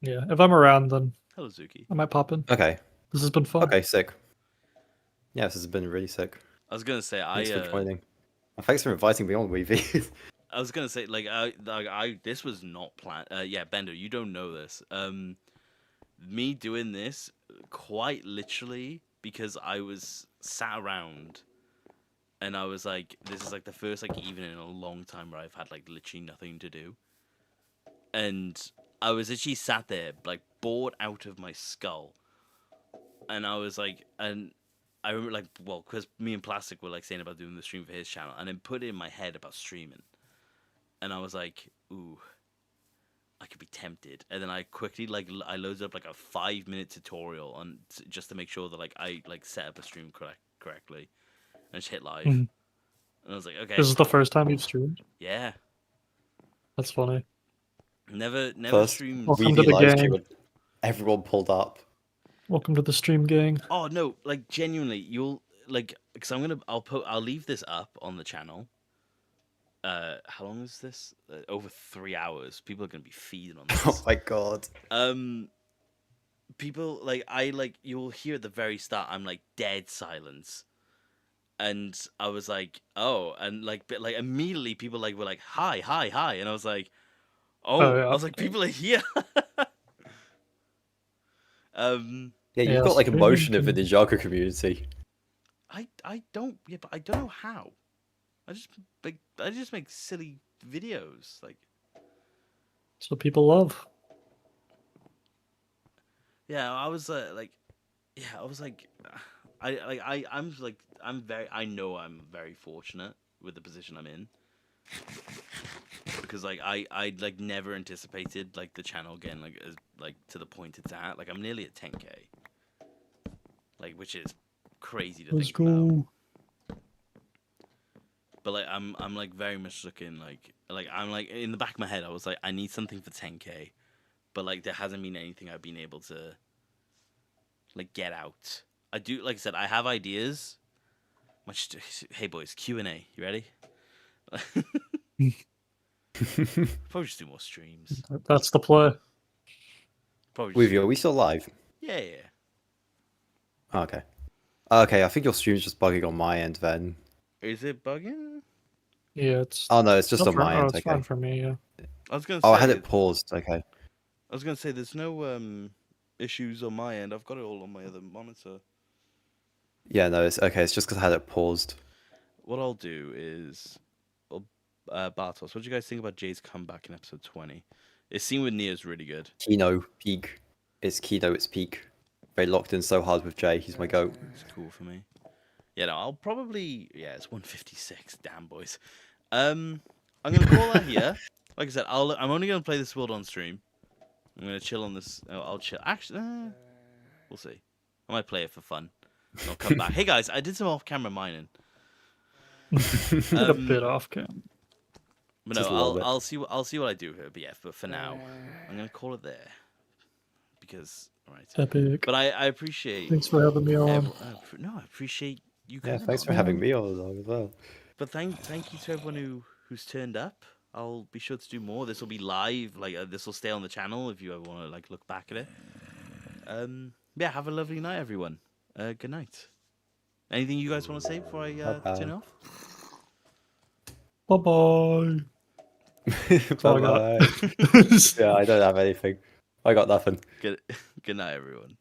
Yeah, if I'm around, then Hello, Zuki. I might pop in. Okay. This has been fun. Okay, sick. Yeah, this has been really sick. I was gonna say Thanks for joining. And thanks for inviting me on, Weavy. I was gonna say like this was not planned. Yeah, Bender, you don't know this. Me doing this quite literally because I was sat around and I was like, this is like the first like evening in a long time where I've had like literally nothing to do, and I was actually sat there like bored out of my skull, and I was like, and I remember like, well, because me and Plastic were like saying about doing the stream for his channel, and then put it in my head about streaming, and I was like, ooh, I could be tempted, and then I quickly I loaded up like a 5-minute tutorial on just to make sure that like I like set up a stream correctly, and just hit live, Mhm. and I was like, okay, This is the first time you've streamed. yeah, That's funny. never First streamed. Welcome to Weavy the live gang. stream and everyone pulled up. Welcome to the stream gang. Oh no, like genuinely, you'll like because I'll leave this up on the channel. How long is this? Over 3 hours. People are gonna be feeding on Oh this. my god. People you'll hear at the very start. I'm like dead silence, and I was like, oh, and like immediately people were like hi, and I was like, oh, Oh, yeah. I was like people are here. Yeah, you've Yeah, got like streaming emotion of the can- Ninjago community. I don't but I don't know how. I just make silly videos like. That's what people love. Yeah, I was like, yeah, I was like, I know I'm very fortunate with the position I'm in because like I like never anticipated like the channel getting like to the point it's at. Like I'm nearly at 10K, like which is crazy to Let's think about. go. But like I'm like very much looking like I'm like in the back of my head I was like I need something for 10K, but like there hasn't been anything I've been able to like get out. I do, like I said, I have ideas. Hey boys, Q&A. You ready? Probably just do more streams. That's the play. Probably Weavy, just, are we still live? yeah. Oh, okay. Okay, I think your stream's just bugging on my end then. Is it bugging? Yeah, it's. Oh no, it's just on my end. It's Okay. fine for me. Yeah. I was gonna say. Oh, I had it paused. Okay. I was gonna say there's no issues on my end. I've got it all on my other monitor. Yeah, no, it's okay. It's just because I had it paused. What I'll do is, Bartos, what do you guys think about Jay's comeback in episode 20? His scene with Nia's really good. Kino, peak. It's Kino, it's peak. They locked in so hard with Jay. He's my goat. It's cool for me. Yeah, no, I'll probably it's 156. Damn boys. I'm gonna call that here. like I said, I'm only gonna play this world on stream. I'm gonna chill on this. I'll chill. Actually, we'll see. I might play it for fun. I'll come back. Hey guys, I did some off-camera mining. A bit off cam. But Just a no, little bit. I'll see what I do here. But yeah, but for now, I'm gonna call it there because right. Epic. But I appreciate. Thanks for having me on. No, I appreciate you. Yeah, Coming thanks on. for having me on as well. But thank you to everyone who's turned up. I'll be sure to do more. This will be live. Like this will stay on the channel if you ever want to like look back at it. Yeah, have a lovely night, everyone. Good night. Anything you guys want to say before I turn off? Bye bye. Bye bye. Yeah, I don't have anything. I got nothing. Good night, everyone.